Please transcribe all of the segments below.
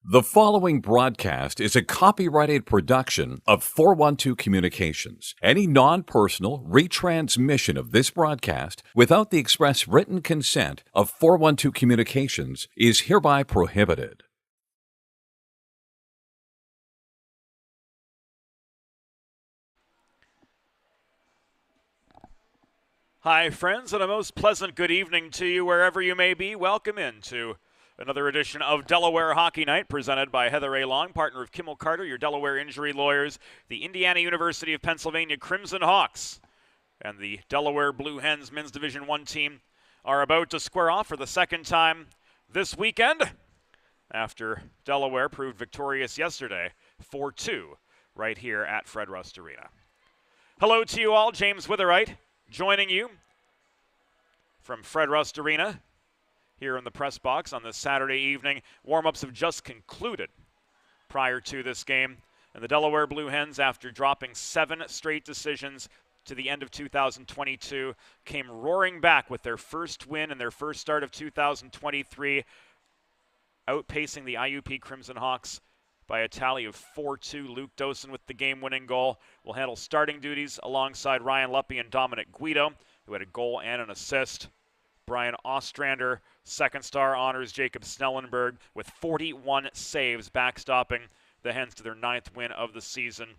The following broadcast is a copyrighted production of 412 Communications. Any non-personal retransmission of this broadcast without the express written consent of 412 Communications is hereby prohibited. Hi, friends, and a most pleasant good evening to you wherever you may be. Welcome into another edition of Delaware Hockey Night, presented by Heather A. Long, partner of Kimmel Carter, your Delaware injury lawyers, the Indiana University of Pennsylvania Crimson Hawks, and the Delaware Blue Hens men's Division I team are about to square off for the second time this weekend after Delaware proved victorious yesterday 4-2 right here at Fred Rust Arena. Hello to you all, James Witherite joining you from Fred Rust Arena here in the press box on this Saturday evening. Warm-ups have just concluded prior to this game, and the Delaware Blue Hens, after dropping 7 straight decisions to the end of 2022, came roaring back with their first win and their first start of 2023, outpacing the IUP Crimson Hawks by a tally of 4-2. Luke Dosen with the game-winning goal will handle starting duties alongside Ryan Luppe and Dominic Guido, who had a goal and an assist. Brian Ostrander, second star, honors Jacob Snellenberg with 41 saves, backstopping the Hens to their 9th win of the season.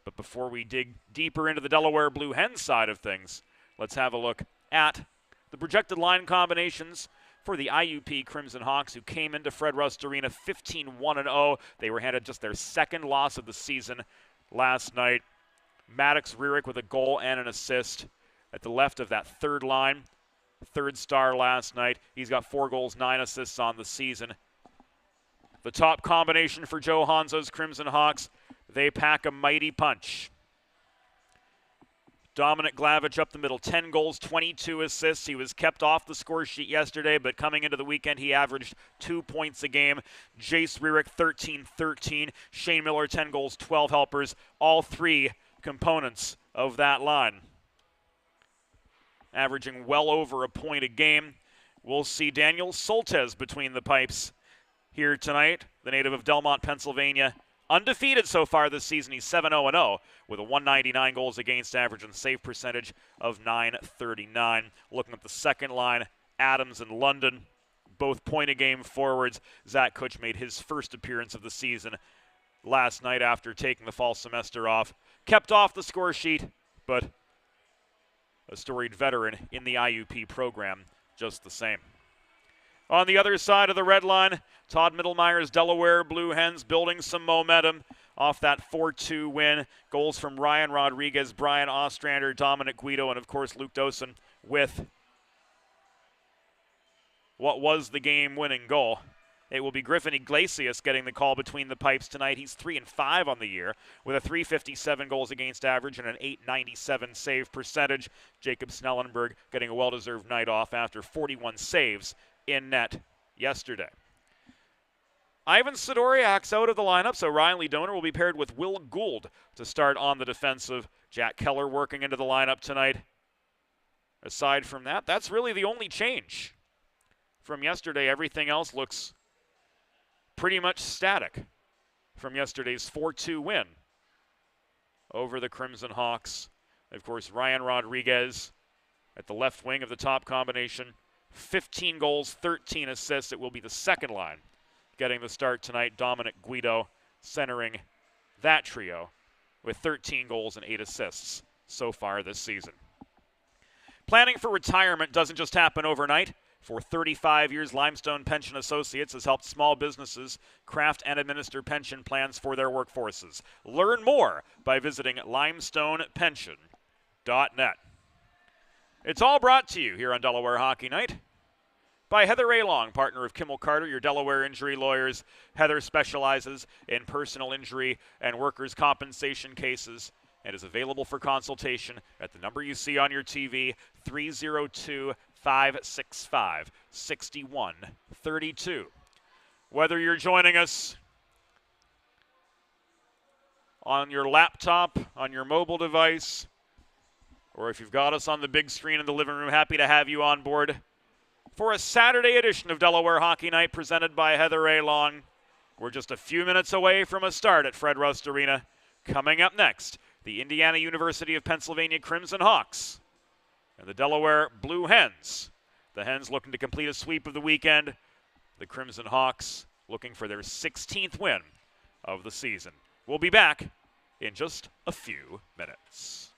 But before we dig deeper into the Delaware Blue Hens side of things, let's have a look at the projected line combinations for the IUP Crimson Hawks, who came into Fred Rust Arena 15-1-0. They were handed just their second loss of the season last night. Maddox Rearick with a goal and an assist at the left of that third line. Third star last night. He's got 4 goals, 9 assists on the season. The top combination for Joe Hanzo's Crimson Hawks, they pack a mighty punch. Dominic Glavich up the middle, 10 goals, 22 assists. He was kept off the score sheet yesterday, but coming into the weekend, he averaged 2 points a game. Jace Rearick, 13-13. Shane Miller, 10 goals, 12 helpers. All 3 components of that line, averaging well over a point a game. We'll see Daniel Soltesz between the pipes here tonight, the native of Delmont, Pennsylvania. Undefeated so far this season. He's 7-0-0 with a 199 goals against average and save percentage of .939. Looking at the second line, Adams and London, both point-a-game forwards. Zach Kutch made his first appearance of the season last night after taking the fall semester off. Kept off the score sheet, but a storied veteran in the IUP program just the same. On the other side of the red line, Todd Mittelmeier's Delaware Blue Hens building some momentum. off that 4-2 win. Goals from Ryan Rodriguez, Brian Ostrander, Dominic Guido, and of course Luke Dosen with what was the game-winning goal. It will be Griffin Iglesias getting the call between the pipes tonight. He's 3-5 on the year with a .357 goals against average and an .897 save percentage. Jacob Snellenberg getting a well-deserved night off after 41 saves in net yesterday. Ivan Sidoriak's out of the lineup, so Riley Donor will be paired with Will Gould to start on the defensive. Jack Keller working into the lineup tonight. Aside from that, that's really the only change from yesterday. Everything else looks pretty much static from yesterday's 4-2 win over the Crimson Hawks. Of course, Ryan Rodriguez at the left wing of the top combination. 15 goals, 13 assists. It will be the second line getting the start tonight. Dominic Guido centering that trio with 13 goals and 8 assists so far this season. Planning for retirement doesn't just happen overnight. For 35 years, Limestone Pension Associates has helped small businesses craft and administer pension plans for their workforces. Learn more by visiting limestonepension.net. It's all brought to you here on Delaware Hockey Night by Heather A. Long, partner of Kimmel Carter, your Delaware injury lawyers. Heather specializes in personal injury and workers' compensation cases and is available for consultation at the number you see on your TV, 302-565-6132. Whether you're joining us on your laptop, on your mobile device, or if you've got us on the big screen in the living room, happy to have you on board for a Saturday edition of Delaware Hockey Night presented by Heather A. Long. We're just a few minutes away from a start at Fred Rust Arena. Coming up next, the Indiana University of Pennsylvania Crimson Hawks and the Delaware Blue Hens. The Hens looking to complete a sweep of the weekend. The Crimson Hawks looking for their 16th win of the season. We'll be back in just a few minutes.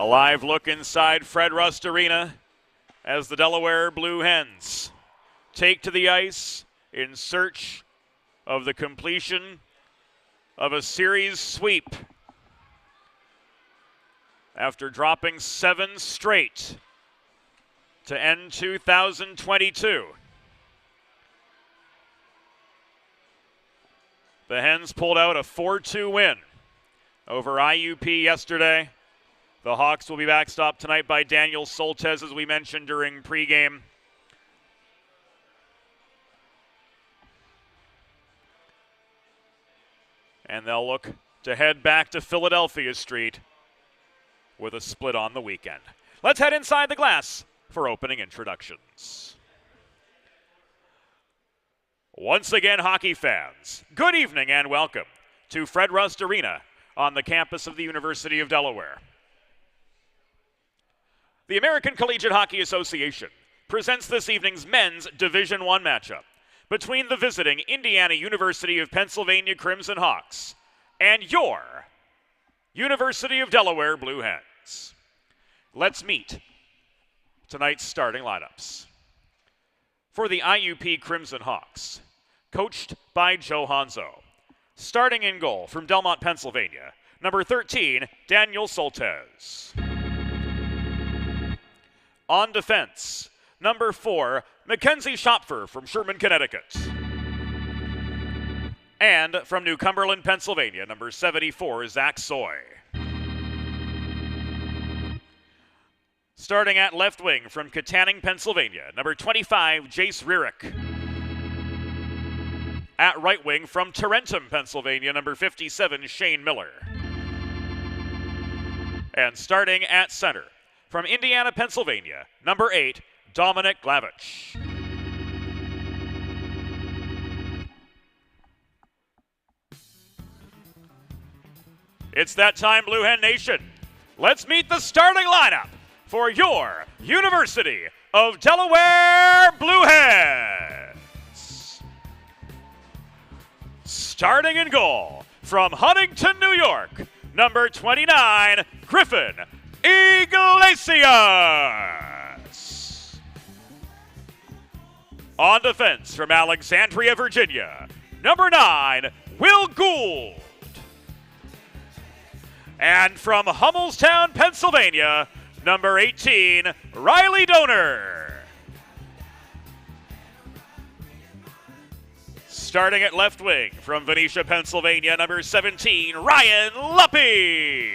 A live look inside Fred Rust Arena as the Delaware Blue Hens take to the ice in search of the completion of a series sweep after dropping 7 straight to end 2022. The Hens pulled out a 4-2 win over IUP yesterday. The Hawks will be backstopped tonight by Daniel Soltesz, as we mentioned during pregame. And they'll look to head back to Philadelphia Street with a split on the weekend. Let's head inside the glass for opening introductions. Once again, hockey fans, good evening and welcome to Fred Rust Arena on the campus of the University of Delaware. The American Collegiate Hockey Association presents this evening's men's Division I matchup between the visiting Indiana University of Pennsylvania Crimson Hawks and your University of Delaware Blue Hens. Let's meet tonight's starting lineups. For the IUP Crimson Hawks, coached by Joe Hanzo. Starting in goal from Delmont, Pennsylvania, number 13, Daniel Soltesz. On defense, number 4, Mackenzie Schopfer from Sherman, Connecticut. And from New Cumberland, Pennsylvania, number 74, Zach Soy. Starting at left wing from Katanning, Pennsylvania, number 25, Jace Rierick. At right wing from Tarentum, Pennsylvania, number 57, Shane Miller. And starting at center, from Indiana, Pennsylvania, number 8, Dominic Glavich. It's that time, Blue Hen Nation. Let's meet the starting lineup for your University of Delaware Blue Hens. Starting in goal from Huntington, New York, number 29, Griffin Iglesias. On defense from Alexandria, Virginia, number 9, Will Gould. And from Hummelstown, Pennsylvania, number 18, Riley Donor. Starting at left wing from Venetia, Pennsylvania, number 17, Ryan Luppy.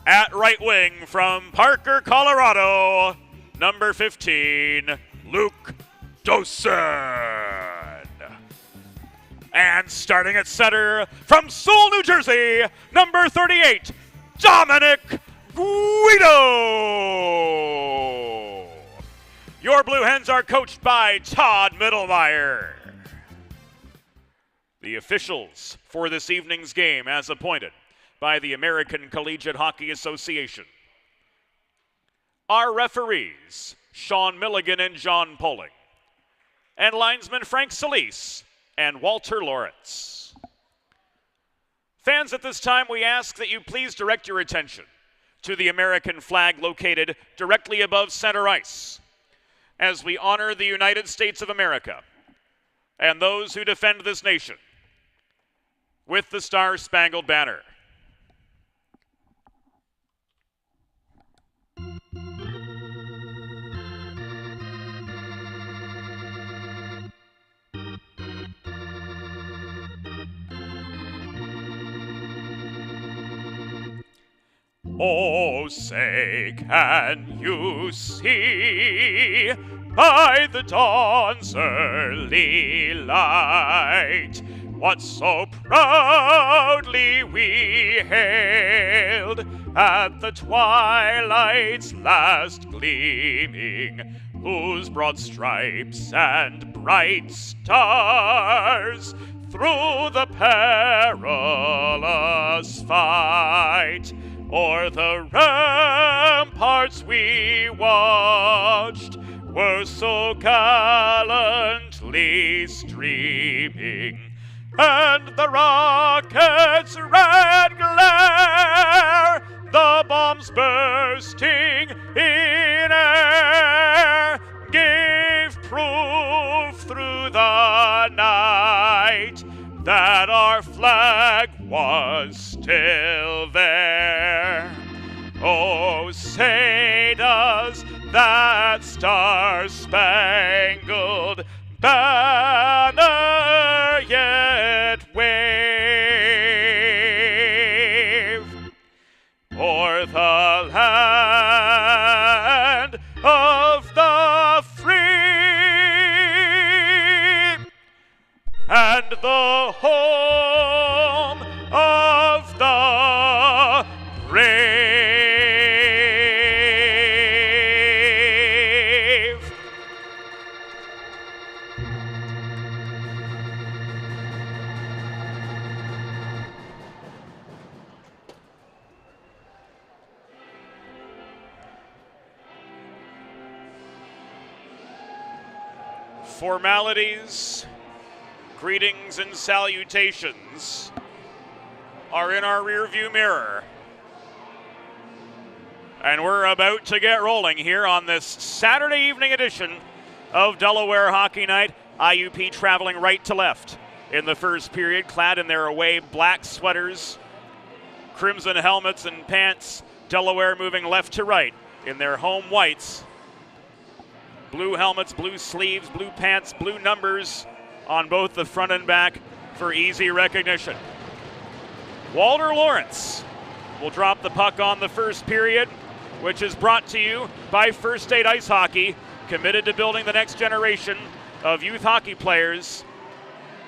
At right wing from Parker, Colorado, number 15, Luke Dosen. And starting at center from Sewell, New Jersey, number 38, Dominic Guido. Your Blue Hens are coached by Todd Mittelmeyer. The officials for this evening's game, as appointed by the American Collegiate Hockey Association, are referees Sean Milligan and John Poling, and linesmen Frank Solis and Walter Lawrence. Fans, at this time, we ask that you please direct your attention to the American flag located directly above center ice as we honor the United States of America and those who defend this nation with the Star-Spangled Banner. Oh, say, can you see by the dawn's early light what so proudly we hailed at the twilight's last gleaming, whose broad stripes and bright stars through the perilous fight o'er the ramparts we watched were so gallantly streaming, and the rocket's red glare air, the bombs bursting in air gave proof through the night that our flag was still there. Oh, say does that star-spangled banner yet wave o'er the land of the free and the home of the brave. Formalities, greetings, and salutations are in our rearview mirror. And we're about to get rolling here on this Saturday evening edition of Delaware Hockey Night. IUP traveling right to left in the first period, clad in their away black sweaters, crimson helmets and pants. Delaware moving left to right in their home whites. Blue helmets, blue sleeves, blue pants, blue numbers on both the front and back for easy recognition. Walter Lawrence will drop the puck on the first period, which is brought to you by First State Ice Hockey, committed to building the next generation of youth hockey players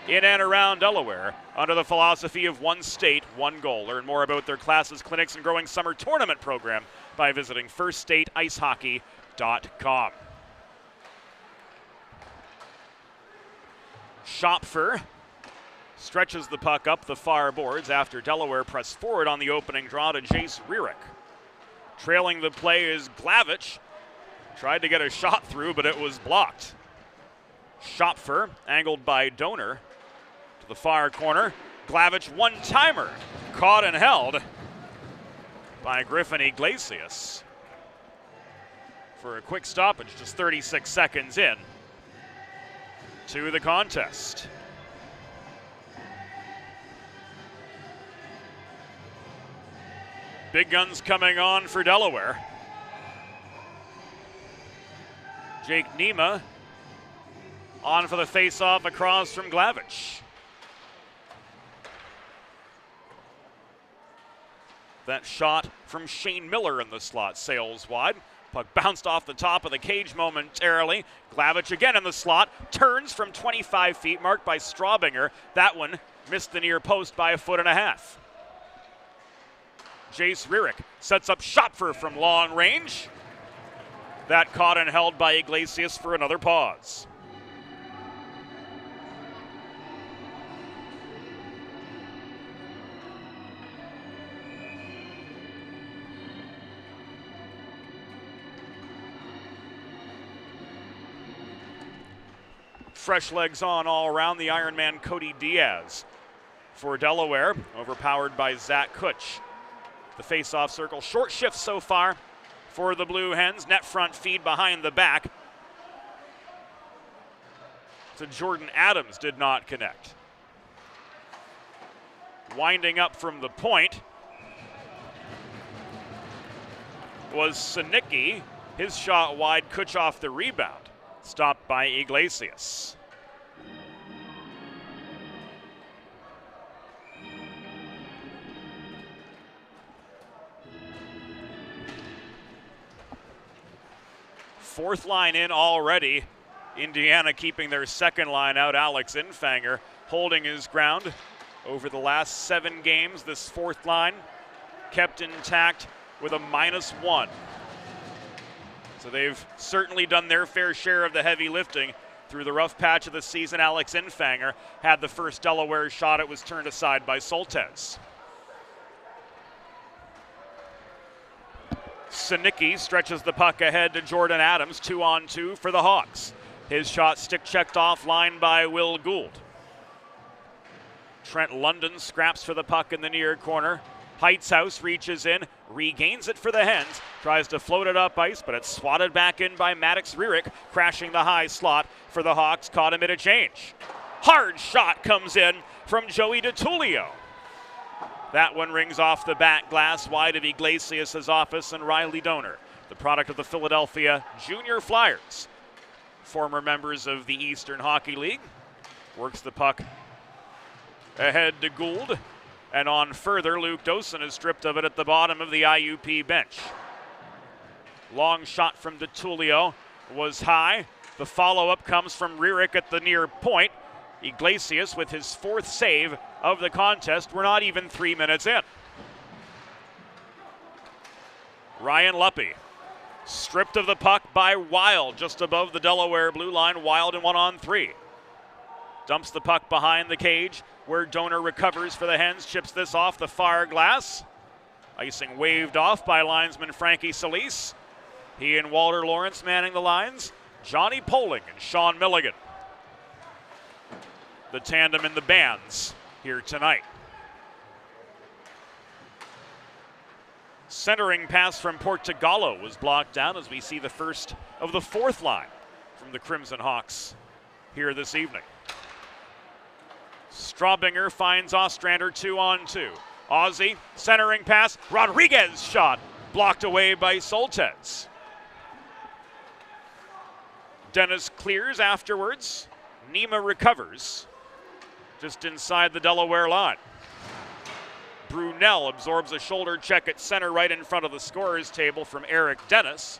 in and around Delaware under the philosophy of one state, one goal. Learn more about their classes, clinics, and growing summer tournament program by visiting firststateicehockey.com. Schopfer stretches the puck up the far boards after Delaware pressed forward on the opening draw to Jace Rierick. Trailing the play is Glavich. Tried to get a shot through, but it was blocked. Schopfer, angled by Donor, to the far corner. Glavich one-timer, caught and held by Griffin Iglesias for a quick stoppage, just 36 seconds in to the contest. Big guns coming on for Delaware. Jake Nema on for the face-off across from Glavich. That shot from Shane Miller in the slot sails wide. Puck bounced off the top of the cage momentarily. Glavich again in the slot. Turns from 25 feet, marked by Straubinger. That one missed the near post by 1.5 feet. Jace Rierick sets up Schopfer from long range. That caught and held by Iglesias for another pause. Fresh legs on all around the Ironman Cody Diaz for Delaware, overpowered by Zach Kutch. The face-off circle, short shift so far for the Blue Hens. Net front feed behind the back to Jordan Adams, did not connect. Winding up from the point was Sinicki. His shot wide, Kutch off the rebound. Stopped by Iglesias. Fourth line in already. Indiana keeping their second line out. Alex Infanger holding his ground over the last 7 games. This fourth line kept intact with a -1. So they've certainly done their fair share of the heavy lifting through the rough patch of the season. Alex Infanger had the first Delaware shot. It was turned aside by Soltesz. Sinicki stretches the puck ahead to Jordan Adams, 2-on-2 for the Hawks. His shot stick checked offline by Will Gould. Trent London scraps for the puck in the near corner. Heightshouse reaches in, regains it for the Hens, tries to float it up ice, but it's swatted back in by Maddox Rierick, crashing the high slot for the Hawks, caught amid a change. Hard shot comes in from Joey DiTullio. That one rings off the back glass wide of Iglesias' office and Riley Donor, the product of the Philadelphia Junior Flyers. Former members of the Eastern Hockey League. Works the puck ahead to Gould. And on further, Luke Dosen is stripped of it at the bottom of the IUP bench. Long shot from DiTullio was high. The follow-up comes from Rierick at the near point. Iglesias with his 4th save of the contest. We're not even 3 minutes in. Ryan Luppe stripped of the puck by Wild just above the Delaware blue line. Wild in 1-on-3. Dumps the puck behind the cage where Donor recovers for the Hens, chips this off the far glass. Icing waved off by linesman Frankie Solis. He and Walter Lawrence manning the lines. Johnny Poling and Sean Milligan. The tandem in the bands here tonight. Centering pass from Portugallo was blocked down as we see the first of the 4th line from the Crimson Hawks here this evening. Straubinger finds Ostrander 2-on-2. Ozzy, centering pass, Rodriguez shot, blocked away by Soltesz. Dennis clears afterwards. Nima recovers just inside the Delaware line. Brunel absorbs a shoulder check at center right in front of the scorer's table from Eric Dennis.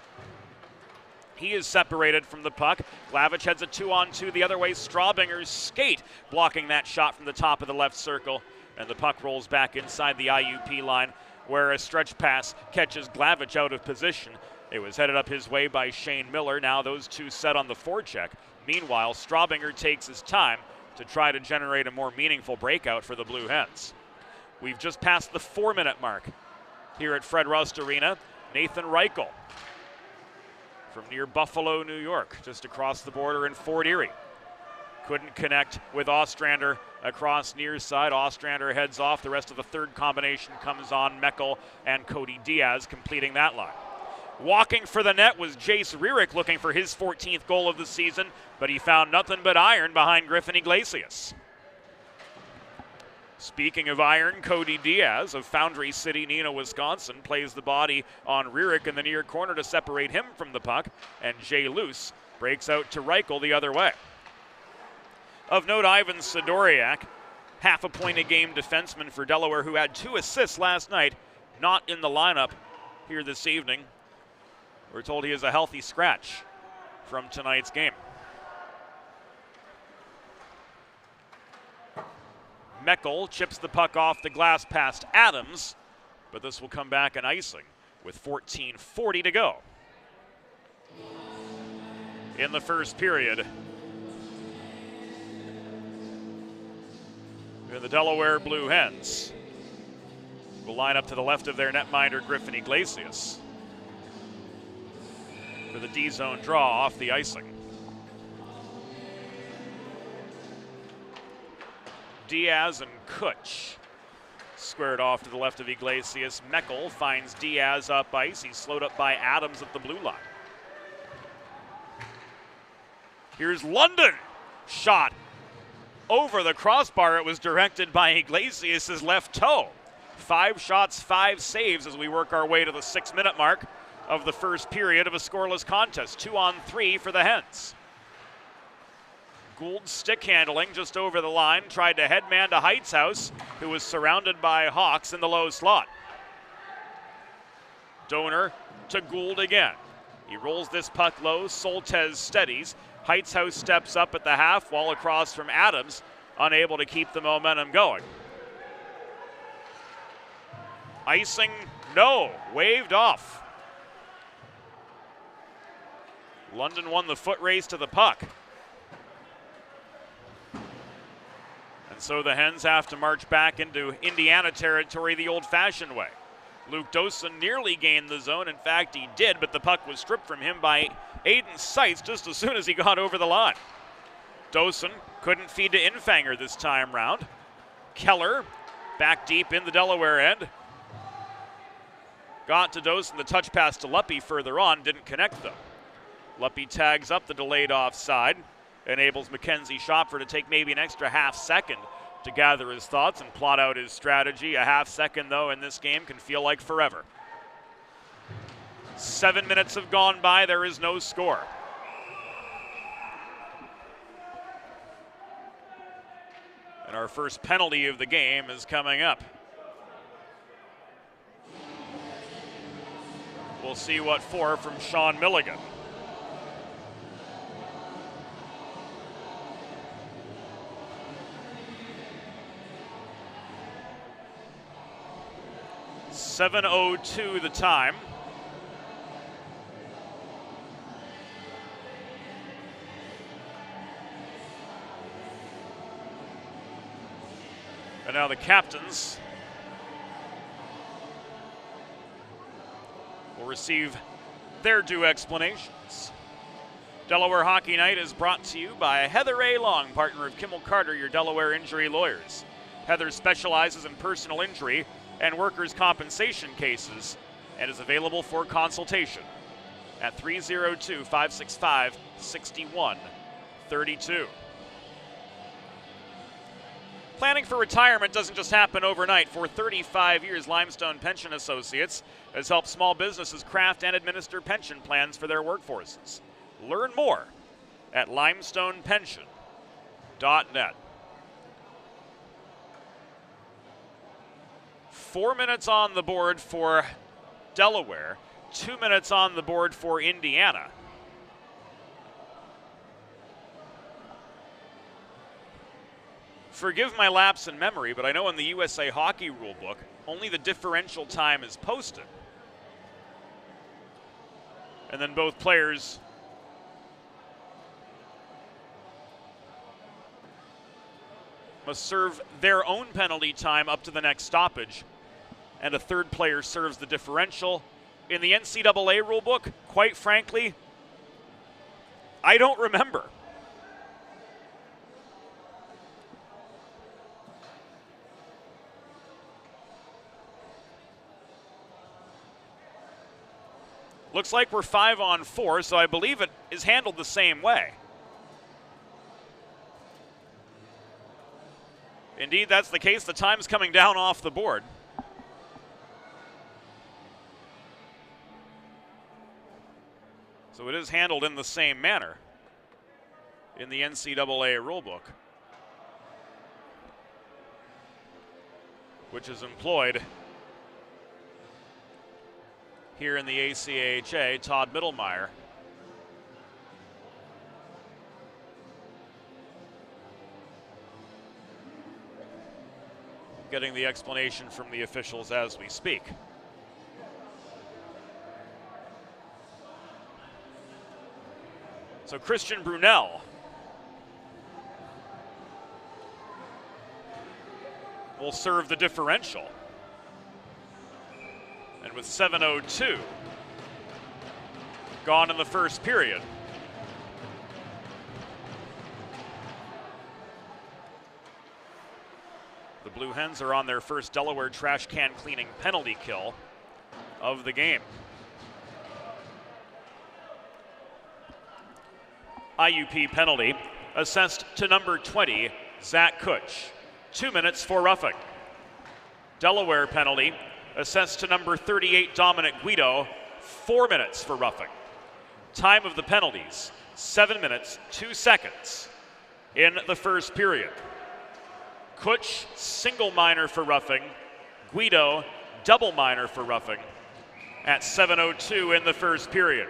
He is separated from the puck. Glavich heads a 2-on-2 the other way. Straubinger's skate blocking that shot from the top of the left circle. And the puck rolls back inside the IUP line where a stretch pass catches Glavich out of position. It was headed up his way by Shane Miller. Now those two set on the forecheck. Meanwhile, Straubinger takes his time to try to generate a more meaningful breakout for the Blue Hens. We've just passed the 4-minute mark here at Fred Rust Arena. Nathan Reichel from near Buffalo, New York, just across the border in Fort Erie. Couldn't connect with Ostrander across near side. Ostrander heads off. The rest of the third combination comes on. Meckel and Cody Diaz completing that line. Walking for the net was Jace Rierick, looking for his 14th goal of the season, but he found nothing but iron behind Griffin Iglesias. Speaking of iron, Cody Diaz of Foundry City, Neenah, Wisconsin, plays the body on Rierick in the near corner to separate him from the puck, and Jay Luce breaks out to Reichel the other way. Of note, Ivan Sidoriak, half a point a game defenseman for Delaware, who had 2 assists last night, not in the lineup here this evening. We're told he is a healthy scratch from tonight's game. Meckel chips the puck off the glass past Adams, but this will come back an icing with 14:40 to go in the first period. And the Delaware Blue Hens will line up to the left of their netminder Griffin Iglesias for the D-zone draw off the icing. Diaz and Kutch squared off to the left of Iglesias. Meckel finds Diaz up ice. He's slowed up by Adams at the blue line. Here's London. Shot over the crossbar. It was directed by Iglesias' left toe. 5 shots, 5 saves as we work our way to the 6-minute mark of the first period of a scoreless contest. 2-on-3 for the Hens. Gould stick handling just over the line, tried to headman to Heightshouse, who was surrounded by Hawks in the low slot. Donor to Gould again. He rolls this puck low, Soltesz steadies. Heightshouse steps up at the half wall across from Adams, unable to keep the momentum going. Icing, no, waved off. London won the foot race to the puck. And so the Hens have to march back into Indiana territory the old-fashioned way. Luke Dosen nearly gained the zone. In fact, he did, but the puck was stripped from him by Aiden Seitz just as soon as he got over the line. Dosen couldn't feed to Infanger this time round. Keller back deep in the Delaware end. Got to Dos, and the touch pass to Luppy further on, didn't connect though. Luppy tags up the delayed offside, enables Mackenzie Schopfer to take maybe an extra half second to gather his thoughts and plot out his strategy. A half second, though, in this game can feel like forever. 7 minutes have gone by. There is no score. And our first penalty of the game is coming up. We'll see what for from Sean Milligan. .7:02 the time. And now the captains will receive their due explanations. Delaware Hockey Night is brought to you by Heather A. Long, partner of Kimmel Carter, your Delaware injury lawyers. Heather specializes in personal injury and workers' compensation cases and is available for consultation at 302-565-6132. Planning for retirement doesn't just happen overnight. For 35 years, Limestone Pension Associates has helped small businesses craft and administer pension plans for their workforces. Learn more at limestonepension.net. 4 minutes on the board for Delaware, 2 minutes on the board for Indiana. Forgive my lapse in memory, but I know in the USA Hockey rulebook, only the differential time is posted. And then both players must serve their own penalty time up to the next stoppage, and a third player serves the differential. In the NCAA rulebook, quite frankly, I don't remember. Looks like we're 5-on-4, so I believe it is handled the same way. Indeed, that's the case. The time's coming down off the board. So it is handled in the same manner in the NCAA rulebook, which is employed here in the ACHA. Todd Mittelmeyer getting the explanation from the officials as we speak. So Christian Brunel will serve the differential. And with 7:02 gone in the first period, the Blue Hens are on their first Delaware trash can cleaning penalty kill of the game. IUP penalty assessed to number 20, Zach Kutch. 2 minutes for roughing. Delaware penalty assessed to number 38, Dominic Guido. 4 minutes for roughing. Time of the penalties, 7 minutes, 2 seconds in the first period. Kutch, single minor for roughing. Guido, double minor for roughing at 7:02 in the first period.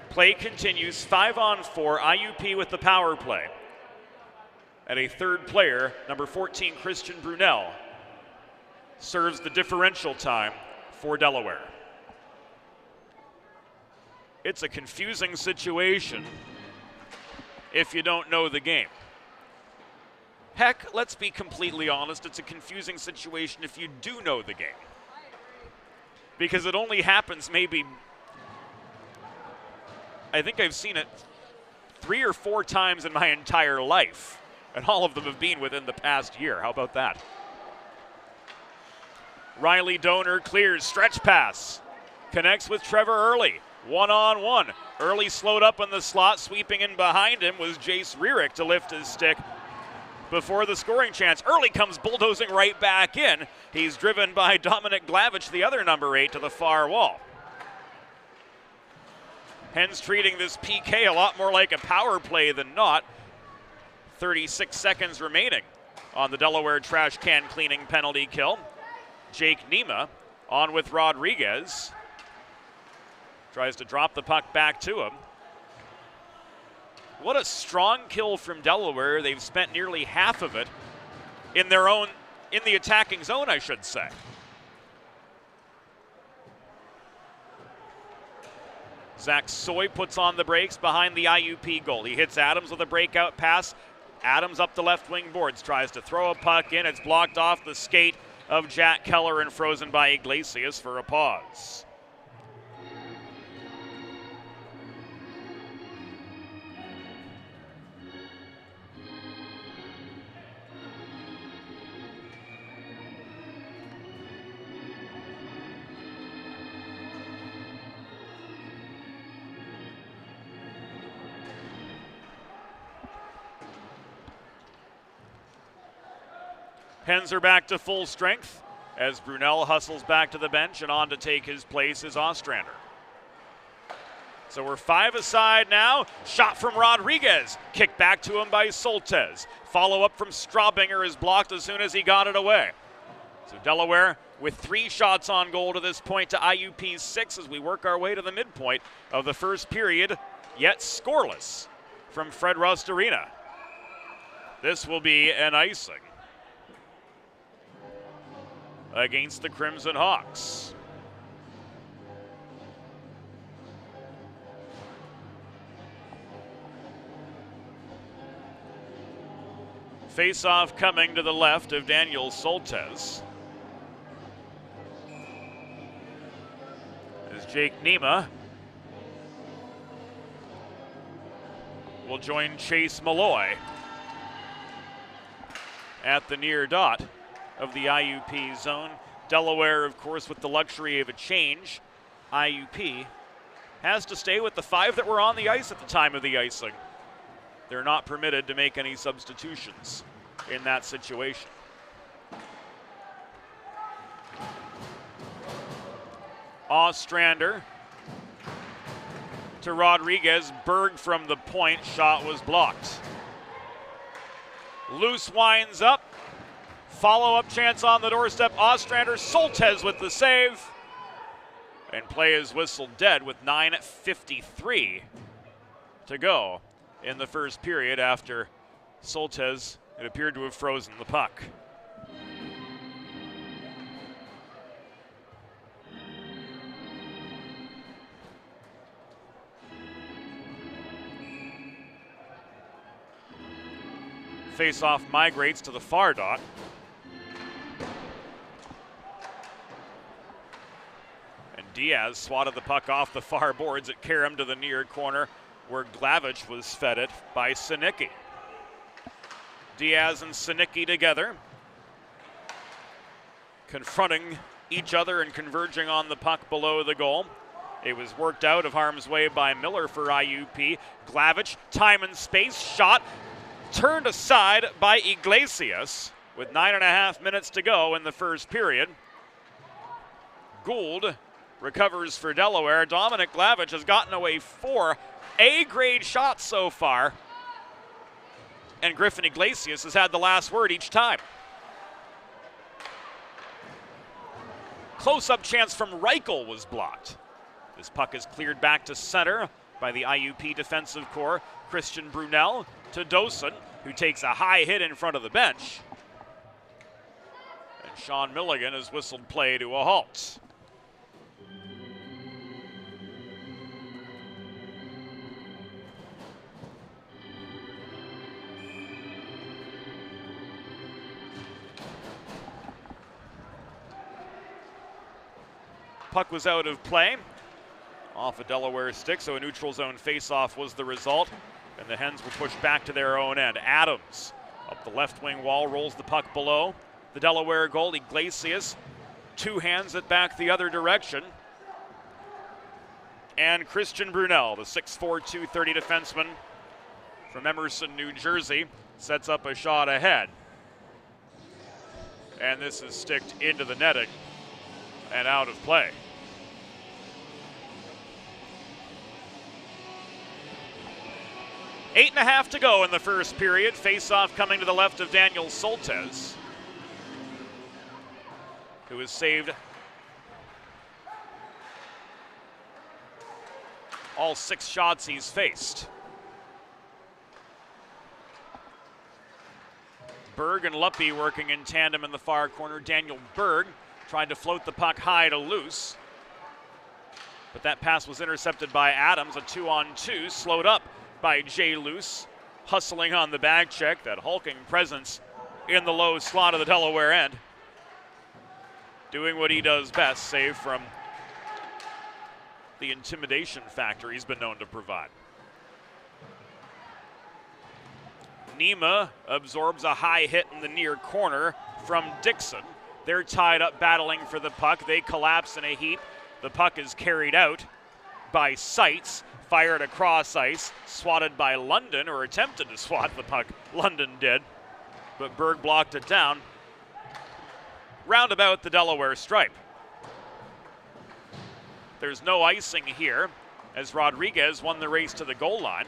Play continues, 5-on-4, IUP with the power play. And a third player, number 14, Christian Brunel, serves the differential time for Delaware. It's a confusing situation if you don't know the game. Heck, let's be completely honest, it's a confusing situation if you do know the game. Because it only happens maybe, I think I've seen it 3 or 4 times in my entire life, and all of them have been within the past year. How about that? Riley Donor clears, stretch pass connects with Trevor Early. One-on-one. Early slowed up in the slot. Sweeping in behind him was Jace Rierick to lift his stick before the scoring chance. Early comes bulldozing right back in. He's driven by Dominic Glavich, the other number 8, to the far wall. Hens treating this PK a lot more like a power play than not. 36 seconds remaining on the Delaware trash can cleaning penalty kill. Jake Nema on with Rodriguez. Tries to drop the puck back to him. What a strong kill from Delaware. They've spent nearly half of it in the attacking zone, I should say. Zach Soy puts on the brakes behind the IUP goal. He hits Adams with a breakout pass. Adams up the left wing boards, tries to throw a puck in. It's blocked off the skate of Jack Keller and frozen by Iglesias for a pause. Hens are back to full strength as Brunel hustles back to the bench, and on to take his place is Ostrander. So we're 5 aside now. Shot from Rodriguez. Kicked back to him by Soltesz. Follow up from Straubinger is blocked as soon as he got it away. So Delaware with 3 shots on goal to this point to IUP's 6 as we work our way to the midpoint of the first period, yet scoreless from Fred Rust Arena. This will be an icing against the Crimson Hawks. Face-off coming to the left of Daniel Soltesz. As Jake Nema will join Chase Malloy at the near dot of the IUP zone. Delaware, of course, with the luxury of a change. IUP has to stay with the 5 that were on the ice at the time of the icing. They're not permitted to make any substitutions in that situation. Ostrander to Rodriguez. Berg from the point. Shot was blocked. Loose winds up. Follow-up chance on the doorstep. Ostrander. Soltesz with the save. And play is whistled dead with 9:53 to go in the first period after Soltesz, it appeared to have frozen the puck. Face-off migrates to the far dot. And Diaz swatted the puck off the far boards at Karam to the near corner, where Glavich was fed it by Sinicki. Diaz and Sinicki together, confronting each other and converging on the puck below the goal. It was worked out of harm's way by Miller for IUP. Glavich, time and space, shot, turned aside by Iglesias with 9.5 minutes to go in the first period. Gould recovers for Delaware. Dominic Glavich has gotten away 4 A-grade shots so far, and Griffin Iglesias has had the last word each time. Close-up chance from Reichel was blocked. This puck is cleared back to center by the IUP defensive core. Christian Brunel to Dosen, who takes a high hit in front of the bench. And Sean Milligan has whistled play to a halt. Puck was out of play off a Delaware stick, so a neutral zone faceoff was the result, and the Hens were pushed back to their own end. Adams up the left wing wall, rolls the puck below the Delaware goal. Iglesias, 2 hands it back the other direction. And Christian Brunel, the 6'4", 230 defenseman from Emerson, New Jersey, sets up a shot ahead. And this is sticked into the netting and out of play. Eight and a half to go in the first period. Face-off coming to the left of Daniel Soltesz, who has saved all 6 shots he's faced. Berg and Luppe working in tandem in the far corner. Daniel Berg tried to float the puck high to Luce, but that pass was intercepted by Adams. A 2-on-2 slowed up by Jay Luce, hustling on the back check. That hulking presence in the low slot of the Delaware end, doing what he does best, save from the intimidation factor he's been known to provide. Nima absorbs a high hit in the near corner from Dixon. They're tied up battling for the puck. They collapse in a heap. The puck is carried out by Seitz, fired across ice, swatted by London, or attempted to swat the puck. London did, but Berg blocked it down. Roundabout the Delaware stripe. There's no icing here as Rodriguez won the race to the goal line.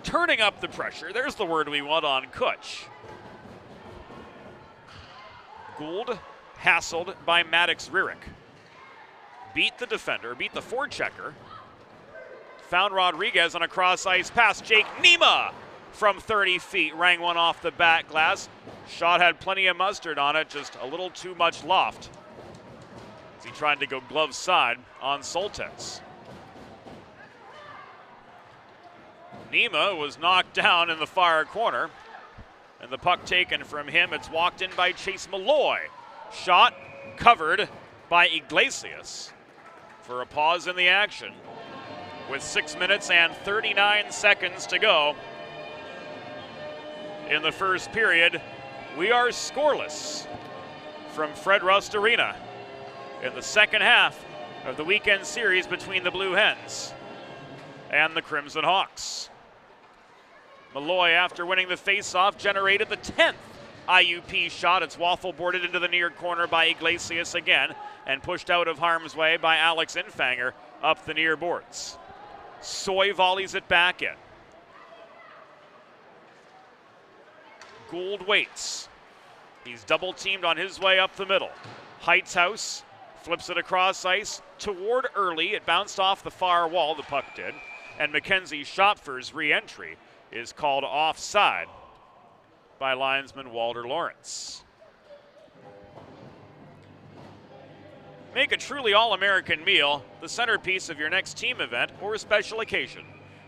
Turning up the pressure, there's the word we want on Kutch. Gould hassled by Maddox Rierick. Beat the defender, beat the forechecker. Found Rodriguez on a cross-ice pass. Jake Nima from 30 feet rang one off the back glass. Shot had plenty of mustard on it, just a little too much loft as he tried to go glove side on Soltesz. Nima was knocked down in the far corner, and the puck taken from him. It's walked in by Chase Malloy. Shot covered by Iglesias for a pause in the action with 6 minutes and 39 seconds to go in the first period. We are scoreless from Fred Rust Arena in the second half of the weekend series between the Blue Hens and the Crimson Hawks. Malloy, after winning the faceoff, generated the 10th IUP shot. It's waffle boarded into the near corner by Iglesias again and pushed out of harm's way by Alex Infanger up the near boards. Soy volleys it back in. Gould waits. He's double teamed on his way up the middle. Heightshouse flips it across ice toward Early. It bounced off the far wall, the puck did, and Mackenzie Schopfer's re-entry is called offside by linesman Walter Lawrence. Make a truly all-American meal the centerpiece of your next team event or special occasion.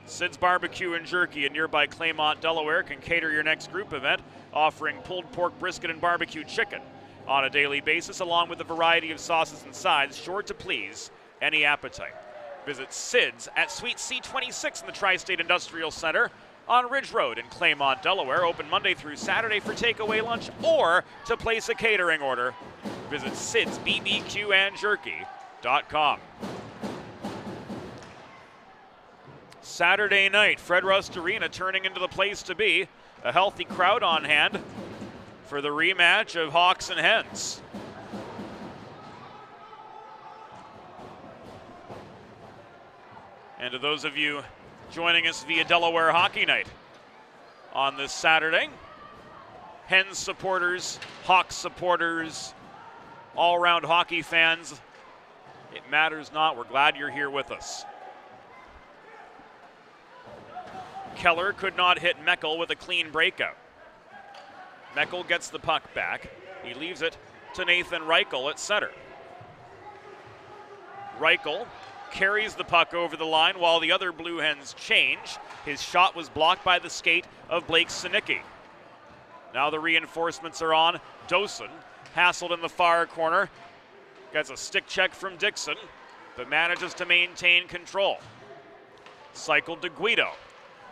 Sid's Barbecue and Jerky in nearby Claymont, Delaware can cater your next group event, offering pulled pork brisket and barbecue chicken on a daily basis, along with a variety of sauces and sides sure to please any appetite. Visit Sid's at Suite C26 in the Tri-State Industrial Center on Ridge Road in Claymont, Delaware. Open Monday through Saturday for takeaway lunch or to place a catering order. Visit SidsBBQandJerky.com. Saturday night, Fred Rust Arena turning into the place to be. A healthy crowd on hand for the rematch of Hawks and Hens. And to those of you joining us via Delaware Hockey Night on this Saturday, Hens supporters, Hawks supporters, all-around hockey fans, it matters not. We're glad you're here with us. Keller could not hit Meckel with a clean breakout. Meckel gets the puck back. He leaves it to Nathan Reichel at center. Reichel carries the puck over the line while the other Blue Hens change. His shot was blocked by the skate of Blake Sinicki. Now the reinforcements are on. Dosen hassled in the far corner. Gets a stick check from Dixon, but manages to maintain control. Cycled to Guido.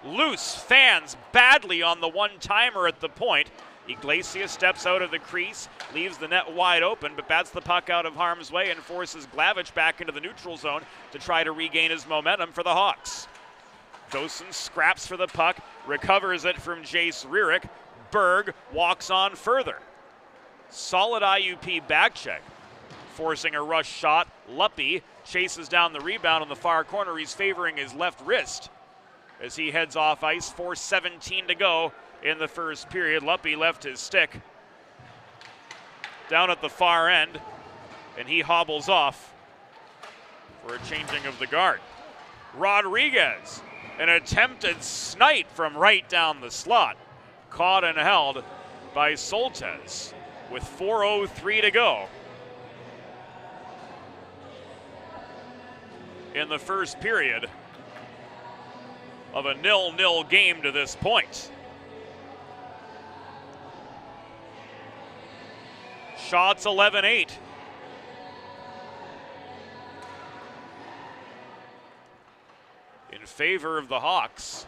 Loose, fans badly on the one-timer at the point. Iglesias steps out of the crease, leaves the net wide open, but bats the puck out of harm's way and forces Glavich back into the neutral zone to try to regain his momentum for the Hawks. Dosen scraps for the puck, recovers it from Jace Rierick. Berg walks on further. Solid IUP back check, forcing a rush shot. Luppy chases down the rebound on the far corner. He's favoring his left wrist as he heads off ice. 4:17 to go in the first period. Luppy left his stick down at the far end, and he hobbles off for a changing of the guard. Rodriguez, an attempted snipe from right down the slot, caught and held by Soltesz with 4:03 to go in the first period of a 0-0 game to this point. Shots 11-8. In favor of the Hawks.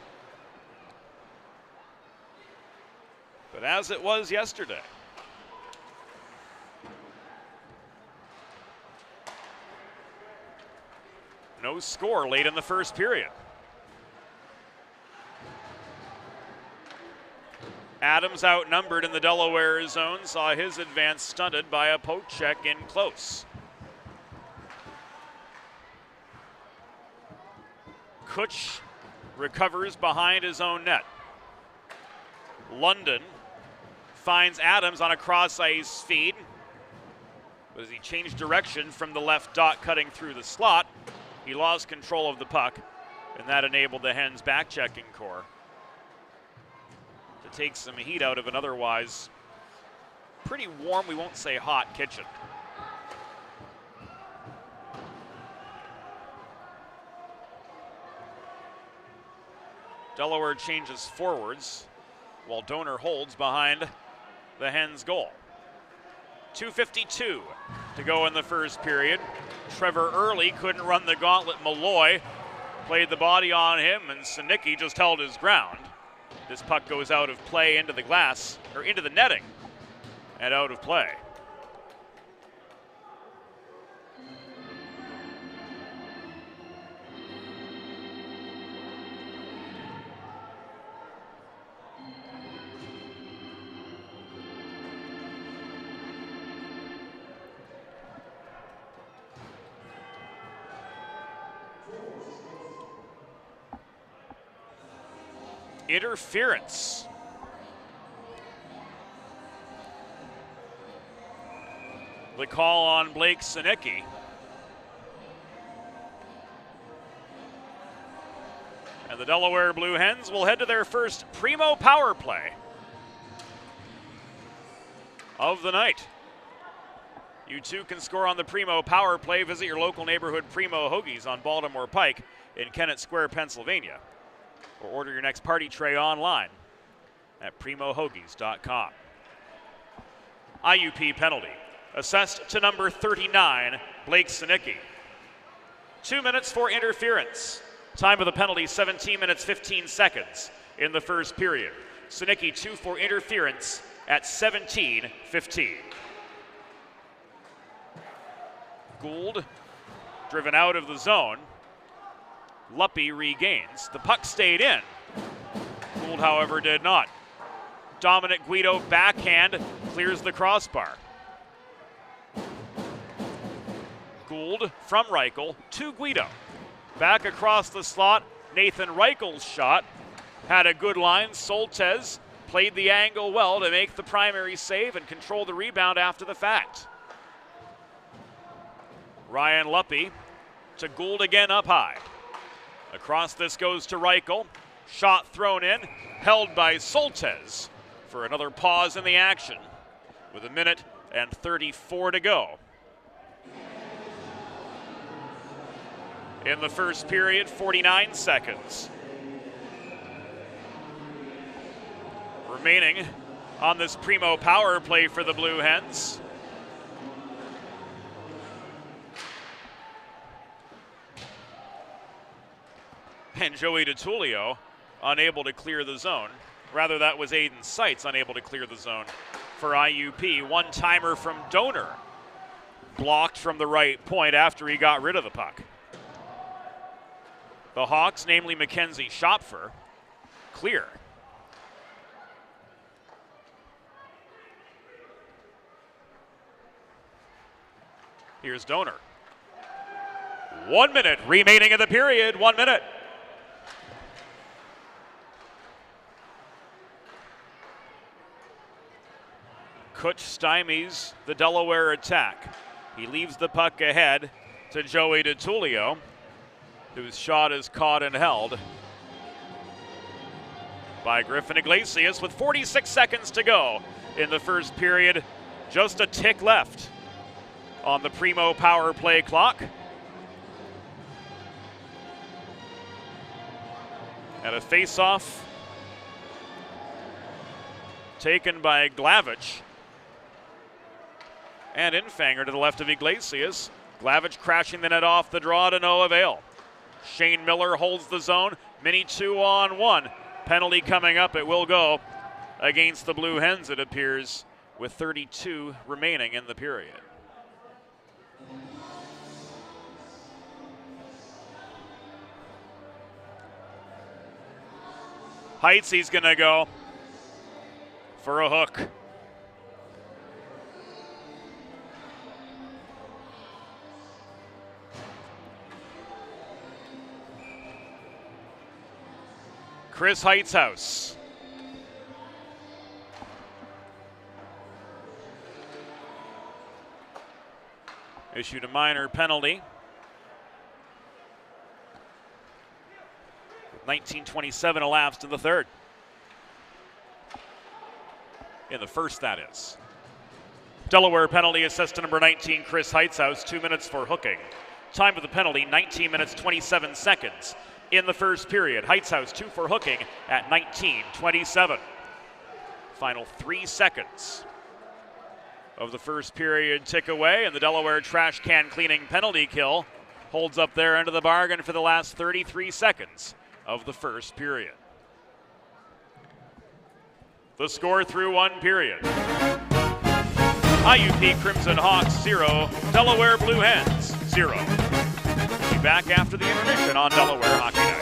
But as it was yesterday, no score late in the first period. Adams, outnumbered in the Delaware zone, saw his advance stunted by a poke check in close. Kutch recovers behind his own net. London finds Adams on a cross-ice feed, but as he changed direction from the left dot cutting through the slot, he lost control of the puck, and that enabled the Hens back-checking core to take some heat out of an otherwise pretty warm, we won't say hot, kitchen. Delaware changes forwards while Donor holds behind the Hens' goal. 2:52 to go in the first period. Trevor Early couldn't run the gauntlet. Malloy played the body on him, and Sinicki just held his ground. This puck goes out of play into the glass, or into the netting, and out of play. Interference. The call on Blake Sinicki. And the Delaware Blue Hens will head to their first Primo power play of the night. You too can score on the Primo power play. Visit your local neighborhood Primo Hoagies on Baltimore Pike in Kennett Square, Pennsylvania, or order your next party tray online at primohoagies.com. IUP penalty. Assessed to number 39, Blake Sinicki. 2 minutes for interference. Time of the penalty, 17 minutes, 15 seconds in the first period. Sinicki 2 for interference at 17:15. Gould driven out of the zone. Luppy regains. The puck stayed in. Gould, however, did not. Dominic Guido backhand clears the crossbar. Gould from Reichel to Guido. Back across the slot, Nathan Reichel's shot had a good line. Soltesz played the angle well to make the primary save and control the rebound after the fact. Ryan Luppy to Gould again up high. Across this goes to Reichel. Shot thrown in, held by Soltesz for another pause in the action with 1 minute and 34 to go. In the first period, 49 seconds remaining on this Primo power play for the Blue Hens. And Joey DiTullio unable to clear the zone Rather, that was Aiden Seitz unable to clear the zone for IUP. One-timer from Donor. Blocked from the right point after he got rid of the puck. The Hawks, namely Mackenzie Schopfer, clear. Here's Donor. 1 minute remaining in the period. 1 minute. Kutch stymies the Delaware attack. He leaves the puck ahead to Joey DiTullio, whose shot is caught and held by Griffin Iglesias with 46 seconds to go in the first period. Just a tick left on the Primo power play clock. And a face-off taken by Glavich. And Infanger to the left of Iglesias. Glavich crashing the net off the draw to no avail. Shane Miller holds the zone. Mini 2-on-1. Penalty coming up. It will go against the Blue Hens, it appears, with 32 remaining in the period. Heitze's going to go for a hook. Chris Heitzhaus. Issued a minor penalty. 19:27 elapsed in the third. In the first, that is. Delaware penalty assist to number 19, Chris Heitzhaus, 2 minutes for hooking. Time of the penalty, 19 minutes, 27 seconds. In the first period, Heitzhaus 2 for hooking at 19:27. Final 3 seconds of the first period tick away, and the Delaware trash can cleaning penalty kill holds up their end of the bargain for the last 33 seconds of the first period. The score through one period. IUP Crimson Hawks 0, Delaware Blue Hens 0. We'll be back after the intermission on Delaware Hockey Night.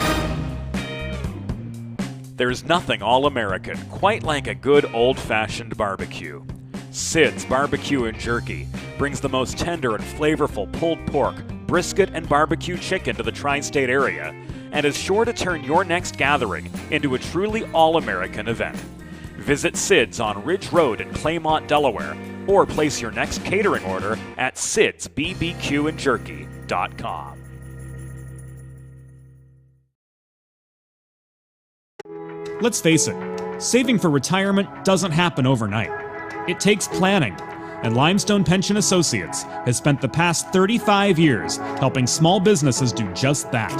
There's nothing all-American quite like a good old-fashioned barbecue. Sid's Barbecue and Jerky brings the most tender and flavorful pulled pork, brisket, and barbecue chicken to the tri-state area and is sure to turn your next gathering into a truly all-American event. Visit Sid's on Ridge Road in Claymont, Delaware, or place your next catering order at sidsbbqandjerky.com. Let's face it, saving for retirement doesn't happen overnight. It takes planning, and Limestone Pension Associates has spent the past 35 years helping small businesses do just that.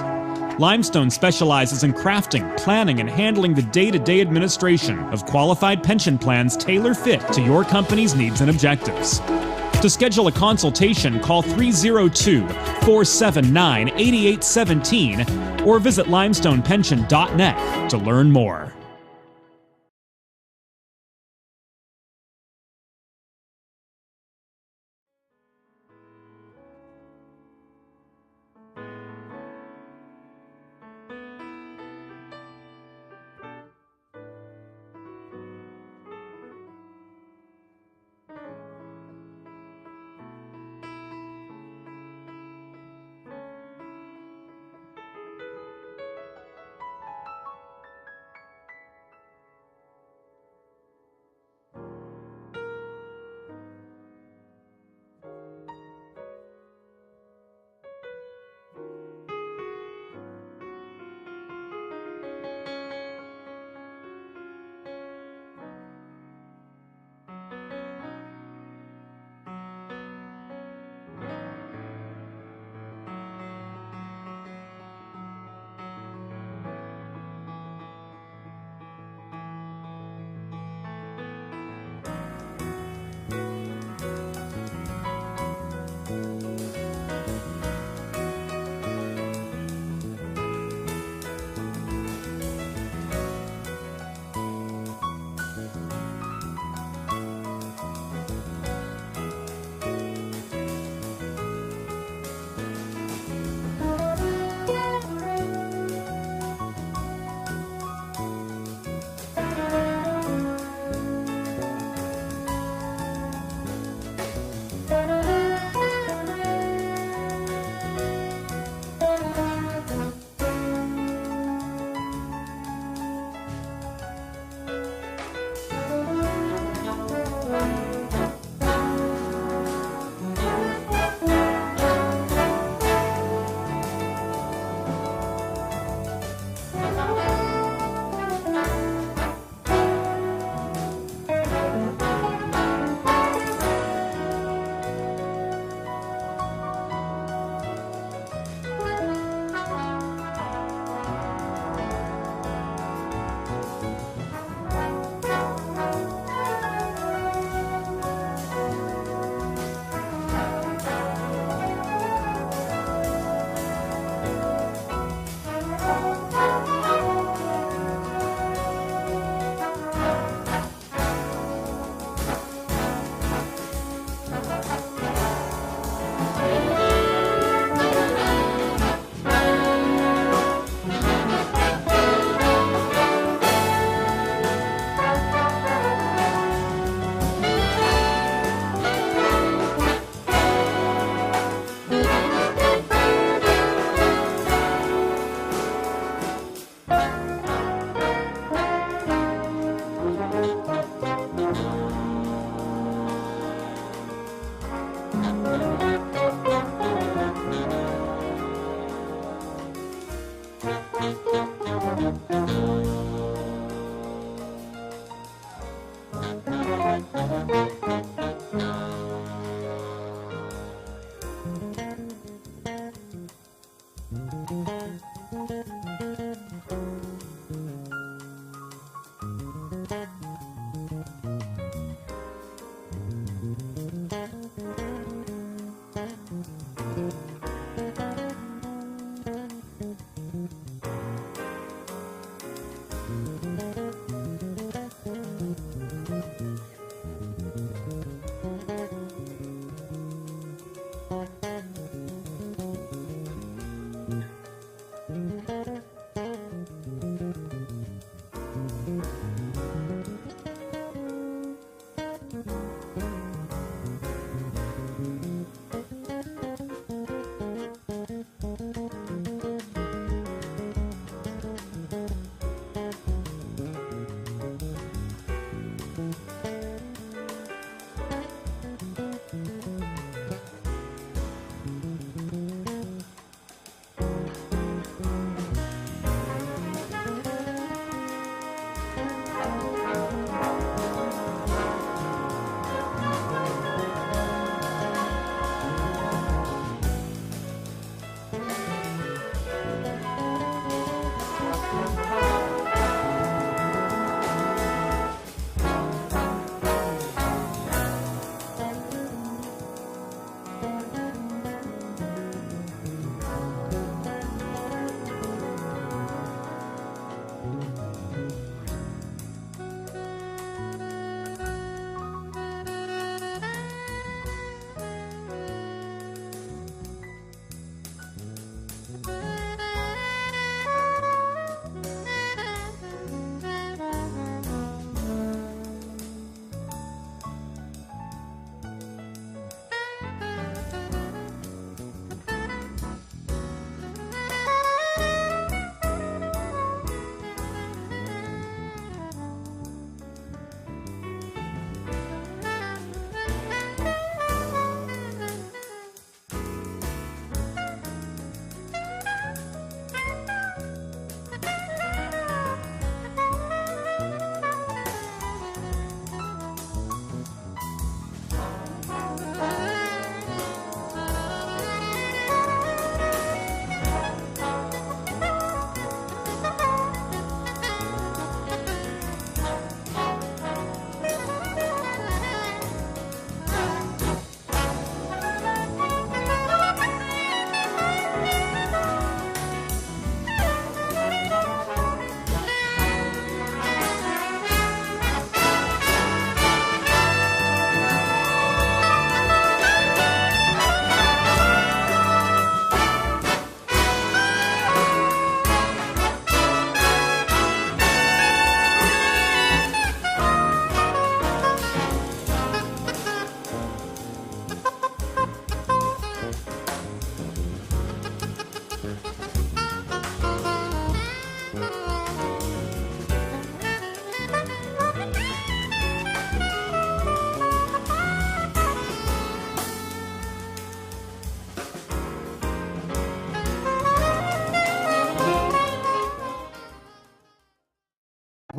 Limestone specializes in crafting, planning, and handling the day-to-day administration of qualified pension plans tailor-fit to your company's needs and objectives. To schedule a consultation, call 302-479-8817 or visit limestonepension.net to learn more.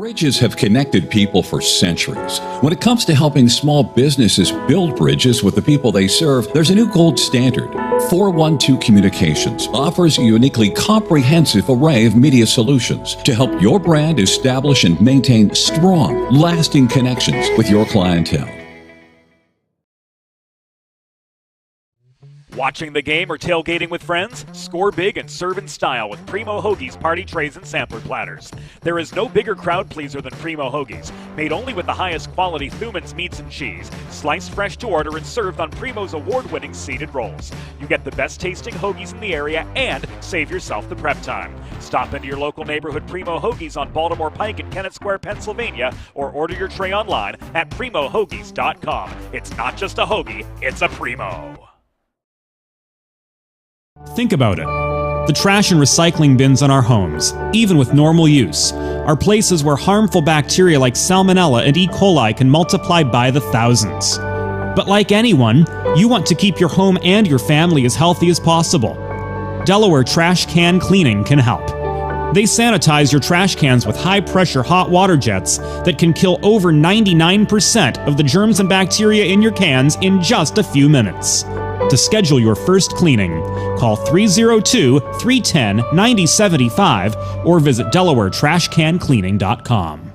Bridges have connected people for centuries. When it comes to helping small businesses build bridges with the people they serve, there's a new gold standard. 412 Communications offers a uniquely comprehensive array of media solutions to help your brand establish and maintain strong, lasting connections with your clientele. Watching the game or tailgating with friends? Score big and serve in style with Primo Hoagie's party trays and sampler platters. There is no bigger crowd pleaser than Primo Hoagies, made only with the highest quality Thuman's meats and cheese, sliced fresh to order and served on Primo's award-winning seeded rolls. You get the best tasting hoagies in the area and save yourself the prep time. Stop into your local neighborhood Primo Hoagies on Baltimore Pike in Kennett Square, Pennsylvania, or order your tray online at primohoagies.com. It's not just a hoagie, it's a Primo. Think about it. The trash and recycling bins in our homes, even with normal use, are places where harmful bacteria like Salmonella and E. coli can multiply by the thousands. But like anyone, you want to keep your home and your family as healthy as possible. Delaware Trash Can Cleaning can help. They sanitize your trash cans with high-pressure hot water jets that can kill over 99% of the germs and bacteria in your cans in just a few minutes. To schedule your first cleaning, call 302-310-9075 or visit DelawareTrashCanCleaning.com.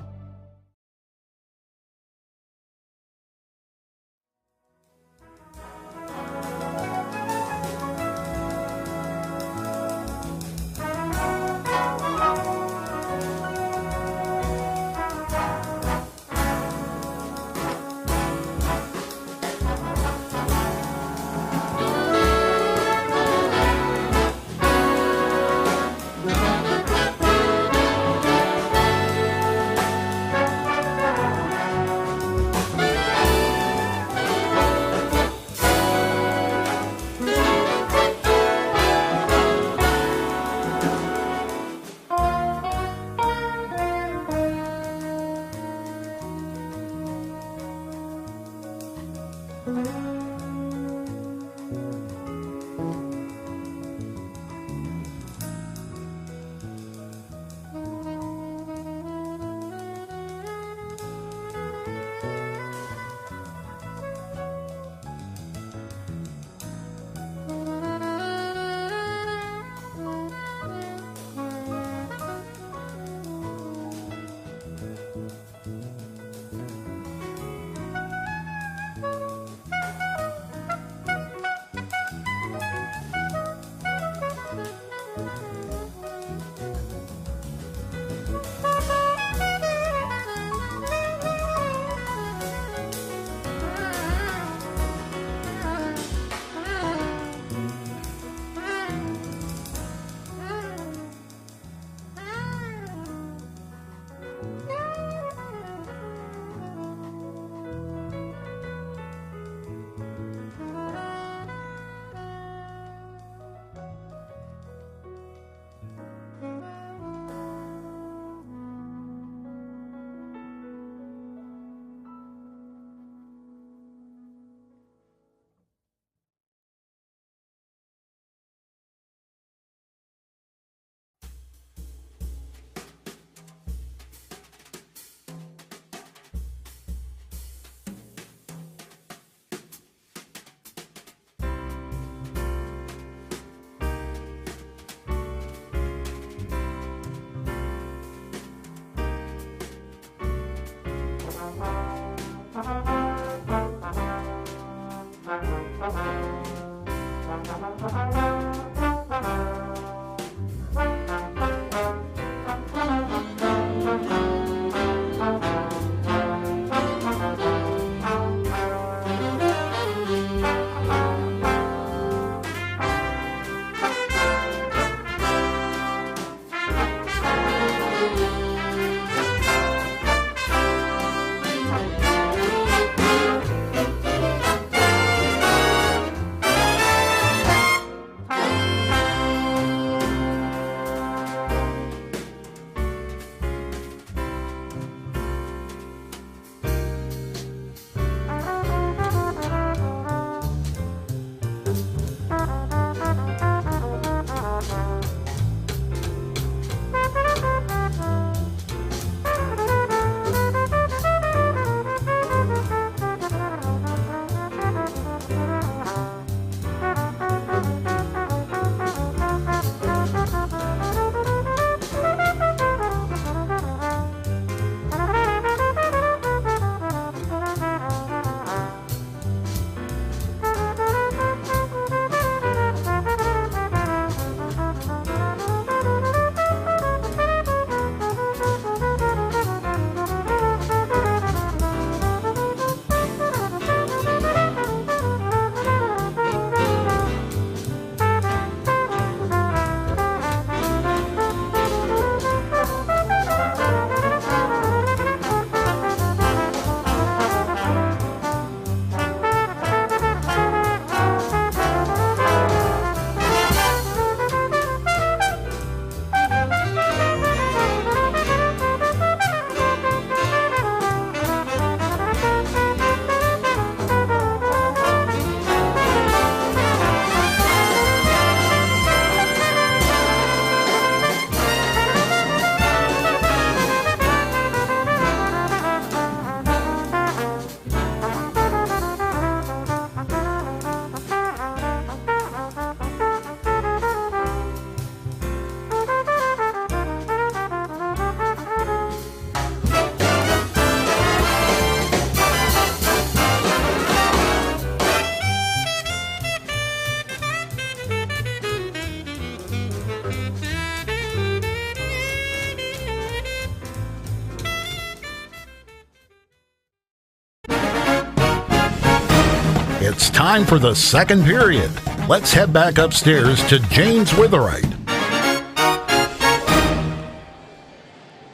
It's time for the second period. Let's head back upstairs to James Witherite.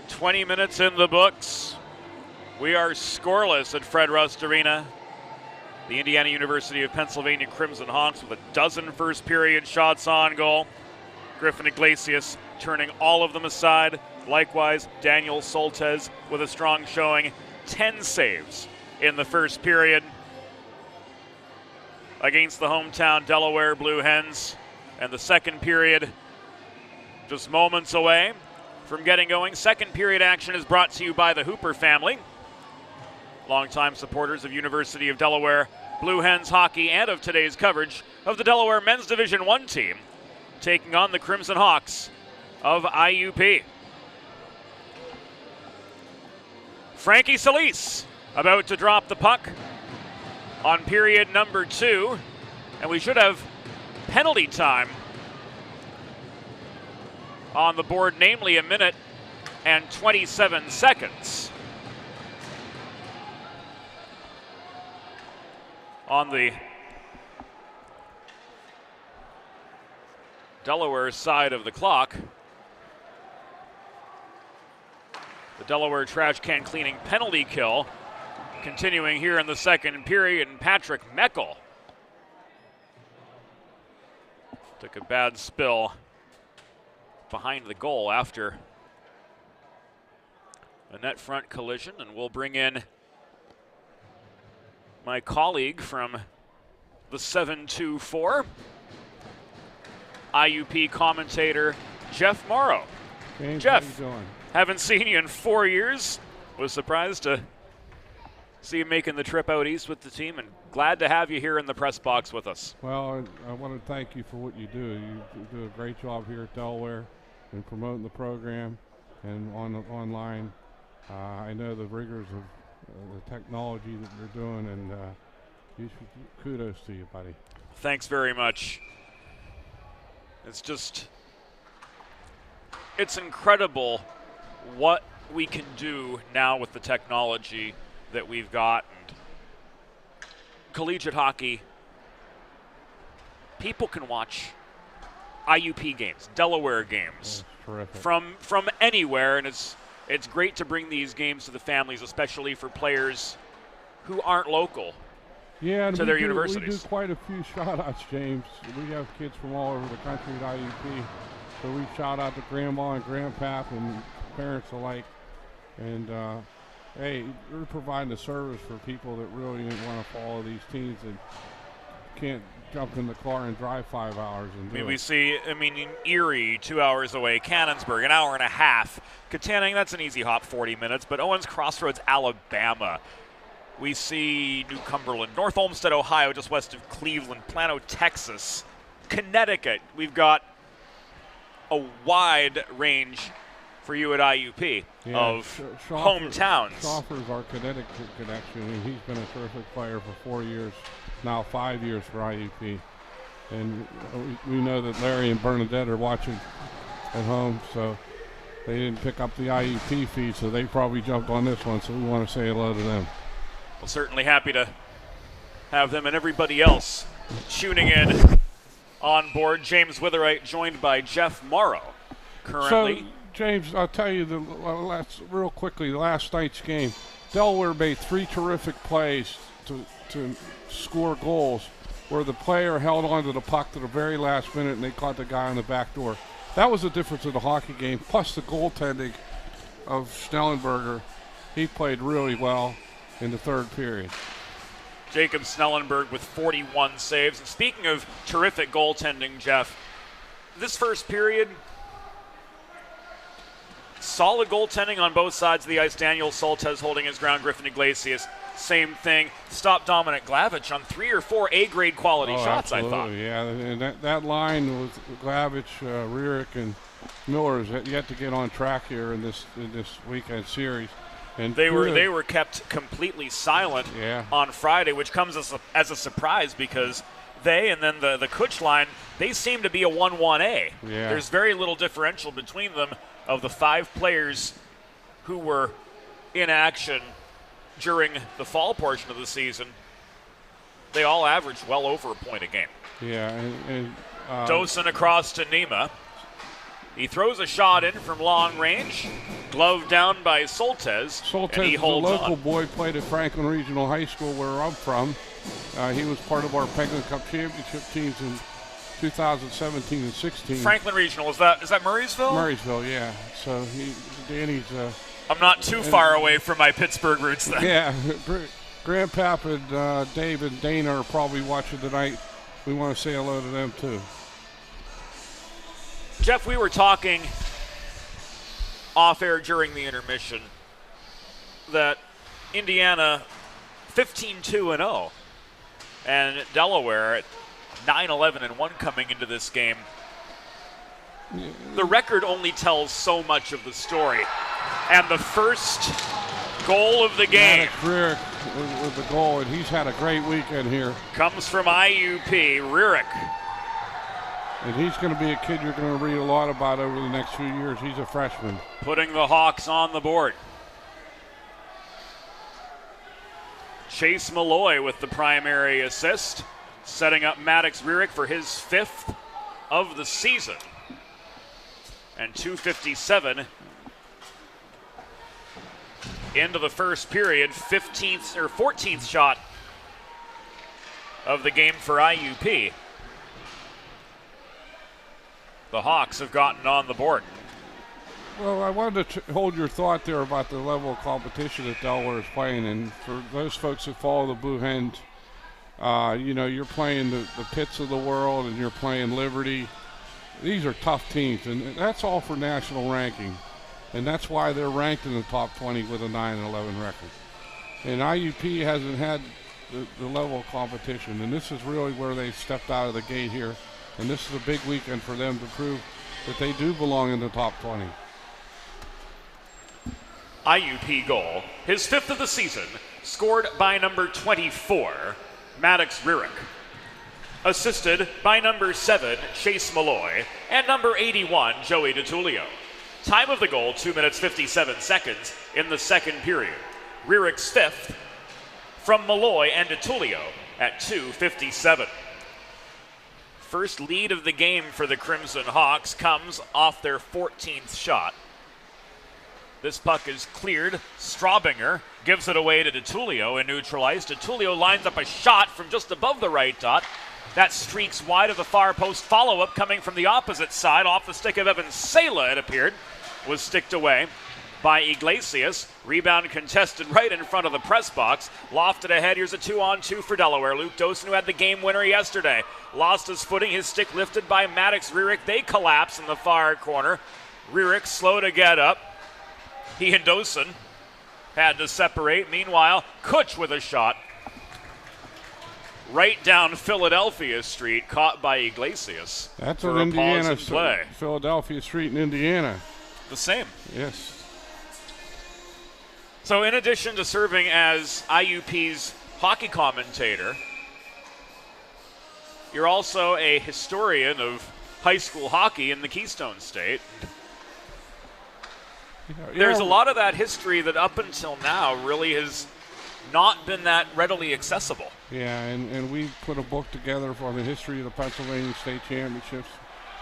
20 minutes in the books. We are scoreless at Fred Rust Arena. The Indiana University of Pennsylvania Crimson Hawks with a dozen first period shots on goal. Griffin Iglesias turning all of them aside. Likewise, Daniel Soltesz with a strong showing. 10 saves in the first period against the hometown Delaware Blue Hens. And the second period just moments away from getting going. Second period action is brought to you by the Hooper family, longtime supporters of University of Delaware Blue Hens hockey and of today's coverage of the Delaware Men's Division I team taking on the Crimson Hawks of IUP. Frankie Solis about to drop the puck on period number 2, and we should have penalty time on the board, namely 1 minute and 27 seconds. On the Delaware side of the clock, the Delaware trash can cleaning penalty kill continuing here in the second period, and Patrick Meckel took a bad spill behind the goal after a net front collision, and we'll bring in my colleague from the 724, IUP commentator Jeff Morrow. James, Jeff, how you doing? Haven't seen you in 4 years. Was surprised to see you making the trip out east with the team, and glad to have you here in the press box with us. Well, I want to thank you for what you do. You do a great job here at Delaware in promoting the program and online. I know the rigors of the technology that you're doing, and kudos to you, buddy. Thanks very much. It's incredible what we can do now with the technology that we've got. And collegiate hockey, people can watch IUP games, Delaware games from anywhere, and it's great to bring these games to the families, especially for players who aren't local to their universities. We do quite a few shout-outs, James. We have kids from all over the country at IUP, so we shout out to grandma and grandpa and parents alike. And hey, we're providing a service for people that really didn't want to follow these teams and can't jump in the car and drive 5 hours. We see, in Erie, 2 hours away, Cannonsburg, an hour and a half. Katanning, that's an easy hop, 40 minutes, but Owens Crossroads, Alabama. We see New Cumberland, North Olmsted, Ohio, just west of Cleveland, Plano, Texas, Connecticut. We've got a wide range for you at IUP of hometowns. Schoffer's our Connecticut connection, and he's been a terrific player for 4 years, now 5 years for IUP. And we know that Larry and Bernadette are watching at home, so they didn't pick up the IUP feed, so they probably jumped on this one, so we want to say hello to them. Well, certainly happy to have them and everybody else tuning in on board. James Witherite joined by Jeff Morrow currently. So, James, I'll tell you real quickly, last night's game, Delaware made 3 terrific plays to score goals where the player held on to the puck to the very last minute and they caught the guy on the back door. That was the difference in the hockey game, plus the goaltending of Snellenberger. He played really well in the third period. Jacob Snellenberg with 41 saves. And speaking of terrific goaltending, Jeff, this first period, solid goaltending on both sides of the ice. Daniel Soltesz holding his ground. Griffin Iglesias, same thing. Stopped Dominic Glavich on 3 or 4 A-grade quality shots, absolutely. I thought. Yeah, and that line with Glavich, Rierick, and Miller is yet to get on track here in this weekend series. And they were kept completely silent on Friday, which comes as a surprise because they and then the Kutch line, they seem to be a 1-1A. Yeah. There's very little differential between them. Of the 5 players who were in action during the fall portion of the season, they all average well over a point a game. Yeah, Dosen across to Nima. He throws a shot in from long range. Glove down by Soltez. Soltez and he is a holds local on. boy, played at Franklin Regional High School where I'm from. He was part of our Penguin Cup championship teams in 2017 and 16. Franklin Regional, is that Murraysville? Murraysville, yeah. So Danny's. I'm not too far away from my Pittsburgh roots then. Yeah, Grandpap and Dave and Dana are probably watching tonight. We want to say hello to them too. Jeff, we were talking off air during the intermission that Indiana 15-2-0 and Delaware at 9-11-1 coming into this game. The record only tells so much of the story. And the first goal of the game Rierick with the goal, and he's had a great weekend here. comes from IUP. Rierick. And he's going to be a kid you're going to read a lot about over the next few years. He's a freshman. Putting the Hawks on the board. Chase Malloy with the primary assist, setting up Maddox Rierick for his 5th of the season. And 2:57 into the first period, 14th shot of the game for IUP. The Hawks have gotten on the board. Well, I wanted to hold your thought there about the level of competition that Delaware is playing. And for those folks that follow the Blue Hens, you're playing the Pitts of the world and you're playing Liberty. These are tough teams, and that's all for national ranking. And that's why they're ranked in the top 20 with a 9-11 record. And IUP hasn't had the level of competition, and this is really where they stepped out of the gate here. And this is a big weekend for them to prove that they do belong in the top 20. IUP goal, his 5th of the season, scored by number 24, Maddox Rierick. Assisted by number 7, Chase Malloy, and number 81, Joey DiTullio. Time of the goal, 2 minutes 57 seconds in the second period. Rierick's 5th from Malloy and DiTullio at 2:57. First lead of the game for the Crimson Hawks comes off their 14th shot. This puck is cleared. Straubinger gives it away to DiTullio and neutralized. DiTullio lines up a shot from just above the right dot. That streaks wide of the far post. Follow-up coming from the opposite side off the stick of Evan Sala, it appeared. Was sticked away by Iglesias. Rebound contested right in front of the press box. Lofted ahead. Here's a 2-on-2 for Delaware. Luke Dosen, who had the game winner yesterday, lost his footing. His stick lifted by Maddox Rierick. They collapse in the far corner. Rierick slow to get up. He and Dosen had to separate. Meanwhile, Kutch with a shot right down Philadelphia Street, caught by Iglesias. That's for an a Indiana pause in play. Philadelphia Street in Indiana. The same. Yes. So in addition to serving as IUP's hockey commentator, you're also a historian of high school hockey in the Keystone State. There's a lot of that history that up until now really has not been that readily accessible. Yeah, and we put a book together on the history of the Pennsylvania State Championships.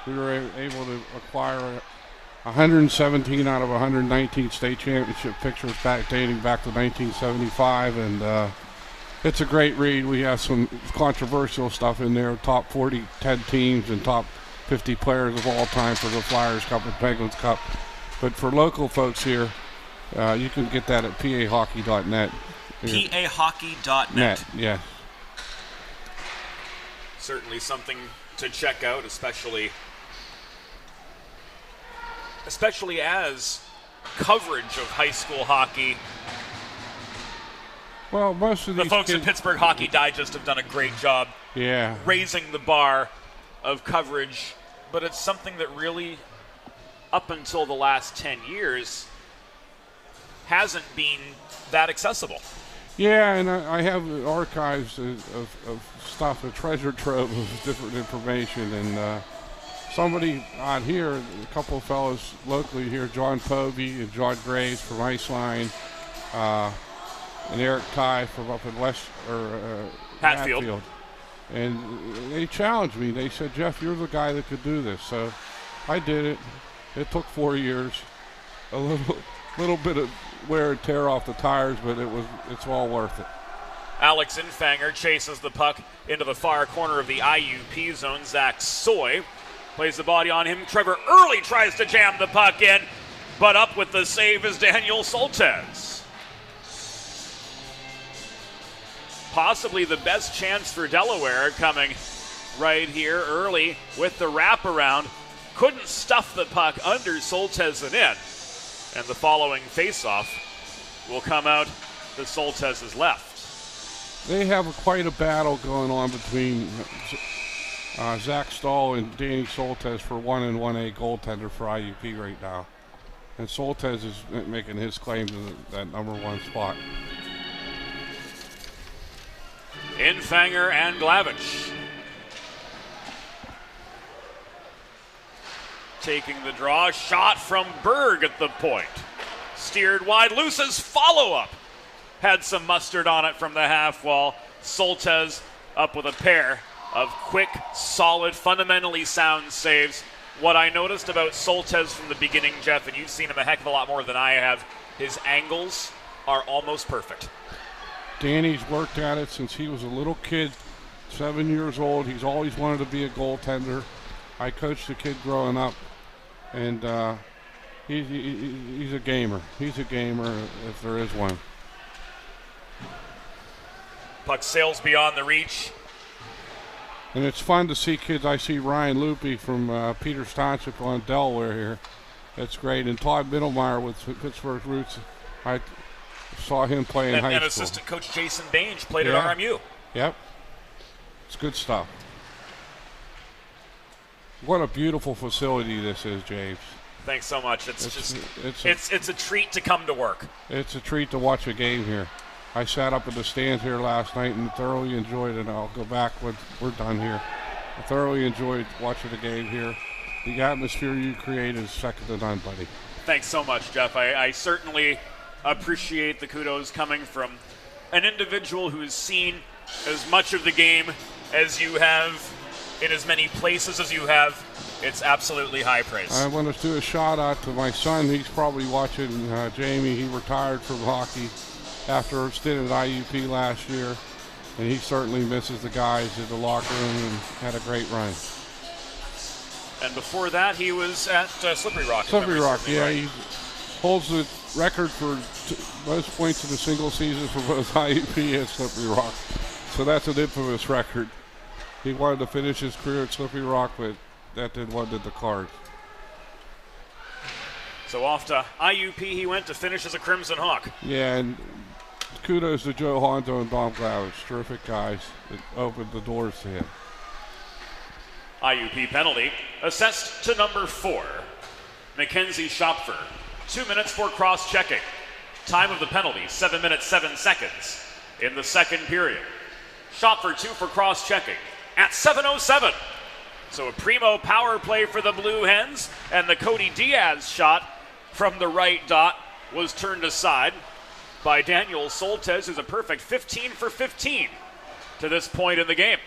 We were able to acquire 117 out of 119 state championship pictures dating back to 1975, and it's a great read. We have some controversial stuff in there, top 40 10 teams and top 50 players of all time for the Flyers Cup and Penguins Cup. But for local folks here, you can get that at pahockey.net. pahockey.net. Yeah. Certainly something to check out, especially as coverage of high school hockey. Well, most of The these folks kids, at Pittsburgh Hockey Digest have done a great job raising the bar of coverage, but it's something that really, up until the last 10 years, hasn't been that accessible. Yeah, and I have archives of stuff, a treasure trove of different information, and somebody out here, a couple of fellows locally here, John Povey and John Graves from Iceline, and Eric Ty from up in Hatfield. And they challenged me. They said, Jeff, you're the guy that could do this. So I did it. It took 4 years. A little bit of wear and tear off the tires, but it's all worth it. Alex Infanger chases the puck into the far corner of the IUP zone. Zach Soy plays the body on him. Trevor Early tries to jam the puck in, but up with the save is Daniel Soltesz. Possibly the best chance for Delaware coming right here. Early with the wraparound. Couldn't stuff the puck under Soltesz and in. And the following faceoff will come out to Soltesz's left. They have quite a battle going on between Zach Stahl and Danny Soltesz for 1 and 1A goaltender for IUP right now. And Soltesz is making his claim to that number 1 spot. Infanger and Glavich. Taking the draw, shot from Berg at the point. Steered wide, Luce's follow-up. Had some mustard on it from the half wall. Soltesz up with a pair of quick, solid, fundamentally sound saves. What I noticed about Soltesz from the beginning, Jeff, and you've seen him a heck of a lot more than I have, his angles are almost perfect. Danny's worked at it since he was a little kid, 7 years old. He's always wanted to be a goaltender. I coached the kid growing up, and he's a gamer. He's a gamer if there is one. Puck sails beyond the reach. And it's fun to see kids. I see Ryan Loopy from Peters Township on Delaware here. That's great. And Todd Mittelmeyer with Pittsburgh roots. I saw him play in high school. And assistant coach Jason Bainge played at RMU. Yep. It's good stuff. What a beautiful facility this is, James. Thanks so much. It's a treat to come to work. It's a treat to watch a game here. I sat up in the stands here last night and thoroughly enjoyed it. I'll go back when we're done here. I thoroughly enjoyed watching the game here. The atmosphere you create is second to none, buddy. Thanks so much, Jeff. I certainly appreciate the kudos coming from an individual who has seen as much of the game as you have in as many places as you have. It's absolutely high praise. I want to do a shout out to my son. He's probably watching Jamie. He retired from hockey after a stint at IUP last year, and he certainly misses the guys in the locker room and had a great run. And before that, he was at Slippery Rock. Slippery Rock, yeah. Right. He holds the record for most points in a single season for both IUP and Slippery Rock. So that's an infamous record. He wanted to finish his career at Slippery Rock, but that wasn't in the cards. So off to IUP he went to finish as a Crimson Hawk. Yeah, and kudos to Joe Hondo and Dom Glavich. Terrific guys that opened the doors to him. IUP penalty assessed to number 4, Mackenzie Schopfer. 2 minutes for cross-checking. Time of the penalty, 7 minutes, 7 seconds in the second period. Schopfer 2 for cross-checking at 7:07. So a primo power play for the Blue Hens, and the Cody Diaz shot from the right dot was turned aside by Daniel Soltesz, who's a perfect 15 for 15 to this point in the game.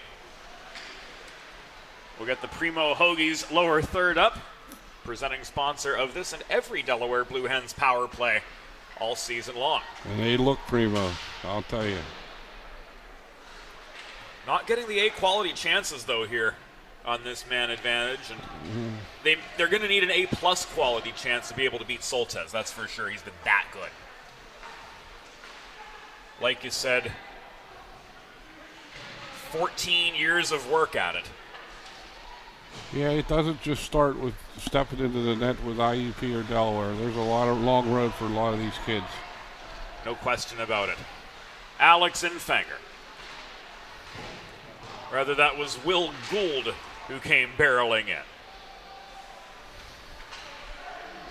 We'll get the Primo Hoagies lower third up, presenting sponsor of this and every Delaware Blue Hens power play all season long. And they look primo, I'll tell you. Not getting the A-quality chances, though, here on this man advantage. And they're going to need an A-plus quality chance to be able to beat Soltesz. That's for sure. He's been that good. Like you said, 14 years of work at it. Yeah, it doesn't just start with stepping into the net with IUP or Delaware. There's a long road for a lot of these kids. No question about it. Alex Infanger. Rather, that was Will Gould who came barreling in.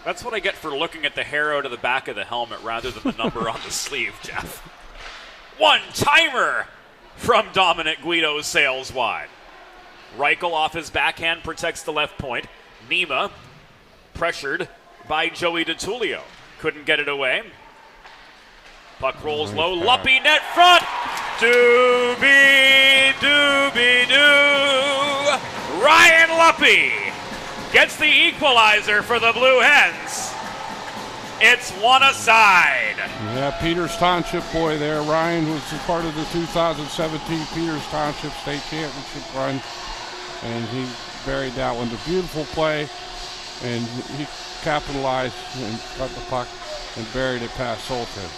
That's what I get for looking at the hair out of the back of the helmet rather than the number on the sleeve, Jeff. One-timer from Dominic Guido sails wide. Reichel off his backhand protects the left point. Nima pressured by Joey DiTullio. Couldn't get it away. Puck rolls low. Luppy net front. Doobie Doobie-doo! Ryan Luppy gets the equalizer for the Blue Hens. It's one aside. Yeah, Peters Township boy there. Ryan was a part of the 2017 Peters Township State Championship run, and he buried that one. The beautiful play, and he capitalized and got the puck and buried it past Sultan.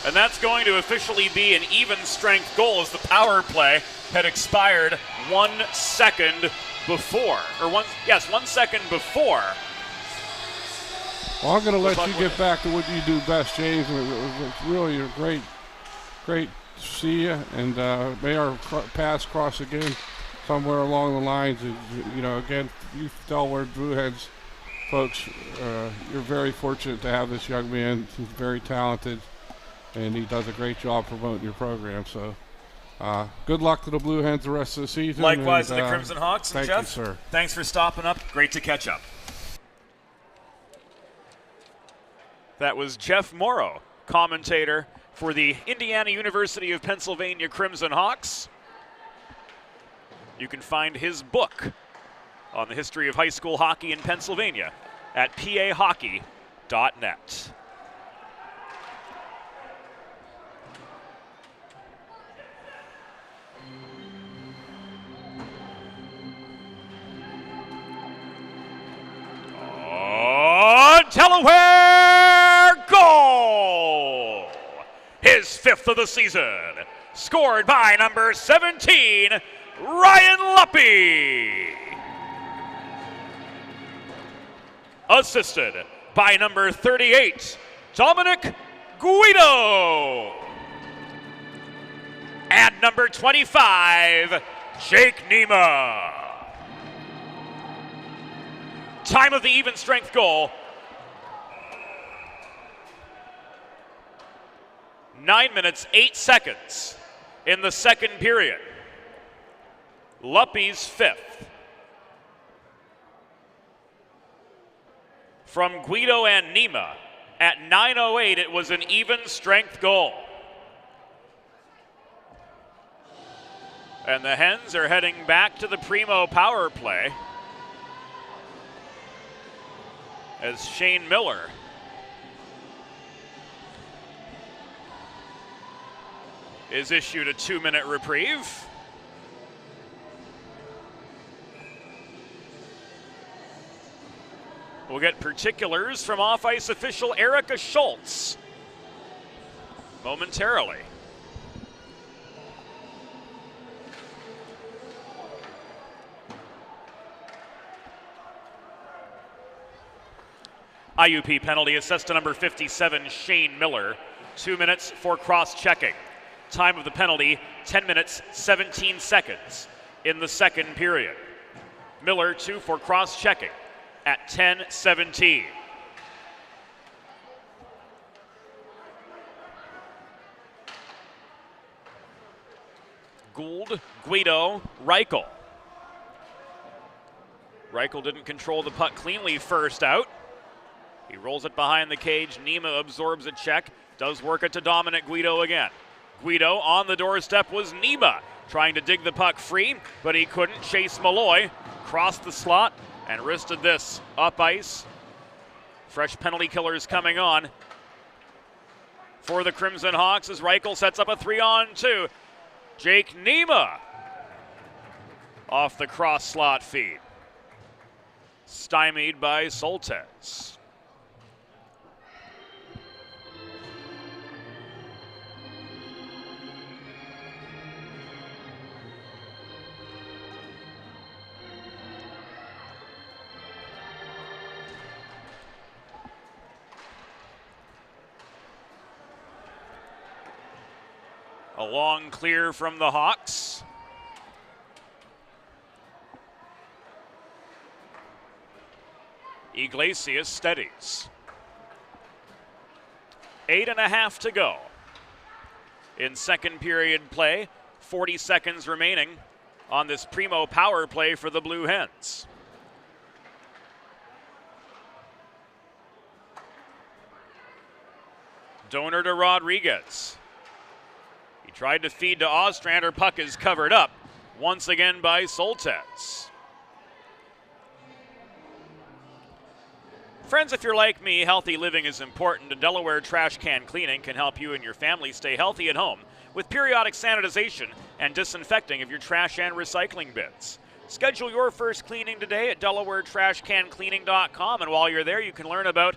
And that's going to officially be an even strength goal as the power play had expired 1 second before. 1 second before. Well, I'm going to let you get back to what you do best, James. It's really a great to see you, and may our paths cross again somewhere along the lines. Again, you Delaware Blue Hens folks, you're very fortunate to have this young man. He's very talented, and he does a great job promoting your program. So good luck to the Blue Hens the rest of the season. Likewise to the Crimson Hawks. And thank Jeff, you, sir. Thanks for stopping up. Great to catch up. That was Jeff Morrow, commentator for the Indiana University of Pennsylvania Crimson Hawks. You can find his book on the history of high school hockey in Pennsylvania at pahockey.net. Delaware goal! His 5th of the season. Scored by number 17, Ryan Luppy. Assisted by number 38, Dominic Guido. And number 25, Jake Nema. Time of the even strength goal, 9 minutes, 8 seconds in the second period. Luppy's 5th. From Guido and Nema at 9:08, it was an even strength goal. And the Hens are heading back to the Primo power play as Shane Miller is issued a 2-minute reprieve. We'll get particulars from off-ice official Erica Schultz momentarily. IUP penalty assessed to number 57, Shane Miller. 2 minutes for cross-checking. Time of the penalty, 10 minutes, 17 seconds in the second period. Miller 2 for cross-checking at 10:17. Gould, Guido, Reichel. Reichel didn't control the puck cleanly first out. He rolls it behind the cage. Nema absorbs a check. Does work it to Dominic Guido again. Guido on the doorstep was Nema, trying to dig the puck free, but he couldn't. Chase Malloy crossed the slot and wristed this up ice. Fresh penalty killers coming on for the Crimson Hawks as Reichel sets up a 3-on-2. Jake Nema off the cross slot feed. Stymied by Soltesz. A long clear from the Hawks. Iglesias steadies. 8.5 to go in second period play. 40 seconds remaining on this Primo power play for the Blue Hens. Donor to Rodriguez. He tried to feed to Ostrander. Puck is covered up. once again by Soltesz. Friends, if you're like me, healthy living is important, and Delaware Trash Can Cleaning can help you and your family stay healthy at home with periodic sanitization and disinfecting of your trash and recycling bins. Schedule your first cleaning today at DelawareTrashCanCleaning.com, and while you're there, you can learn about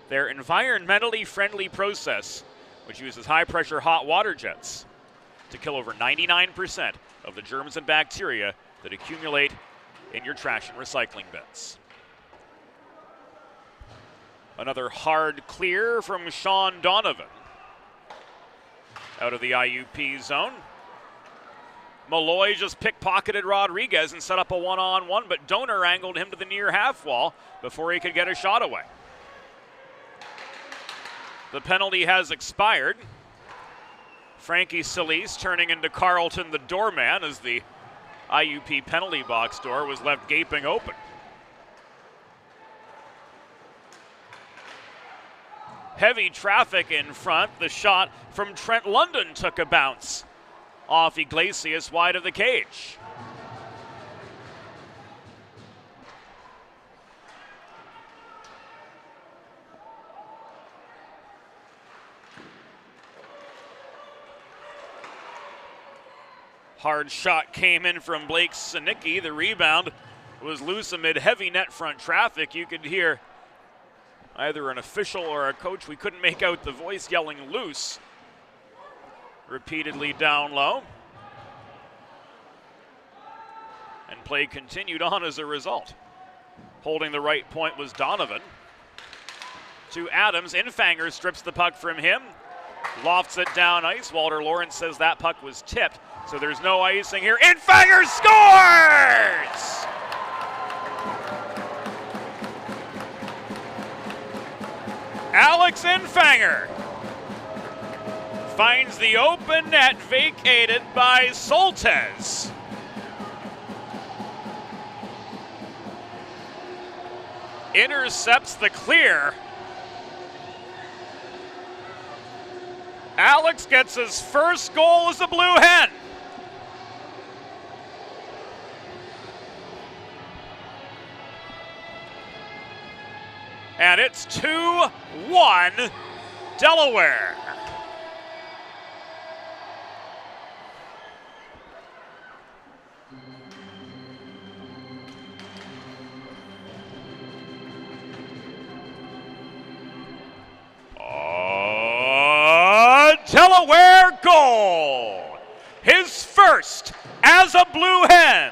their environmentally friendly process, which uses high-pressure hot water jets to kill over 99% of the germs and bacteria that accumulate in your trash and recycling bins. Another hard clear from Sean Donovan out of the IUP zone. Malloy just pickpocketed Rodriguez and set up a one-on-one, but Donor angled him to the near half wall before he could get a shot away. The penalty has expired. Frankie Solis turning into Carlton the doorman as the IUP penalty box door was left gaping open. Heavy traffic in front. The shot from Trent London took a bounce off Iglesias wide of the cage. Hard shot came in from Blake Sinicki. The rebound was loose amid heavy net front traffic. You could hear either an official or a coach, we couldn't make out the voice, yelling loose repeatedly down low. And play continued on as a result. Holding the right point was Donovan. To Adams. Infanger strips the puck from him. Lofts it down ice. Walter Lawrence says that puck was tipped, so there's no icing here. Infanger scores! Alex Infanger finds the open net vacated by Soltesz. Intercepts the clear. Alex gets his first goal as a Blue Hen. And it's 2-1 Delaware. Delaware goal. His first as a Blue Hen.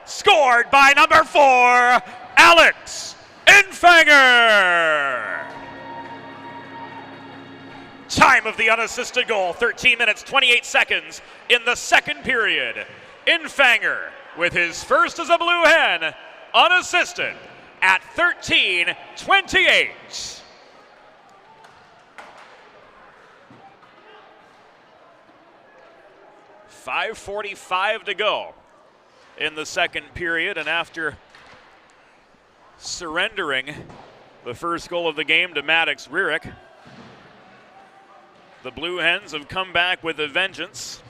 Scored by number 4, Alex Infanger. Time of the unassisted goal, 13 minutes, 28 seconds in the second period. Infanger with his first as a Blue Hen, unassisted at 13:28. 5:45 to go in the second period, and after surrendering the first goal of the game to Maddox Rierick, the Blue Hens have come back with a vengeance.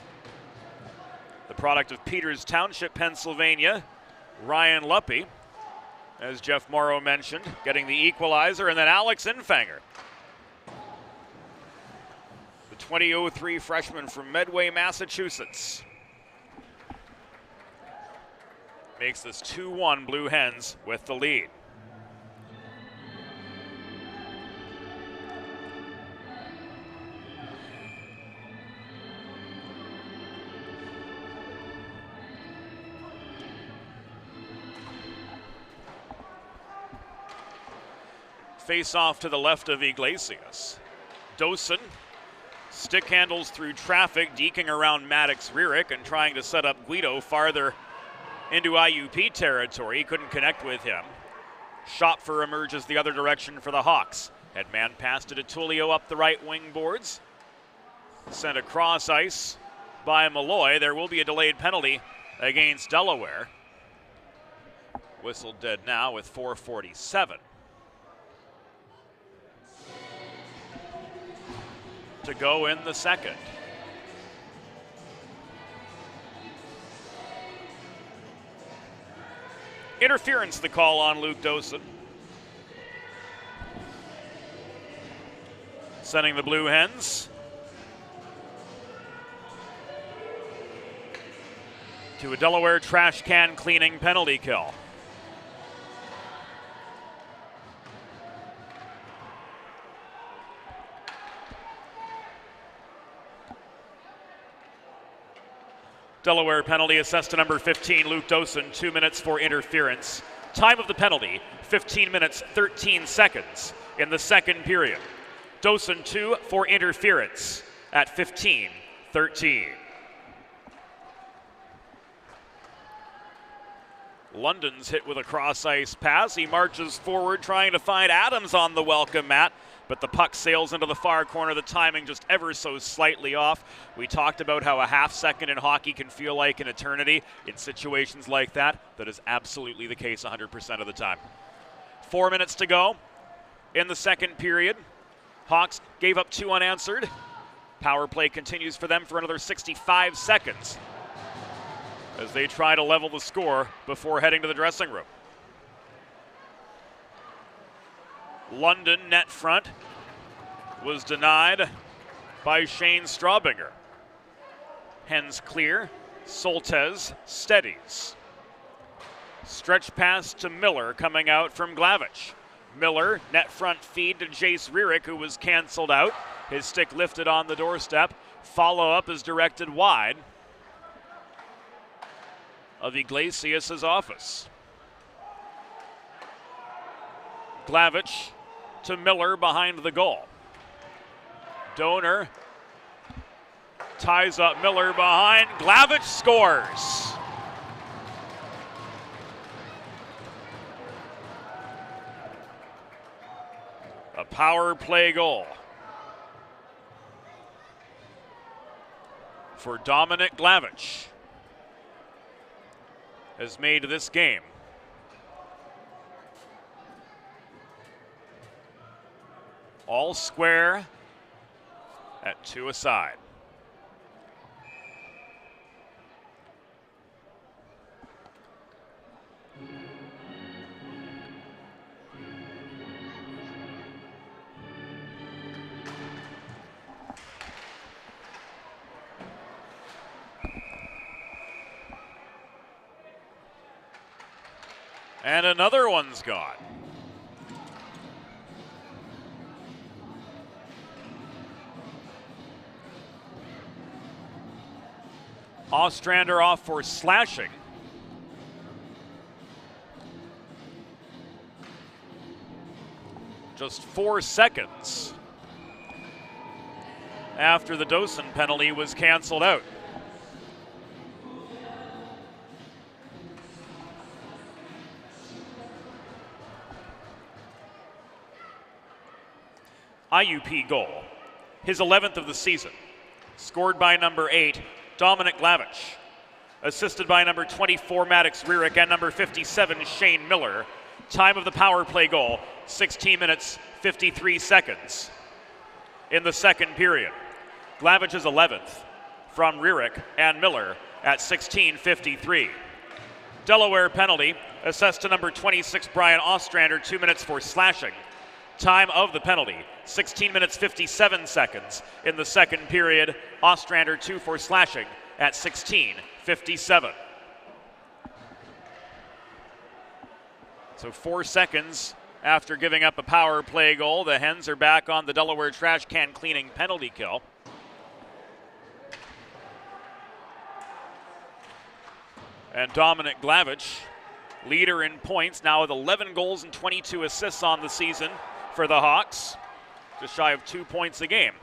The product of Peters Township, Pennsylvania, Ryan Luppy, as Jeff Morrow mentioned, getting the equalizer, and then Alex Infanger, the 2003 freshman from Medway, Massachusetts, makes this 2-1 Blue Hens with the lead. Face off to the left of Iglesias. Dosen stick handles through traffic, deking around Maddox Rierick and trying to set up Guido farther into IUP territory. He couldn't connect with him. Schopfer emerges the other direction for the Hawks. Headman pass to DeTulio up the right wing boards. Sent across ice by Malloy. There will be a delayed penalty against Delaware. Whistle dead now with 4:47 to go in the second. Interference, the call on Luke Dosen. Sending the Blue Hens to a Delaware trash can cleaning penalty kill. Delaware penalty assessed to number 15, Luke Dosen, 2 minutes for interference. Time of the penalty, 15 minutes, 13 seconds in the second period. Dosen 2 for interference at 15-13. London's hit with a cross-ice pass. He marches forward trying to find Adams on the welcome mat, but the puck sails into the far corner. The timing just ever so slightly off. We talked about how a half second in hockey can feel like an eternity. In situations like that, that is absolutely the case 100% of the time. 4 minutes to go in the second period. Hawks gave up 2 unanswered. Power play continues for them for another 65 seconds as they try to level the score before heading to the dressing room. London net front was denied by Shane Straubinger. Hens clear. Soltesz steadies. Stretch pass to Miller coming out from Glavich. Miller, net front feed to Jace Rierick, who was canceled out. His stick lifted on the doorstep. Follow-up is directed wide of Iglesias' office. Glavich to Miller behind the goal. Donor ties up Miller behind. Glavich scores. A power play goal for Dominic Glavich has made this game all square at 2 aside. And another one's gone. Ostrander off for slashing. Just 4 seconds after the Dosen penalty was canceled out. IUP goal, his 11th of the season, scored by number 8, Dominic Glavich, assisted by number 24, Maddox Rierick, and number 57, Shane Miller. Time of the power play goal, 16 minutes, 53 seconds in the second period. Glavich's 11th from Rierick and Miller at 16:53. Delaware penalty, assessed to number 26, Brian Ostrander, 2 minutes for slashing. Time of the penalty, 16 minutes 57 seconds in the second period. Ostrander 2 for slashing at 16:57. So 4 seconds after giving up a power play goal, the Hens are back on the Delaware trash can cleaning penalty kill. And Dominic Glavich, leader in points, now with 11 goals and 22 assists on the season for the Hawks, just shy of 2 points a game,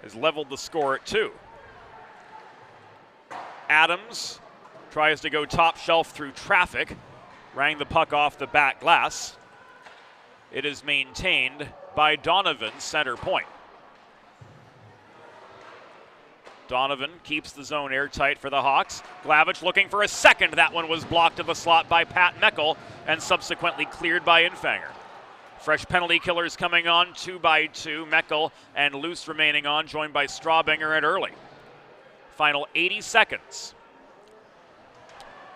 has leveled the score at 2. Adams tries to go top shelf through traffic, rang the puck off the back glass. It is maintained by Donovan, center point. Donovan keeps the zone airtight for the Hawks. Glavich looking for a second. That one was blocked to the slot by Pat Meckel and subsequently cleared by Infanger. Fresh penalty killers coming on 2 by 2. Meckel and Luce remaining on, joined by Straubinger and Early. Final 80 seconds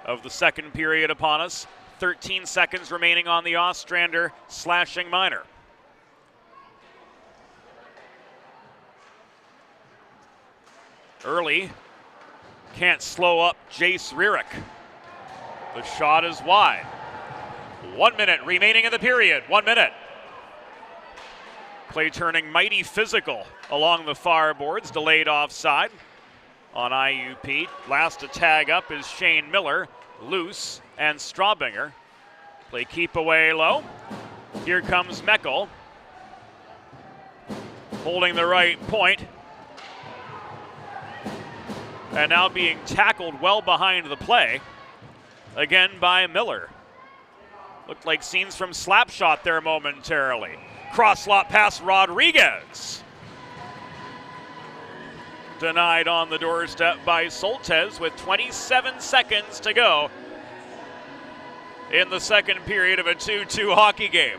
of the second period upon us. 13 seconds remaining on the Ostrander slashing minor. Early can't slow up Jace Rierick. The shot is wide. 1 minute remaining in the period. 1 minute. Play turning mighty physical along the far boards. Delayed offside on IUP. Last to tag up is Shane Miller, Loose, and Straubinger. Play keep away low. Here comes Meckel. Holding the right point. And now being tackled well behind the play. Again by Miller. Looked like scenes from Slapshot there momentarily. Cross slot pass Rodriguez. Denied on the doorstep by Soltesz with 27 seconds to go in the second period of a 2-2 hockey game.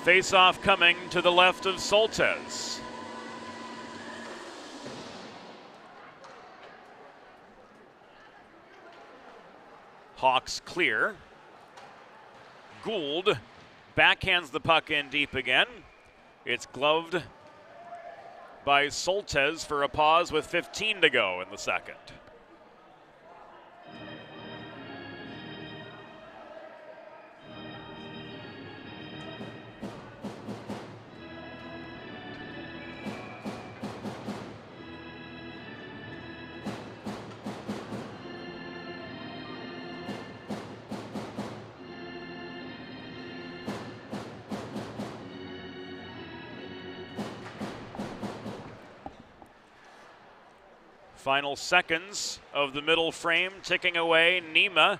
Face-off coming to the left of Soltesz. Hawks clear. Gould backhands the puck in deep again. It's gloved by Soltesz for a pause with 15 to go in the second. Final seconds of the middle frame ticking away. Nima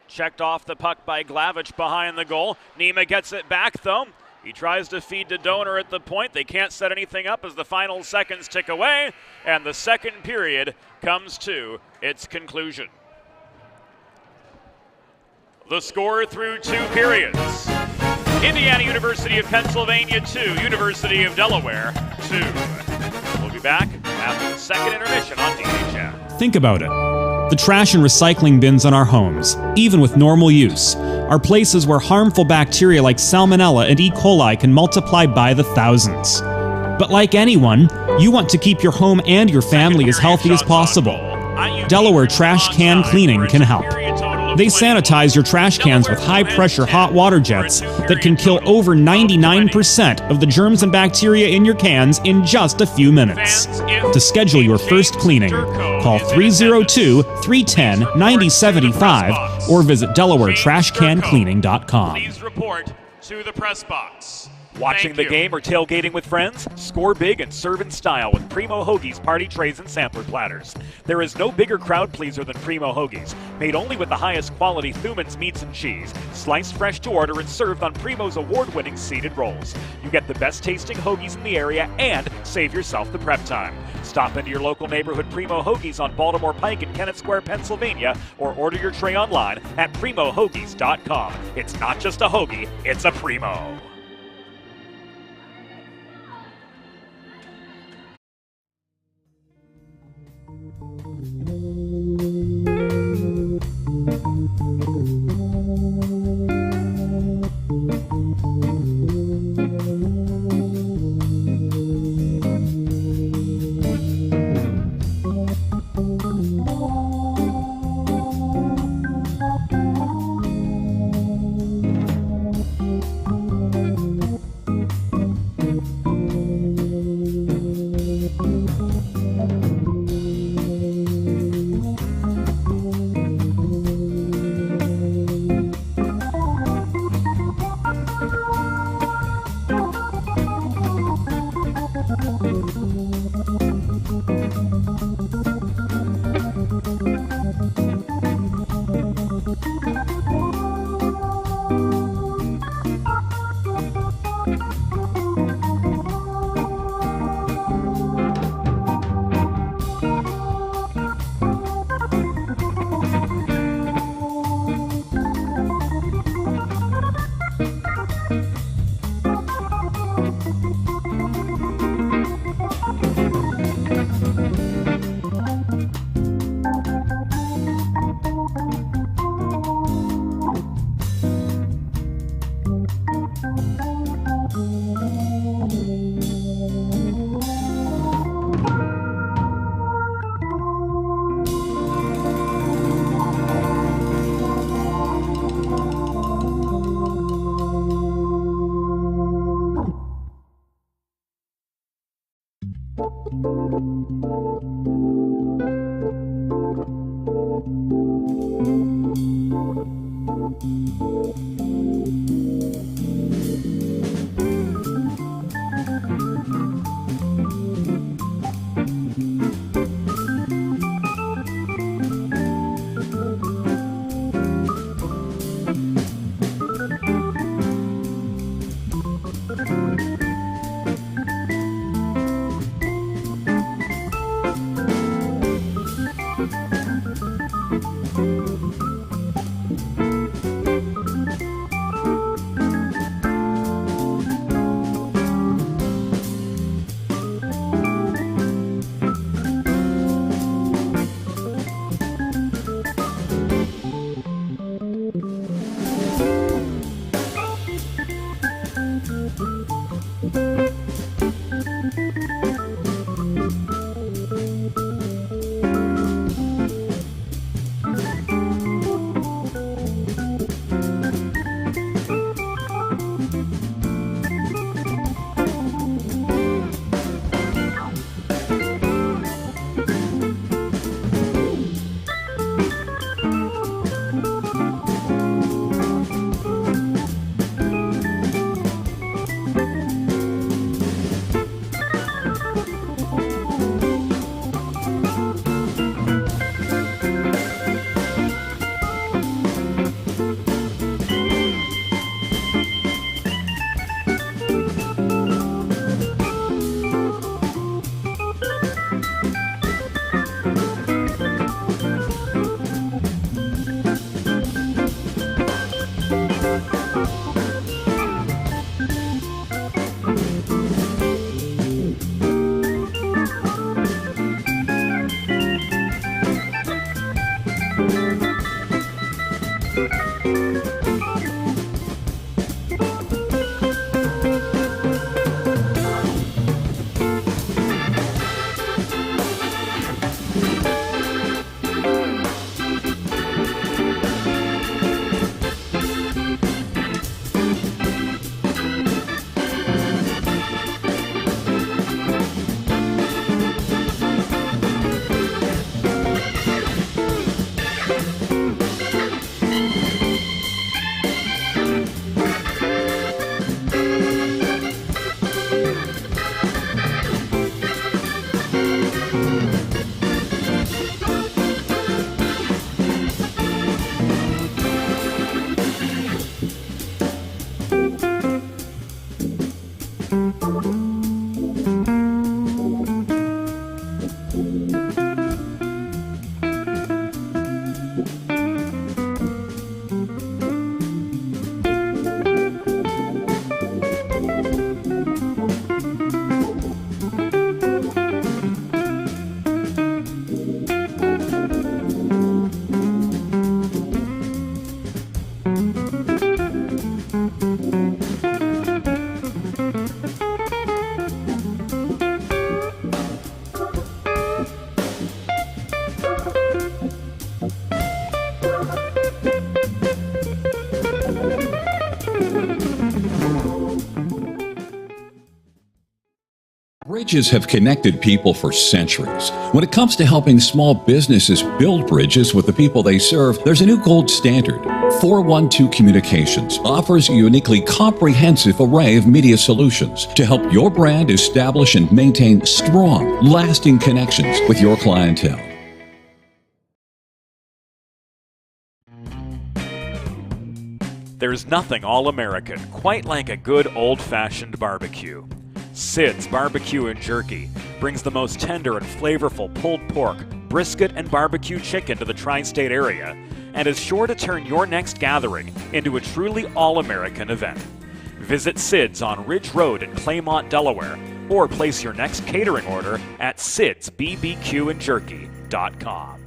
checked off the puck by Glavich behind the goal. Nima gets it back though. He tries to feed to Donor at the point. They can't set anything up as the final seconds tick away, and the second period comes to its conclusion. The score through 2 periods. Indiana University of Pennsylvania 2, University of Delaware 2. We'll be back after the second intermission on DHF. Think about it. The trash and recycling bins in our homes, even with normal use, are places where harmful bacteria like Salmonella and E. coli can multiply by the thousands. But like anyone, you want to keep your home and your family as healthy as possible. Delaware Trash Can Cleaning can help. They sanitize your trash cans with high-pressure hot water jets that can kill over 99% of the germs and bacteria in your cans in just a few minutes. To schedule your first cleaning, call 302-310-9075 or visit DelawareTrashCanCleaning.com. Please report to the press box. Watching the game or tailgating with friends? Score big and serve in style with Primo Hoagie's party trays and sampler platters. There is no bigger crowd pleaser than Primo Hoagie's, made only with the highest quality Thuman's meats and cheese, sliced fresh to order and served on Primo's award-winning seeded rolls. You get the best tasting hoagies in the area and save yourself the prep time. Stop into your local neighborhood Primo Hoagie's on Baltimore Pike in Kennett Square, Pennsylvania, or order your tray online at PrimoHoagies.com. It's not just a hoagie, it's a Primo. Bridges have connected people for centuries. When it comes to helping small businesses build bridges with the people they serve, there's a new gold standard. 412 Communications offers a uniquely comprehensive array of media solutions to help your brand establish and maintain strong, lasting connections with your clientele. There's nothing all-American quite like a good old-fashioned barbecue. Sid's Barbecue and Jerky brings the most tender and flavorful pulled pork, brisket, and barbecue chicken to the tri-state area and is sure to turn your next gathering into a truly all-American event. Visit Sid's on Ridge Road in Claymont, Delaware, or place your next catering order at sidsbbqandjerky.com.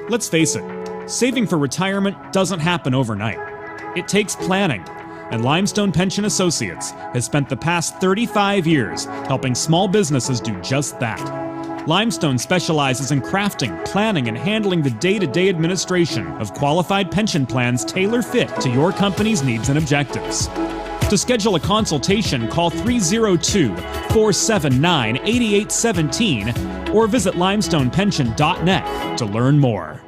Let's face it, saving for retirement doesn't happen overnight. It takes planning, and Limestone Pension Associates has spent the past 35 years helping small businesses do just that. Limestone specializes in crafting, planning, and handling the day-to-day administration of qualified pension plans tailor-fit to your company's needs and objectives. To schedule a consultation, call 302-479-8817 or visit limestonepension.net to learn more.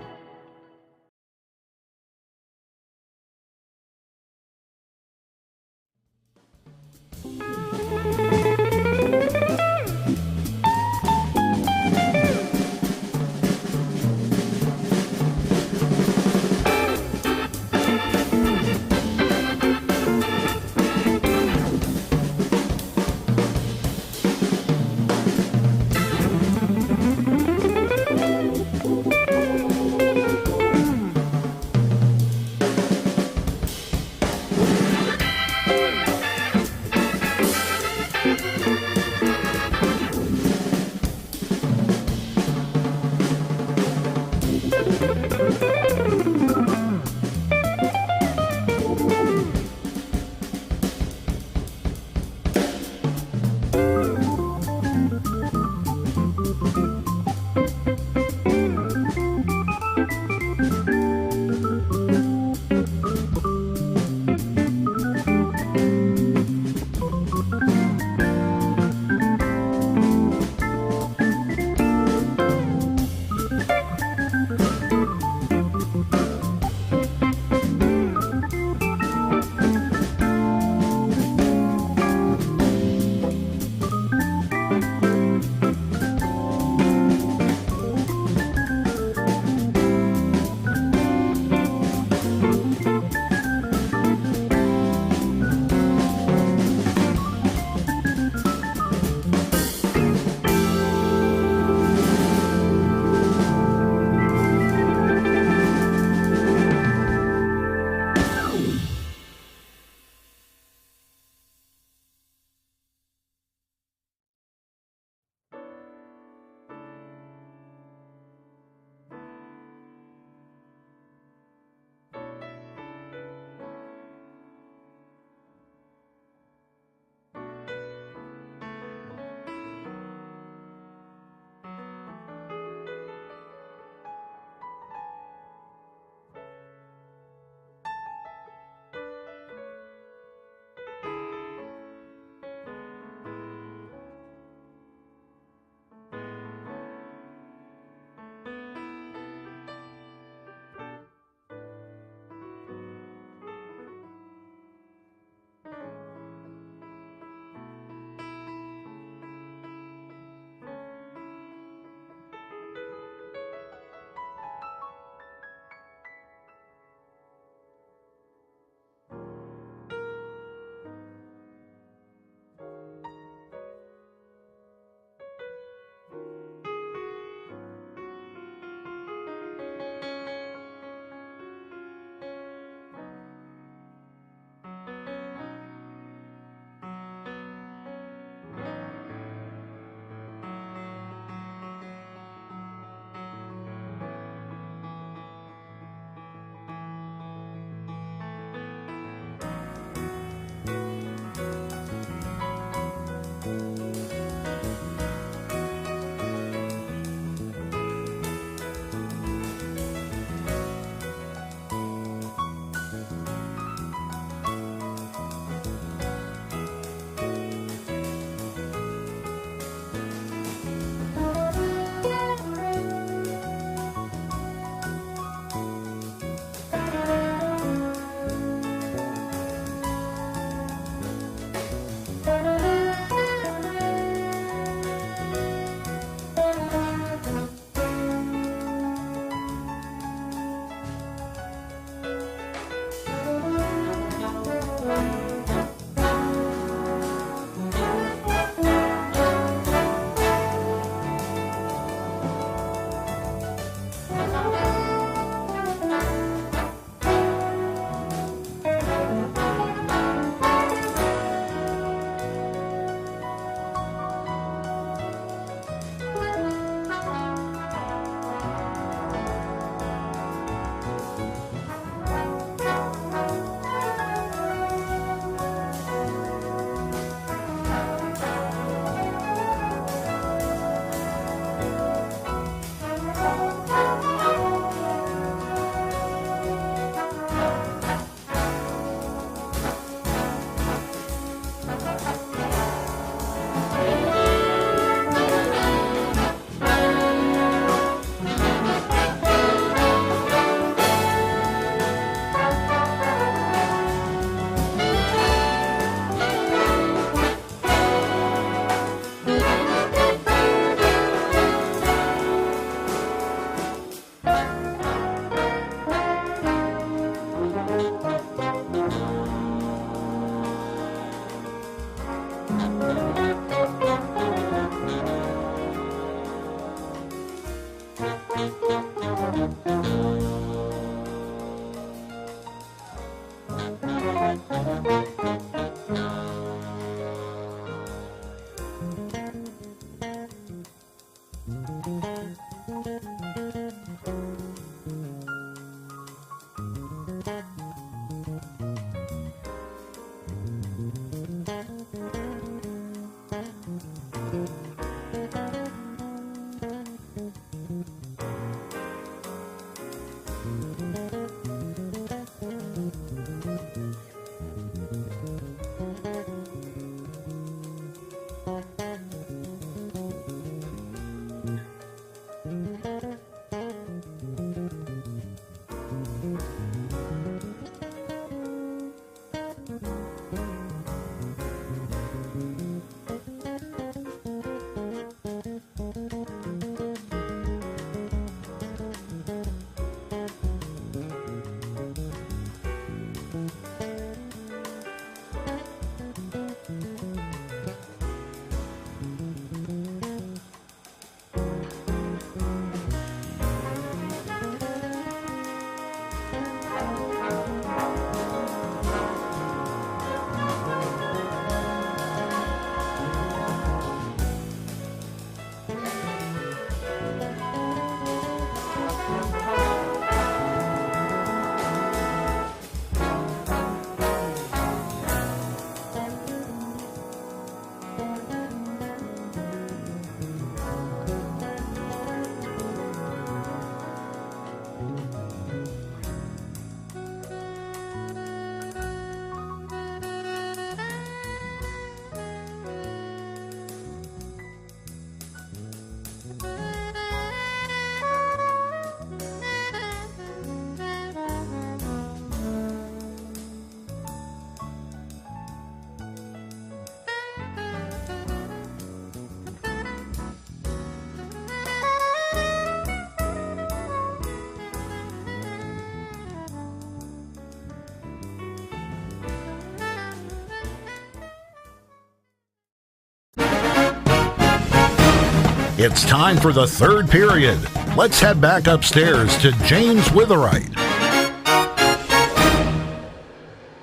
It's time for the third period. Let's head back upstairs to James Witherite.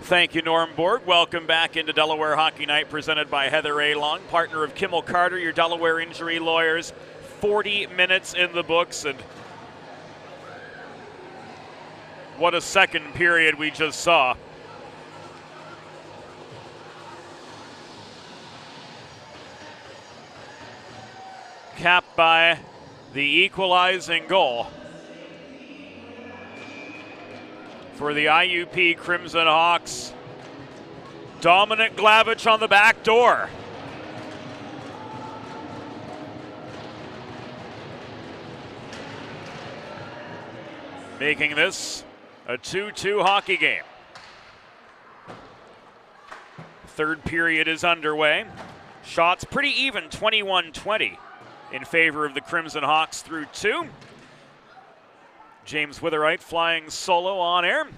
Thank you, Norm Borg. Welcome back into Delaware Hockey Night, presented by Heather A. Long, partner of Kimmel Carter, your Delaware injury lawyers. 40 minutes in the books, and what a second period we just saw. Capped by the equalizing goal for the IUP Crimson Hawks. Dominic Glavich on the back door. Making this a 2-2 hockey game. Third period is underway. Shots pretty even, 21-20 in favor of the Crimson Hawks through two. James Witherite flying solo on air.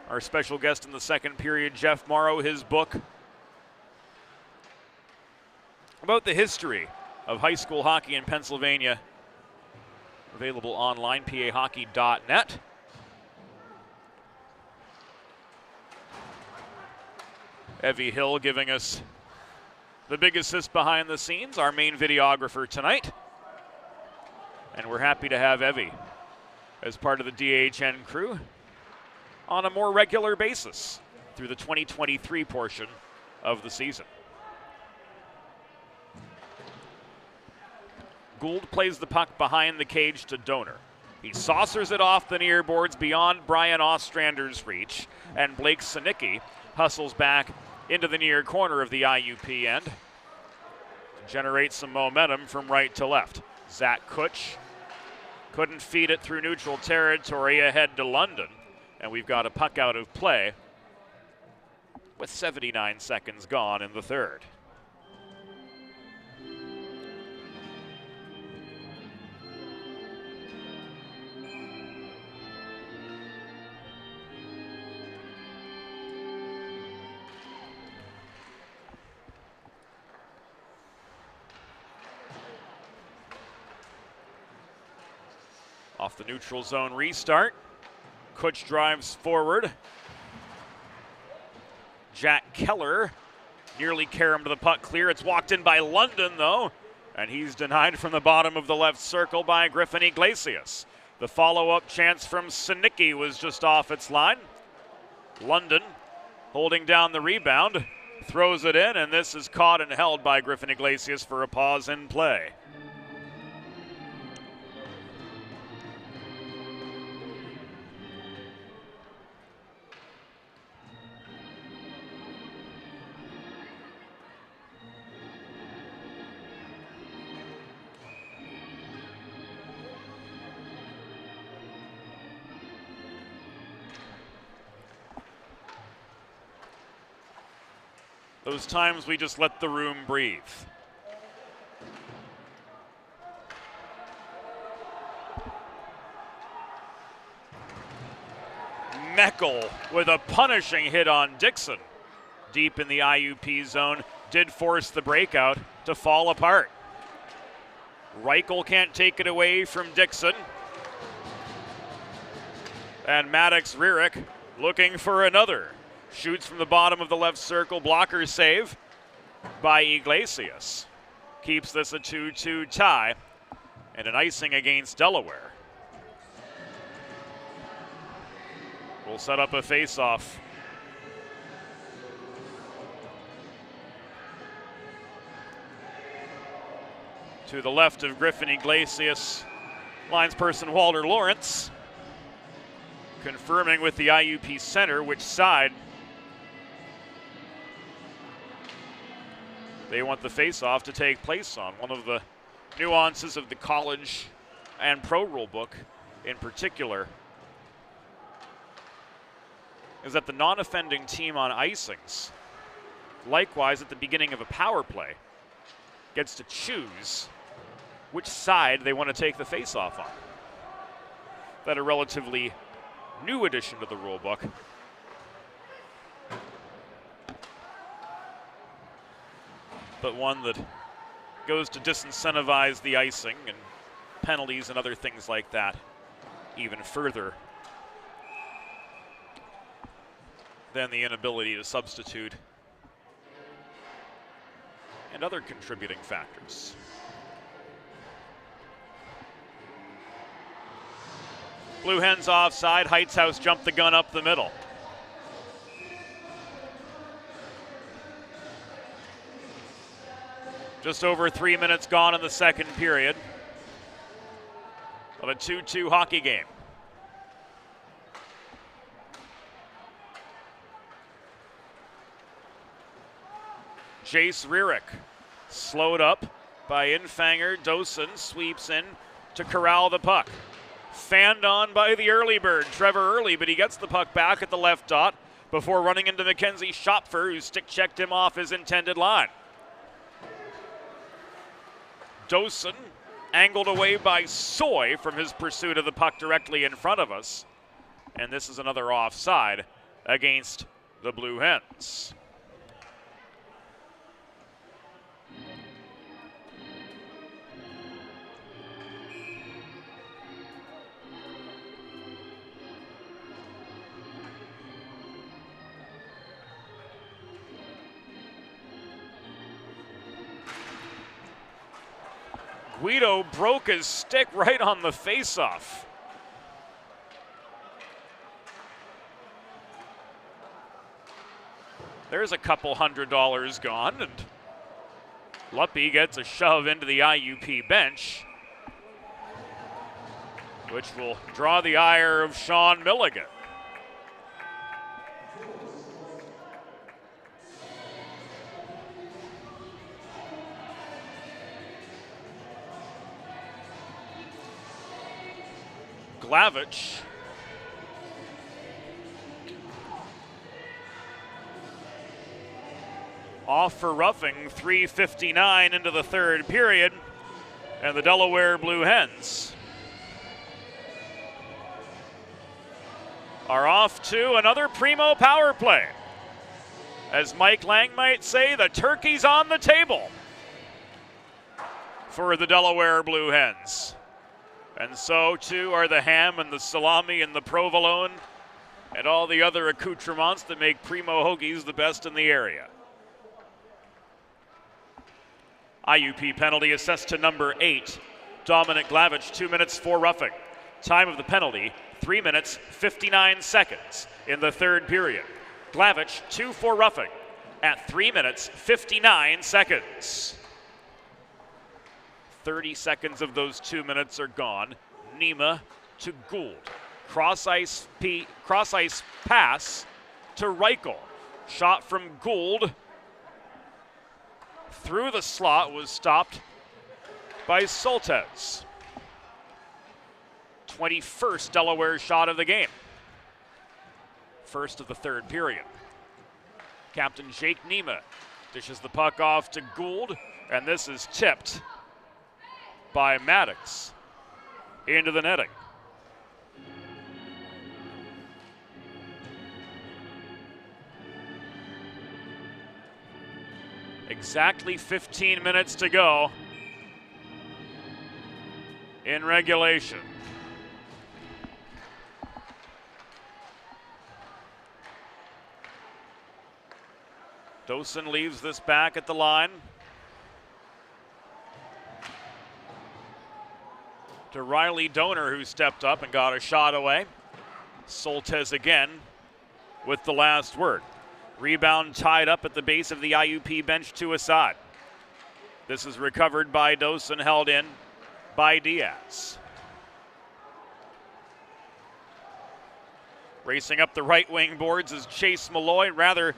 Our special guest in the second period, Jeff Morrow, his book about the history of high school hockey in Pennsylvania, available online, pahockey.net. Evie Hill giving us the big assist behind the scenes, our main videographer tonight. And we're happy to have Evie as part of the DHN crew on a more regular basis through the 2023 portion of the season. Gould plays the puck behind the cage to Donor. He saucers it off the near boards beyond Brian Ostrander's reach, and Blake Sinicki hustles back into the near corner of the IUP end to generate some momentum from right to left. Zach Kutch couldn't feed it through neutral territory ahead to London, and we've got a puck out of play with 79 seconds gone in the third. Off the neutral zone restart. Kutch drives forward. Jack Keller nearly caromed the puck clear. It's walked in by London, though, and he's denied from the bottom of the left circle by Griffin Iglesias. The follow-up chance from Sinicki was just off its line. London holding down the rebound, throws it in, and this is caught and held by Griffin Iglesias for a pause in play. Those times we just let the room breathe. Meckel with a punishing hit on Dixon. Deep in the IUP zone, did force the breakout to fall apart. Reichel can't take it away from Dixon. And Maddox Rierick looking for another. Shoots from the bottom of the left circle, blocker save by Iglesias. Keeps this a 2-2 tie and an icing against Delaware. We'll set up a face-off. To the left of Griffin Iglesias, linesperson Walter Lawrence, confirming with the IUP center which side they want the face-off to take place on. One of the nuances of the college and pro rule book in particular is that the non-offending team on icings, likewise at the beginning of a power play, gets to choose which side they want to take the face-off on. That a relatively new addition to the rule book. But one that goes to disincentivize the icing and penalties and other things like that even further than the inability to substitute and other contributing factors. Blue Hens offside. Heightshouse jumped the gun up the middle. Just over 3 minutes gone in the second period of a 2-2 hockey game. Jace Rierick slowed up by Infanger. Dosen sweeps in to corral the puck. Fanned on by the early bird, Trevor Early, but he gets the puck back at the left dot before running into Mackenzie Schopfer, who stick-checked him off his intended line. Dosen angled away by Soy from his pursuit of the puck directly in front of us. And this is another offside against the Blue Hens. Guido broke his stick right on the faceoff. There's a couple $100 gone, and Luppy gets a shove into the IUP bench, which will draw the ire of Sean Milligan. Glavich off for roughing, 3:59 into the third period, and the Delaware Blue Hens are off to another primo power play. As Mike Lang might say, the turkey's on the table for the Delaware Blue Hens. And so, too, are the ham and the salami and the provolone and all the other accoutrements that make primo hoagies the best in the area. IUP penalty assessed to number 8, Dominic Glavich, 2 minutes for roughing. Time of the penalty, 3 minutes, 59 seconds in the third period. Glavich, 2 for roughing at 3 minutes, 59 seconds. 30 seconds of those 2 minutes are gone. Nima to Gould. Cross-ice pass to Reichel. Shot from Gould through the slot was stopped by Soltesz. 21st Delaware shot of the game. First of the third period. Captain Jake Nima dishes the puck off to Gould, and this is tipped by Maddox into the netting. Exactly 15 minutes to go in regulation. Dosen leaves this back at the line to Riley Donor, who stepped up and got a shot away. Soltesz again with the last word. Rebound tied up at the base of the IUP bench to Assad. This is recovered by Dosen, held in by Diaz. Racing up the right wing boards is Chase Malloy. Rather,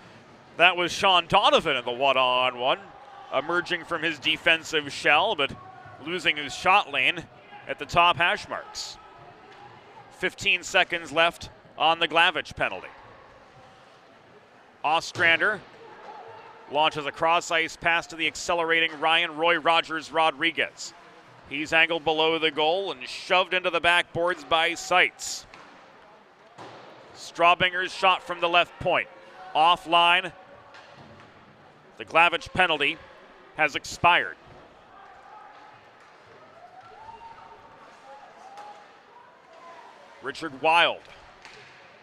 that was Sean Donovan in the one-on-one, emerging from his defensive shell, but losing his shot lane at the top hash marks. 15 seconds left on the Glavich penalty. Ostrander launches a cross-ice pass to the accelerating Ryan Roy Rogers Rodriguez. He's angled below the goal and shoved into the backboards by Seitz. Straubinger's shot from the left point. Offline. The Glavich penalty has expired. Richard Wild.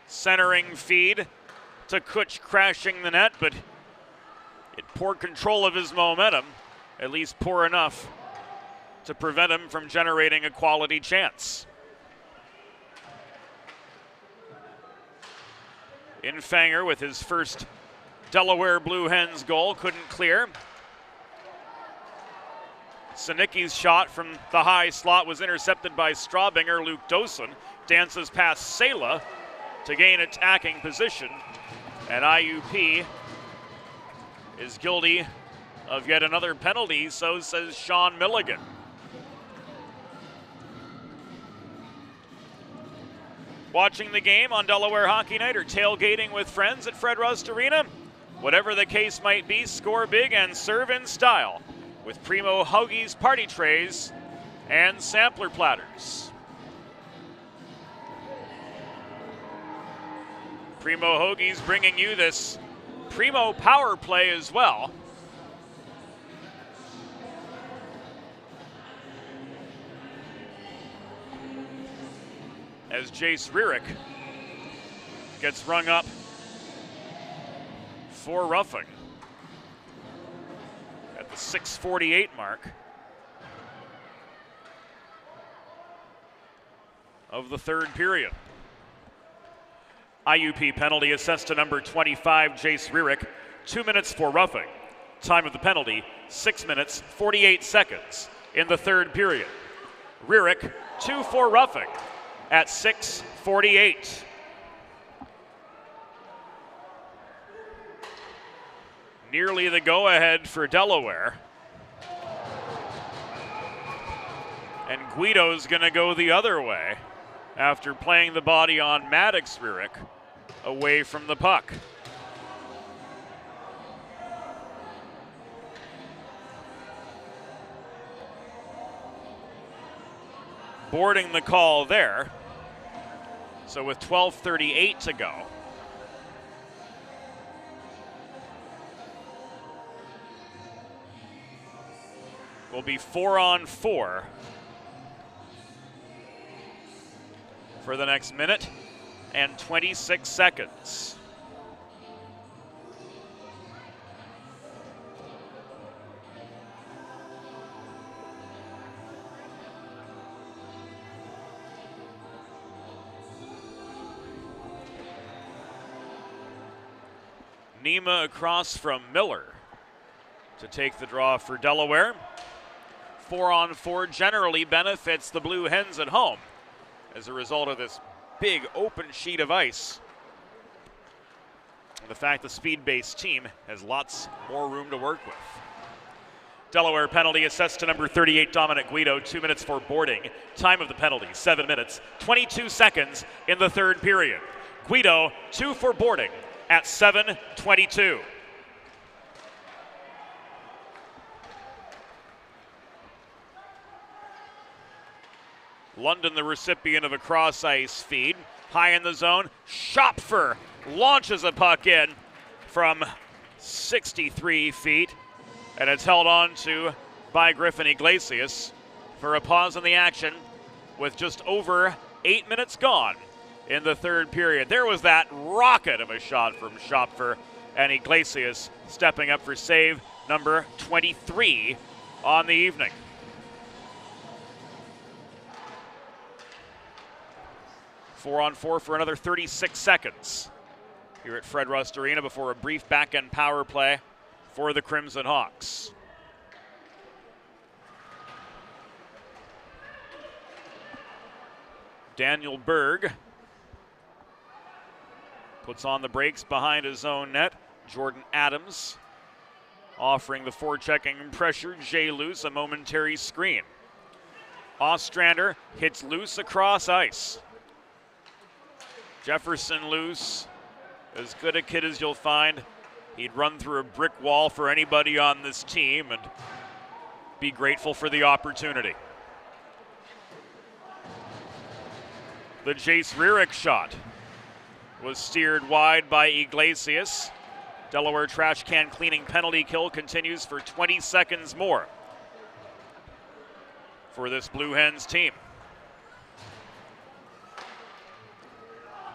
Centering feed to Kutch crashing the net, but in poor control of his momentum, at least poor enough to prevent him from generating a quality chance. Infanger with his first Delaware Blue Hens goal, couldn't clear. Sinicki's shot from the high slot was intercepted by Straubinger. Luke Dosen dances past Sela to gain attacking position, and IUP is guilty of yet another penalty, so says Sean Milligan. Watching the game on Delaware Hockey Night or tailgating with friends at Fred Rust Arena? Whatever the case might be, score big and serve in style with Primo Hoagies party trays and sampler platters. Primo Hoagies bringing you this Primo power play as well. As Jace Rierick gets rung up for roughing at the 6:48 mark of the third period. IUP penalty assessed to number 25, Jace Rierick. 2 minutes for roughing. Time of the penalty, 6 minutes, 48 seconds in the third period. Rierick, 2 for roughing at 6:48. Nearly the go-ahead for Delaware. And Guido's gonna go the other way after playing the body on Maddox Rierick away from the puck. Boarding the call there. So with 12:38 to go, will be 4-on-4 for the next minute and 26 seconds. Nima across from Miller to take the draw for Delaware. 4-on-4 generally benefits the Blue Hens at home as a result of this big open sheet of ice. And the fact the speed-based team has lots more room to work with. Delaware penalty assessed to number 38, Dominic Guido. 2 minutes for boarding. Time of the penalty, 7 minutes, 22 seconds in the third period. Guido, 2 for boarding at 7:22. London, the recipient of a cross-ice feed. High in the zone, Schopfer launches a puck in from 63 feet, and it's held on to by Griffin Iglesias for a pause in the action with just over 8 minutes gone in the third period. There was that rocket of a shot from Schopfer, and Iglesias stepping up for save number 23 on the evening. 4-on-4 for another 36 seconds here at Fred Rust Arena before a brief back-end power play for the Crimson Hawks. Daniel Berg puts on the brakes behind his own net. Jordan Adams offering the forechecking pressure. Jay Luce a momentary screen. Ostrander hits Luce across ice. Jefferson Luce, as good a kid as you'll find. He'd run through a brick wall for anybody on this team and be grateful for the opportunity. The Jace Rierick shot was steered wide by Iglesias. Delaware trash can cleaning penalty kill continues for 20 seconds more for this Blue Hens team.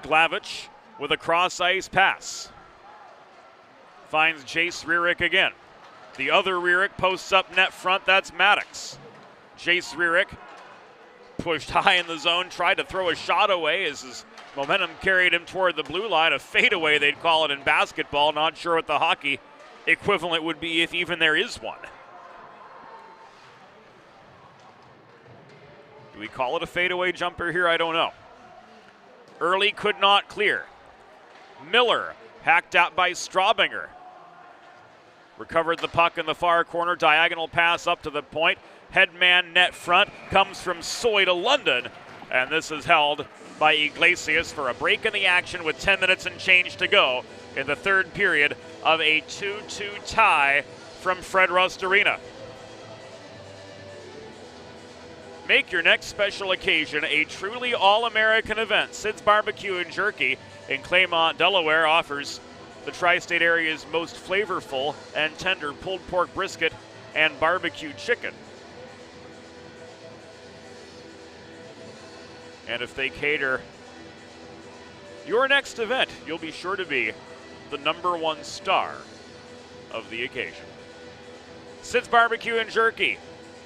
Glavich with a cross-ice pass. Finds Jace Rierick again. The other Rierick posts up net front. That's Maddox. Jace Rierick pushed high in the zone, tried to throw a shot away as his momentum carried him toward the blue line. A fadeaway, they'd call it in basketball. Not sure what the hockey equivalent would be, if even there is one. Do we call it a fadeaway jumper here? I don't know. Early could not clear. Miller hacked out by Straubinger. Recovered the puck in the far corner. Diagonal pass up to the point. Headman net front comes from Soy to London. And this is held by Iglesias for a break in the action with 10 minutes and change to go in the third period of a 2-2 tie from Fred Rust Arena. Make your next special occasion a truly all-American event. Sid's Barbecue and Jerky in Claymont, Delaware offers the tri-state area's most flavorful and tender pulled pork brisket and barbecue chicken. And if they cater your next event, you'll be sure to be the #1 star of the occasion. Sid's Barbecue and Jerky,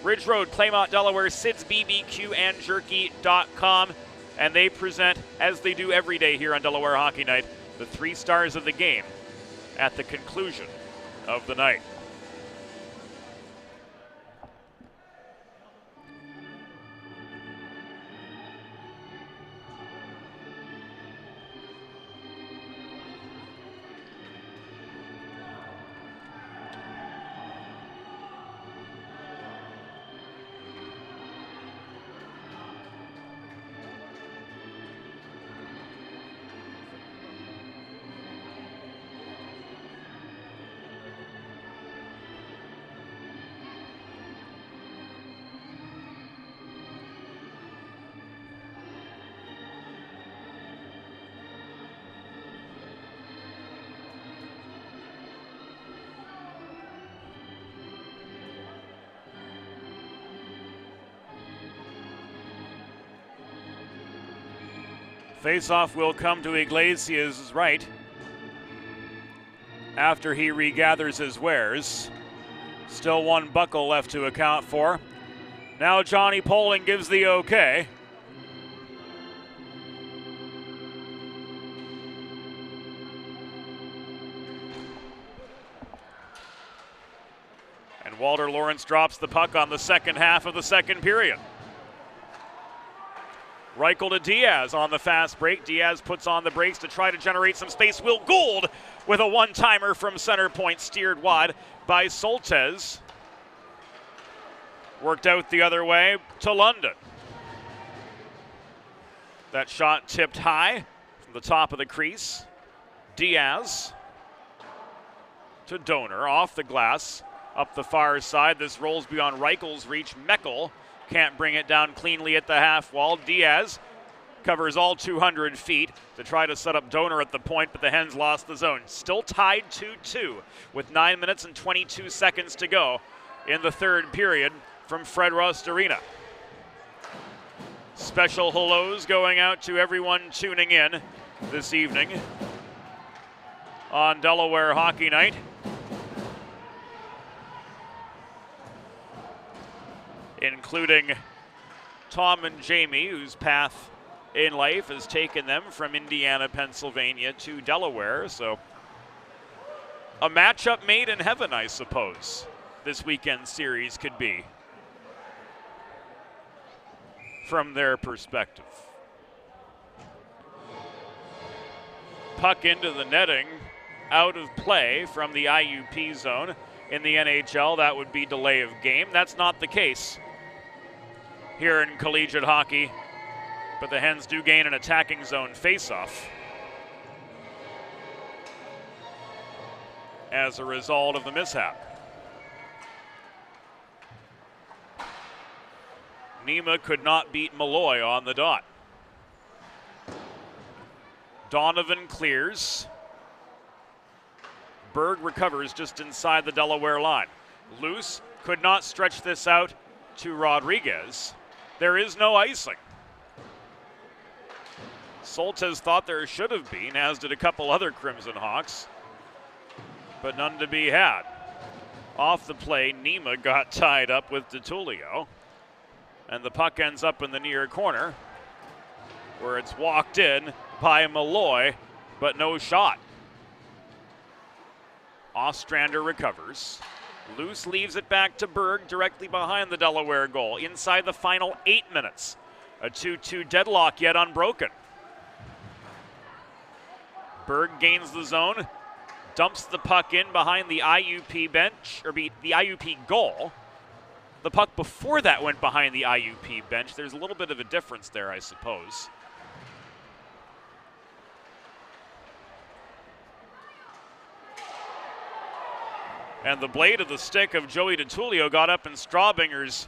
Ridge Road, Claymont, Delaware, SidsBBQandJerky.com. And they present, as they do every day here on Delaware Hockey Night, the 3 stars of the game at the conclusion of the night. Faceoff will come to Iglesias' right after he regathers his wares. Still one buckle left to account for. Now Johnny Poling gives the okay. And Walter Lawrence drops the puck on the second half of the second period. Reichel to Diaz on the fast break. Diaz puts on the brakes to try to generate some space. Will Gould with a one-timer from center point, steered wide by Soltesz. Worked out the other way to London. That shot tipped high from the top of the crease. Diaz to Donor, off the glass, up the far side. This rolls beyond Reichel's reach. Meckel can't bring it down cleanly at the half wall. Diaz covers all 200 feet to try to set up Donor at the point, but the Hens lost the zone. Still tied 2-2 with 9 minutes and 22 seconds to go in the third period from Fred Rust Arena. Special hellos going out to everyone tuning in this evening on Delaware Hockey Night. Including Tom and Jamie, whose path in life has taken them from Indiana, Pennsylvania to Delaware. So a matchup made in heaven, I suppose, this weekend series could be from their perspective. Puck into the netting, out of play from the IUP zone. In the NHL, that would be delay of game. That's not the case here in collegiate hockey, but the Hens do gain an attacking zone faceoff as a result of the mishap. Nima could not beat Malloy on the dot. Donovan clears. Berg recovers just inside the Delaware line. Loose, could not stretch this out to Rodriguez. There is no icing. Soltesz thought there should have been, as did a couple other Crimson Hawks, but none to be had. Off the play, Nima got tied up with DiTullio, and the puck ends up in the near corner, where it's walked in by Malloy, but no shot. Ostrander recovers. Loose leaves it back to Berg directly behind the Delaware goal. Inside the final 8 minutes. A 2-2 deadlock yet unbroken. Berg gains the zone, dumps the puck in behind the IUP bench, or the IUP goal. The puck before that went behind the IUP bench. There's a little bit of a difference there, I suppose. And the blade of the stick of Joey DiTullio got up in Strawbinger's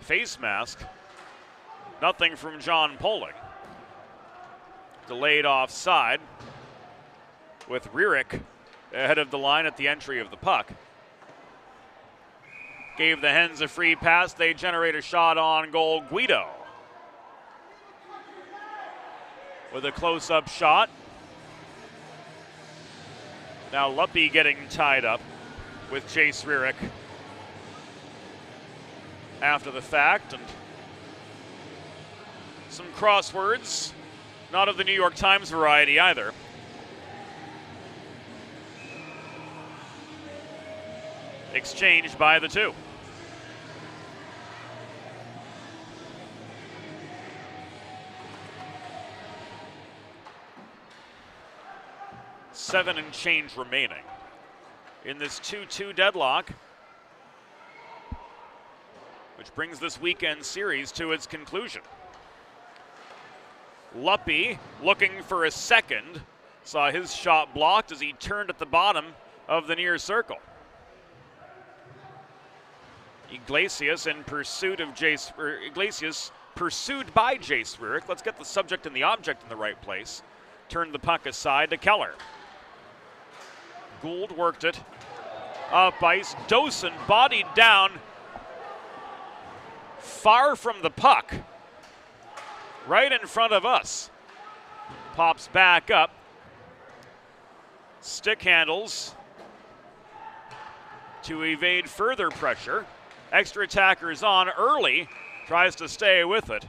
face mask. Nothing from John Poling. Delayed offside with Rierick ahead of the line at the entry of the puck. Gave the Hens a free pass. They generate a shot on goal. Guido with a close-up shot. Now Luppy getting tied up with Jace Rierick after the fact, and some crosswords, not of the New York Times variety either. Exchanged by the two. Seven and change remaining in this 2-2 deadlock, which brings this weekend series to its conclusion. Luppy looking for a second, saw his shot blocked as he turned at the bottom of the near circle. Iglesias in pursuit of Iglesias pursued by Jace Rierick. Let's get the subject and the object in the right place. Turned the puck aside to Keller. Gould worked it up ice. Dosen bodied down far from the puck, right in front of us. Pops back up. Stick handles to evade further pressure. Extra attackers on early, tries to stay with it.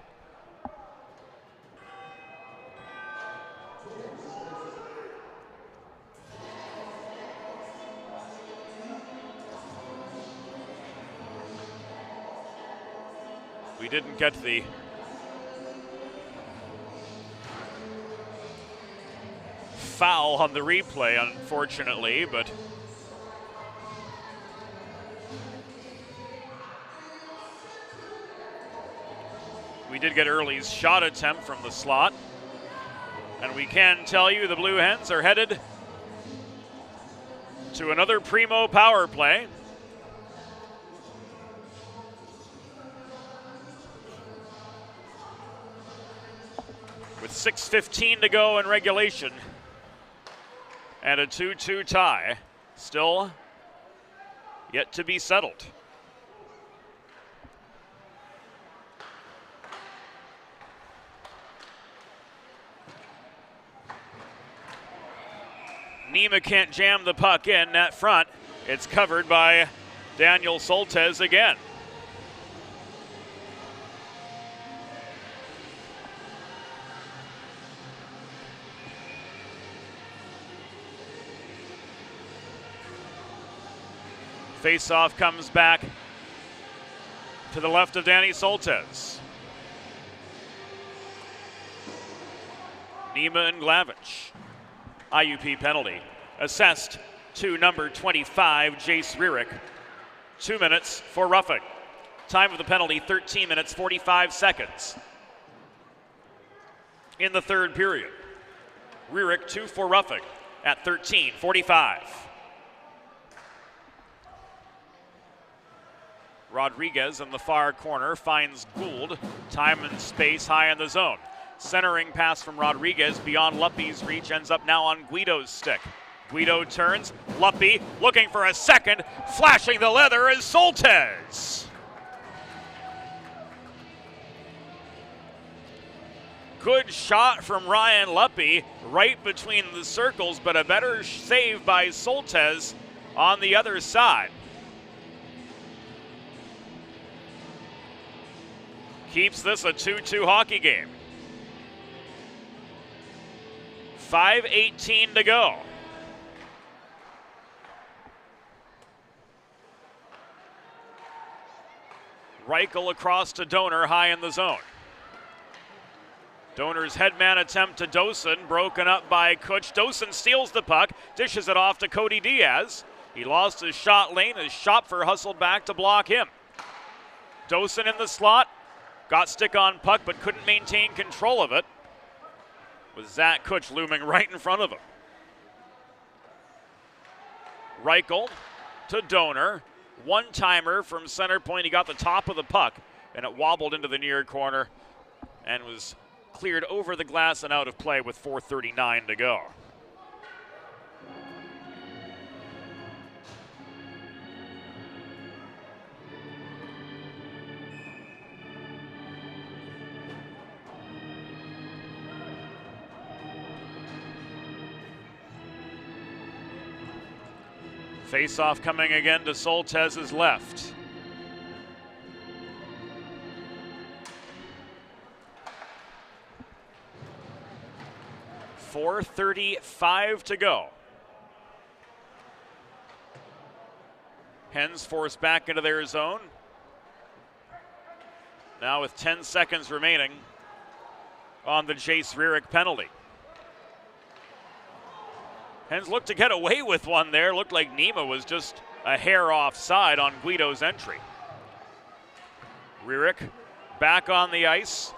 We didn't get the foul on the replay, unfortunately, but we did get Early's shot attempt from the slot. And we can tell you the Blue Hens are headed to another primo power play. With 6:15 to go in regulation and a 2-2 tie still yet to be settled. Nima can't jam the puck in net front. It's covered by Daniel Soltesz again. Face-off comes back to the left of Danny Soltesz. Nima and Glavich. IUP penalty. Assessed to number 25, Jace Rierick. 2 minutes for roughing. Time of the penalty, 13 minutes, 45 seconds. In the third period. Rierick 2 for roughing at 13:45. Rodriguez in the far corner finds Gould. Time and space high in the zone. Centering pass from Rodriguez beyond Luppy's reach ends up now on Guido's stick. Guido turns. Luppy looking for a second. Flashing the leather is Soltesz. Good shot from Ryan Luppy right between the circles, but a better save by Soltesz on the other side. Keeps this a 2-2 hockey game. 5:18 to go. Reichel across to Donor, high in the zone. Donor's headman attempt to Dosen, broken up by Kutch. Dosen steals the puck, dishes it off to Cody Diaz. He lost his shot lane as Schopfer hustled back to block him. Dosen in the slot, got stick on puck but couldn't maintain control of it, with Zach Kutch looming right in front of him. Reichel to Donor. One-timer from center point. He got the top of the puck, and it wobbled into the near corner and was cleared over the glass and out of play with 4:39 to go. Face-off coming again to Soltesz's left. .435 to go. Hens forced back into their zone. Now with 10 seconds remaining on the Jace Rierick penalty. Hens looked to get away with one there. Looked like Nima was just a hair offside on Guido's entry. Rierick back on the ice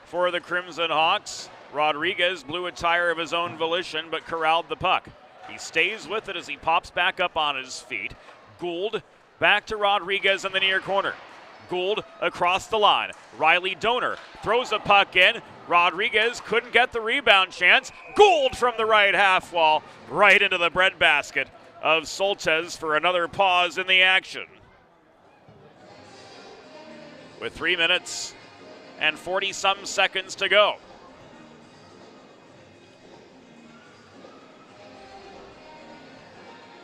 for the Crimson Hawks. Rodriguez blew a tire of his own volition but corralled the puck. He stays with it as he pops back up on his feet. Gould back to Rodriguez in the near corner. Gould across the line. Riley Donor throws a puck in. Rodriguez couldn't get the rebound chance. Gould from the right half wall, right into the breadbasket of Soltesz for another pause in the action. With 3 minutes and 40-some seconds to go.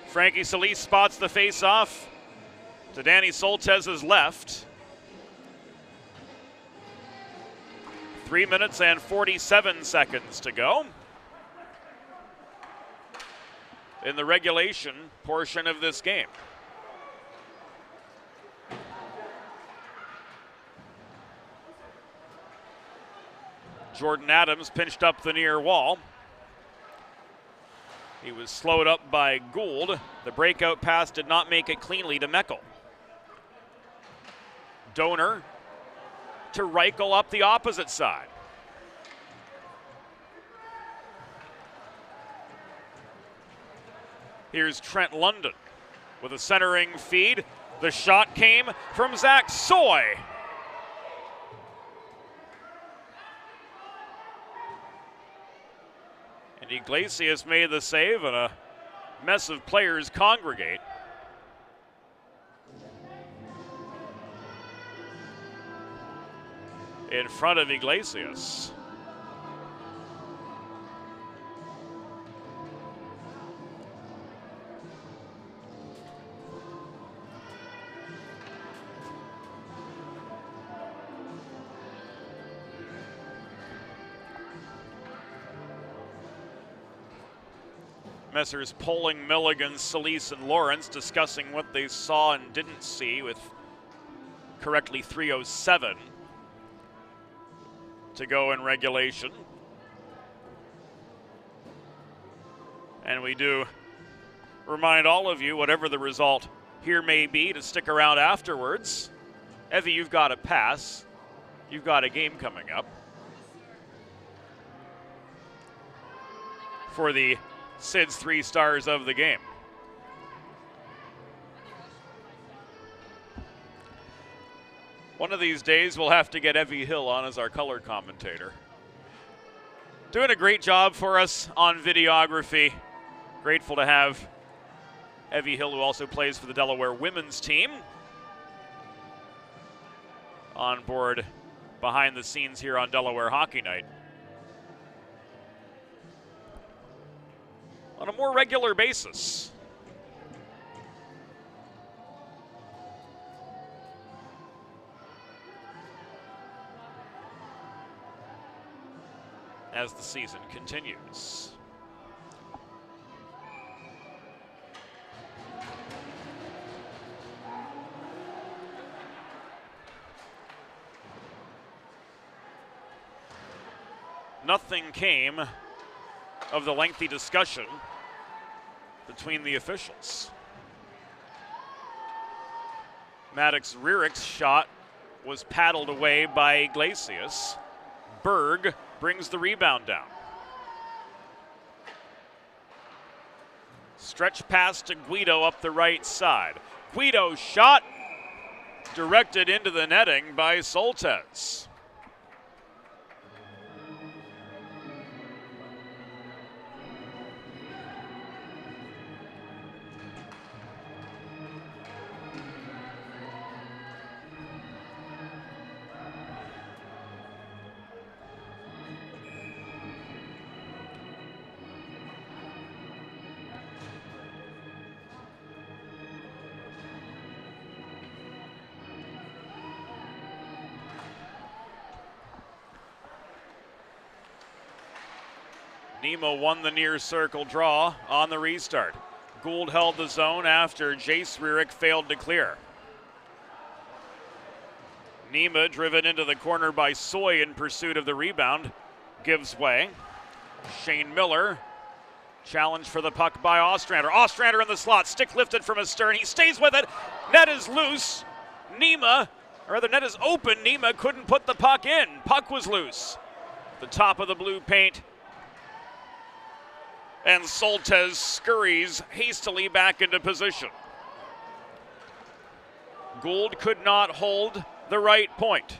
Frankie Solis spots the face-off to Danny Soltesz's left. 3 minutes and 47 seconds to go in the regulation portion of this game. Jordan Adams pinched up the near wall. He was slowed up by Gould. The breakout pass did not make it cleanly to Meckel. Donor to Reichel up the opposite side. Here's Trent London with a centering feed. The shot came from Zach Soy. And Iglesias made the save, and a mess of players congregate. In front of Iglesias. Messrs. Poling, Milligan, Solis, and Lawrence discussing what they saw and didn't see with correctly 3:07 to go in regulation. And we do remind all of you, whatever the result here may be, to stick around afterwards. Evie, you've got a pass. You've got a game coming up for the Sid's 3 stars of the game. One of these days, we'll have to get Evie Hill on as our color commentator. Doing a great job for us on videography. Grateful to have Evie Hill, who also plays for the Delaware women's team, on board behind the scenes here on Delaware Hockey Night. On a more regular basis. As the season continues. Nothing came of the lengthy discussion between the officials. Maddox Rearick's shot was paddled away by Iglesias. Berg brings the rebound down. Stretch pass to Guido up the right side. Guido's shot directed into the netting by Soltesz. Nemo won the near circle draw on the restart. Gould held the zone after Jace Rearick failed to clear. Nima, driven into the corner by Soy in pursuit of the rebound, gives way. Shane Miller, challenged for the puck by Ostrander. Ostrander in the slot, stick lifted from his stern. He stays with it. Net is loose. Net is open. Nima couldn't put the puck in. Puck was loose. The top of the blue paint. And Soltesz scurries hastily back into position. Gould could not hold the right point.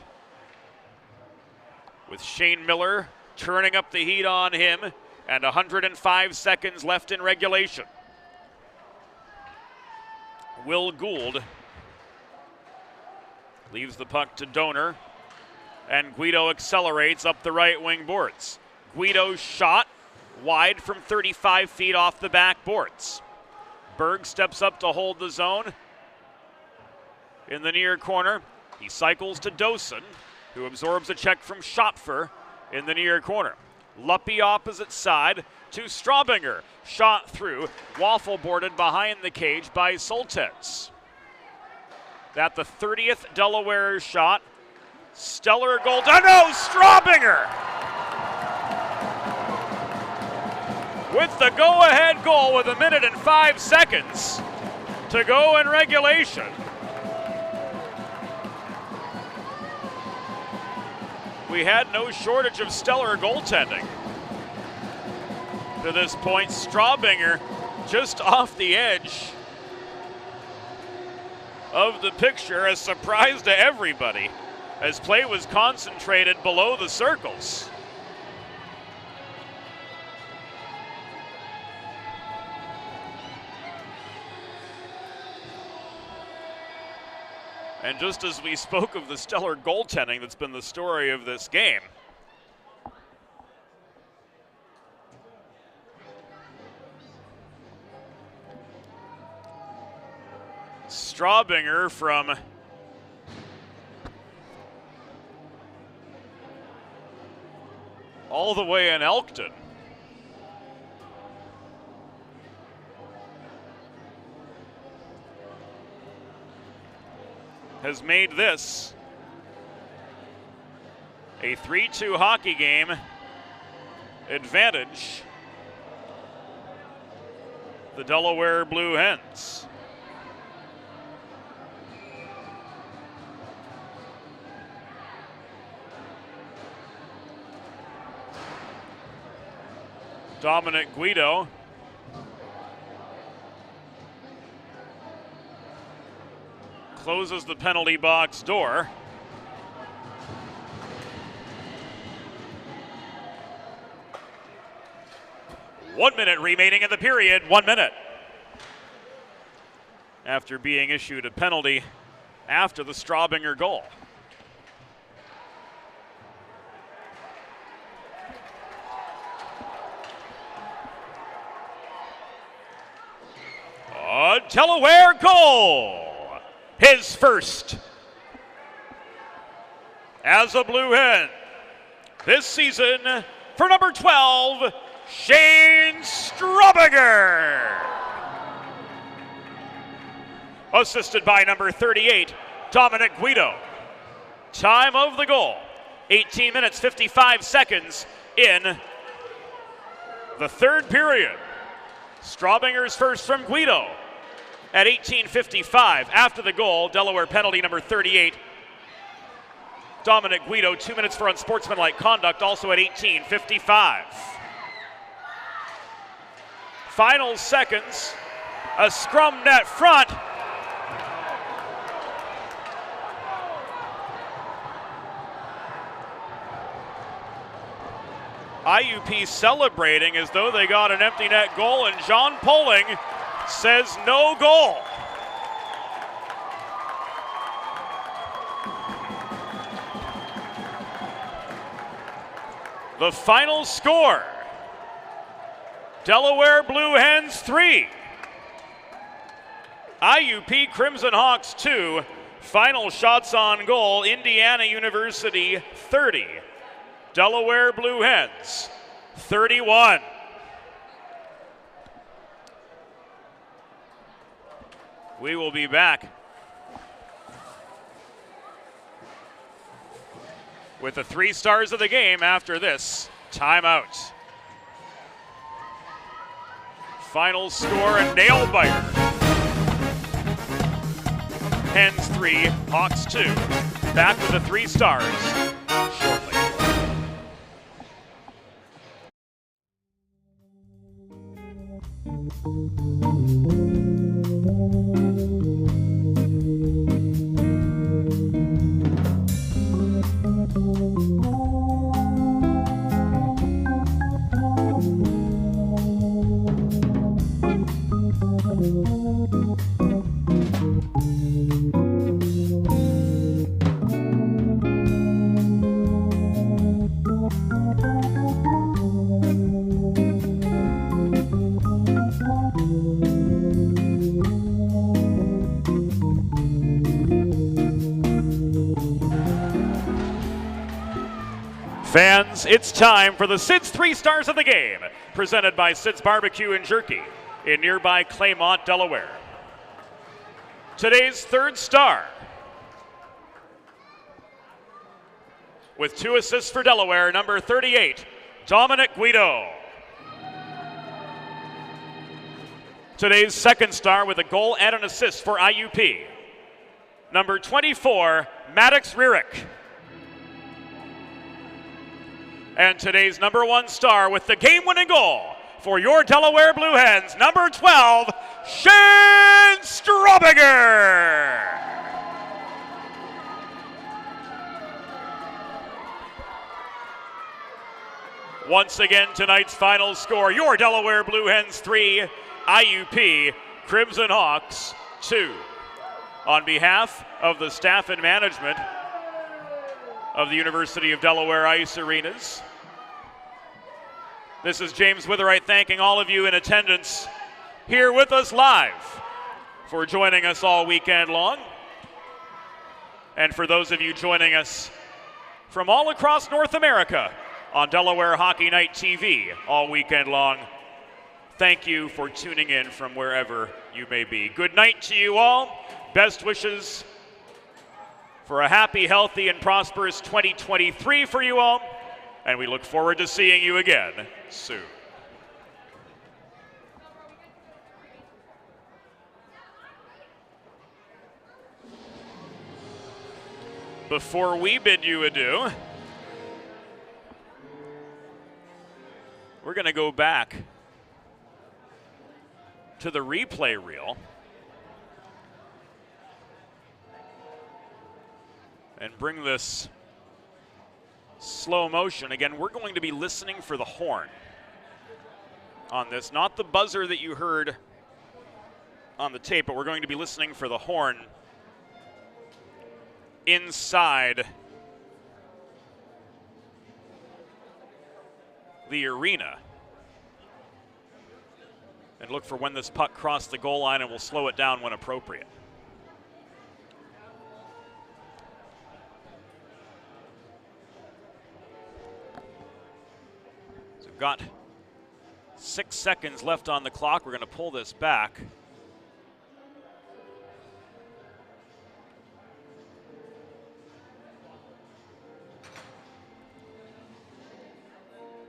With Shane Miller turning up the heat on him and 105 seconds left in regulation. Will Gould leaves the puck to Donor, and Guido accelerates up the right wing boards. Guido's shot wide from 35 feet off the back boards. Berg steps up to hold the zone in the near corner. He cycles to Dosen, who absorbs a check from Schopfer in the near corner. Luppy opposite side to Straubinger. Shot through, waffle boarded behind the cage by Soltesz. At the 30th Delaware shot. Stellar goal. Oh no, Straubinger! With the go-ahead goal with 1 minute and 5 seconds to go in regulation. We had no shortage of stellar goaltending. To this point, Straubinger just off the edge of the picture, a surprise to everybody, as play was concentrated below the circles. And just as we spoke of the stellar goaltending that's been the story of this game, Straubinger from all the way in Elkton has made this a 3-2 hockey game advantage the Delaware Blue Hens. Dominic Guido closes the penalty box door. One minute remaining in the period, 1 minute. After being issued a penalty after the Straubinger goal. Delaware goal. His first as a Blue Hen this season for number 12, Shane Strobinger. Assisted by number 38, Dominic Guido. Time of the goal, 18 minutes, 55 seconds in the third period. Strobinger's first from Guido at 18:55. After the goal, Delaware penalty number 38. Dominic Guido, 2 minutes for unsportsmanlike conduct, also at 18:55. Final seconds, a scrum net front. IUP celebrating as though they got an empty net goal, and John Poling says no goal. The final score, Delaware Blue Hens 3, IUP Crimson Hawks 2. Final shots on goal, Indiana University 30, Delaware Blue Hens 31. We will be back with the 3 stars of the game after this timeout. Final score, a nail biter. Hens 3, Hawks 2. Back with the 3 stars shortly. Fans, it's time for the Sid's 3 stars of the game, presented by Sid's Barbecue and Jerky in nearby Claymont, Delaware. Today's 3rd star, with 2 assists for Delaware, number 38, Dominic Guido. Today's 2nd star with a goal and an assist for IUP, number 24, Maddox Rierick. And today's number 1 star with the game-winning goal for your Delaware Blue Hens, number 12, Shane Strobinger. Once again, tonight's final score, your Delaware Blue Hens 3, IUP Crimson Hawks 2. On behalf of the staff and management of the University of Delaware Ice Arenas, this is James Witherite thanking all of you in attendance here with us live for joining us all weekend long. And for those of you joining us from all across North America on Delaware Hockey Night TV all weekend long, thank you for tuning in from wherever you may be. Good night to you all. Best wishes for a happy, healthy, and prosperous 2023 for you all. And we look forward to seeing you again soon. Before we bid you adieu, we're going to go back to the replay reel and bring this slow motion. Again, we're going to be listening for the horn on this, not the buzzer that you heard on the tape, but we're going to be listening for the horn inside the arena. and look for when this puck crossed the goal line, and we'll slow it down when appropriate. So we've got 6 seconds left on the clock. We're going to pull this back.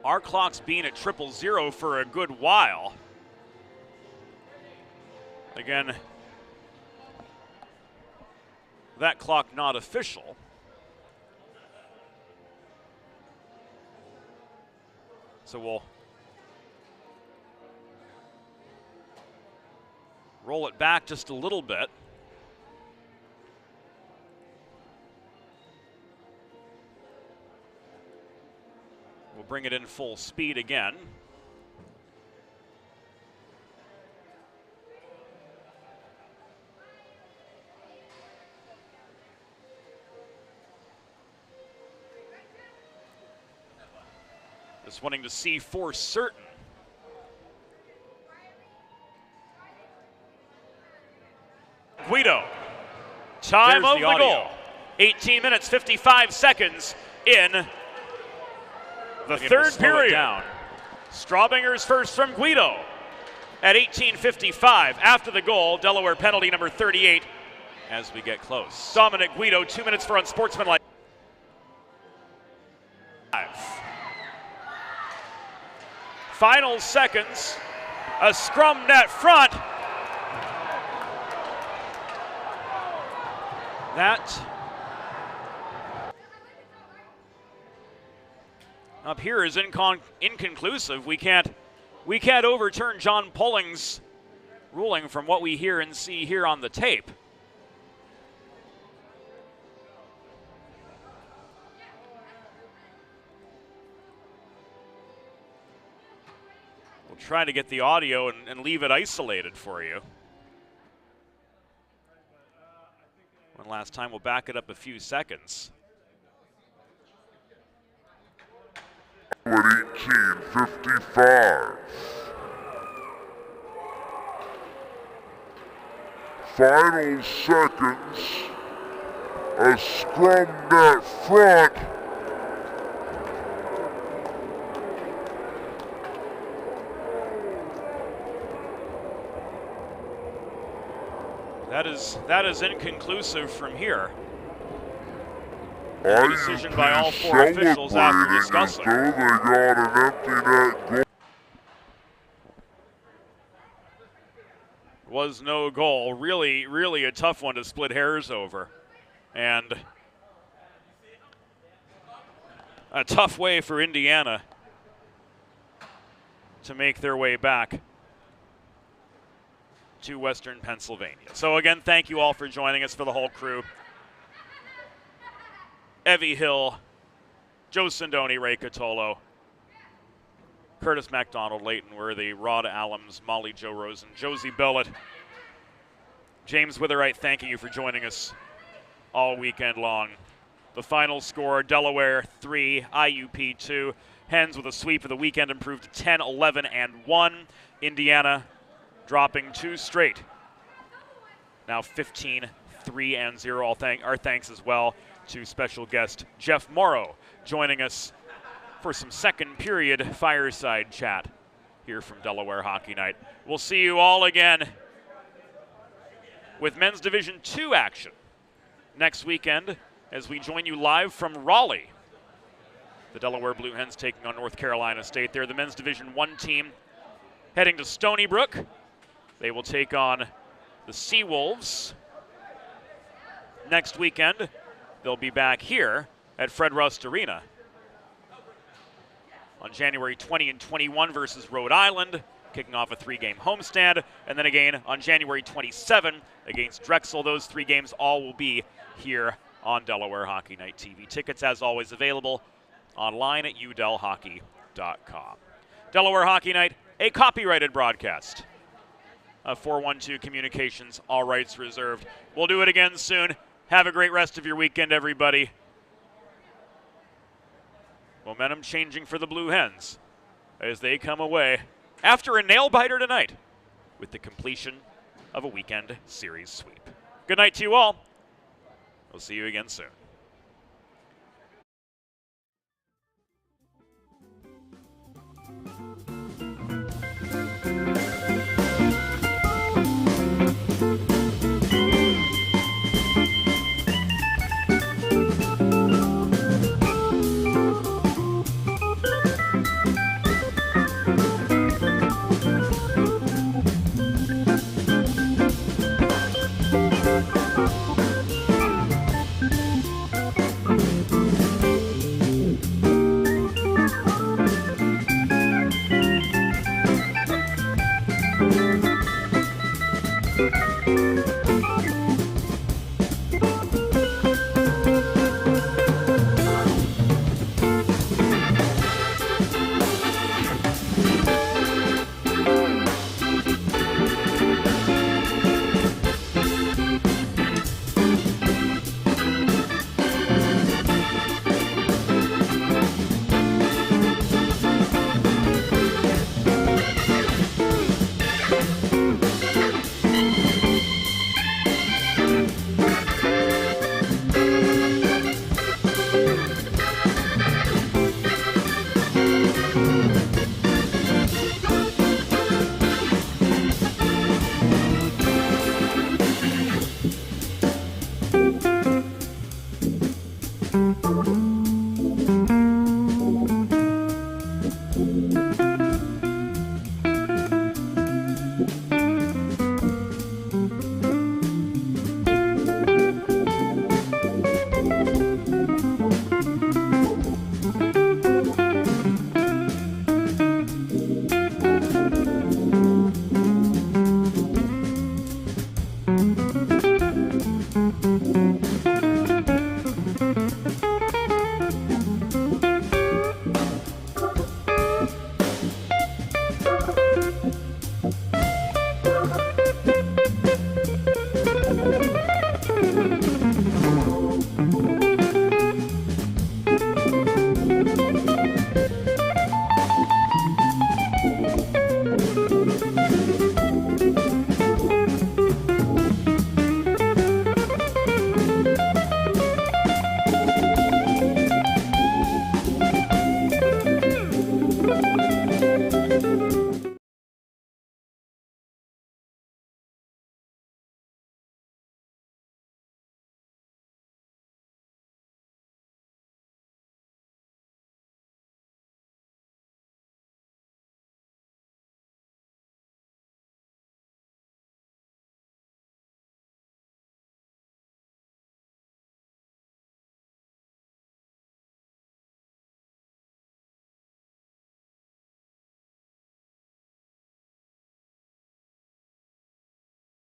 Our clock's been at 000 for a good while. Again, that clock not official. So we'll roll it back just a little bit. We'll bring it in full speed again. Just wanting to see for certain. Guido. Time of the goal. 18 minutes, 55 seconds in the third period. Straubinger's first from Guido at 18:55. After the goal, Delaware penalty number 38 as we get close. Dominic Guido, 2 minutes for unsportsmanlike. Final seconds, a scrum net front. That up here is inconclusive. We can't overturn John Pulling's ruling from what we hear and see here on the tape. We'll try to get the audio and leave it isolated for you. One last time, we'll back it up a few seconds. At 18:55. Final seconds. A scrum net front. That is inconclusive from here. A decision by all four officials after discussing. They got an empty net goal. Was no goal. Really, really a tough one to split hairs over. And a tough way for Indiana to make their way back to Western Pennsylvania. So again, thank you all for joining us, for the whole crew. Evie Hill, Joe Sindoni, Ray Catolo, Curtis MacDonald, Leighton Worthy, Rod Allums, Molly Jo Rosen, Josie Billett, James Witherite, thanking you for joining us all weekend long. The final score, Delaware 3, IUP 2. Hens with a sweep of the weekend improved to 10, 11, and 1. Indiana dropping 2 straight. Now 15, 3, and 0. Our thanks as well to special guest Jeff Morrow joining us for some second period fireside chat here from Delaware Hockey Night. We'll see you all again with Men's Division II action next weekend as we join you live from Raleigh. The Delaware Blue Hens taking on North Carolina State. They're the Men's Division I team heading to Stony Brook. They will take on the Seawolves next weekend. They'll be back here at Fred Rust Arena on January 20 and 21 versus Rhode Island, kicking off a 3-game homestand, and then again on January 27 against Drexel. Those 3 games all will be here on Delaware Hockey Night TV. Tickets, as always, available online at udelhockey.com. Delaware Hockey Night, a copyrighted broadcast of 412 Communications, all rights reserved. We'll do it again soon. Have a great rest of your weekend, everybody. Momentum changing for the Blue Hens as they come away after a nail-biter tonight with the completion of a weekend series sweep. Good night to you all. We'll see you again soon.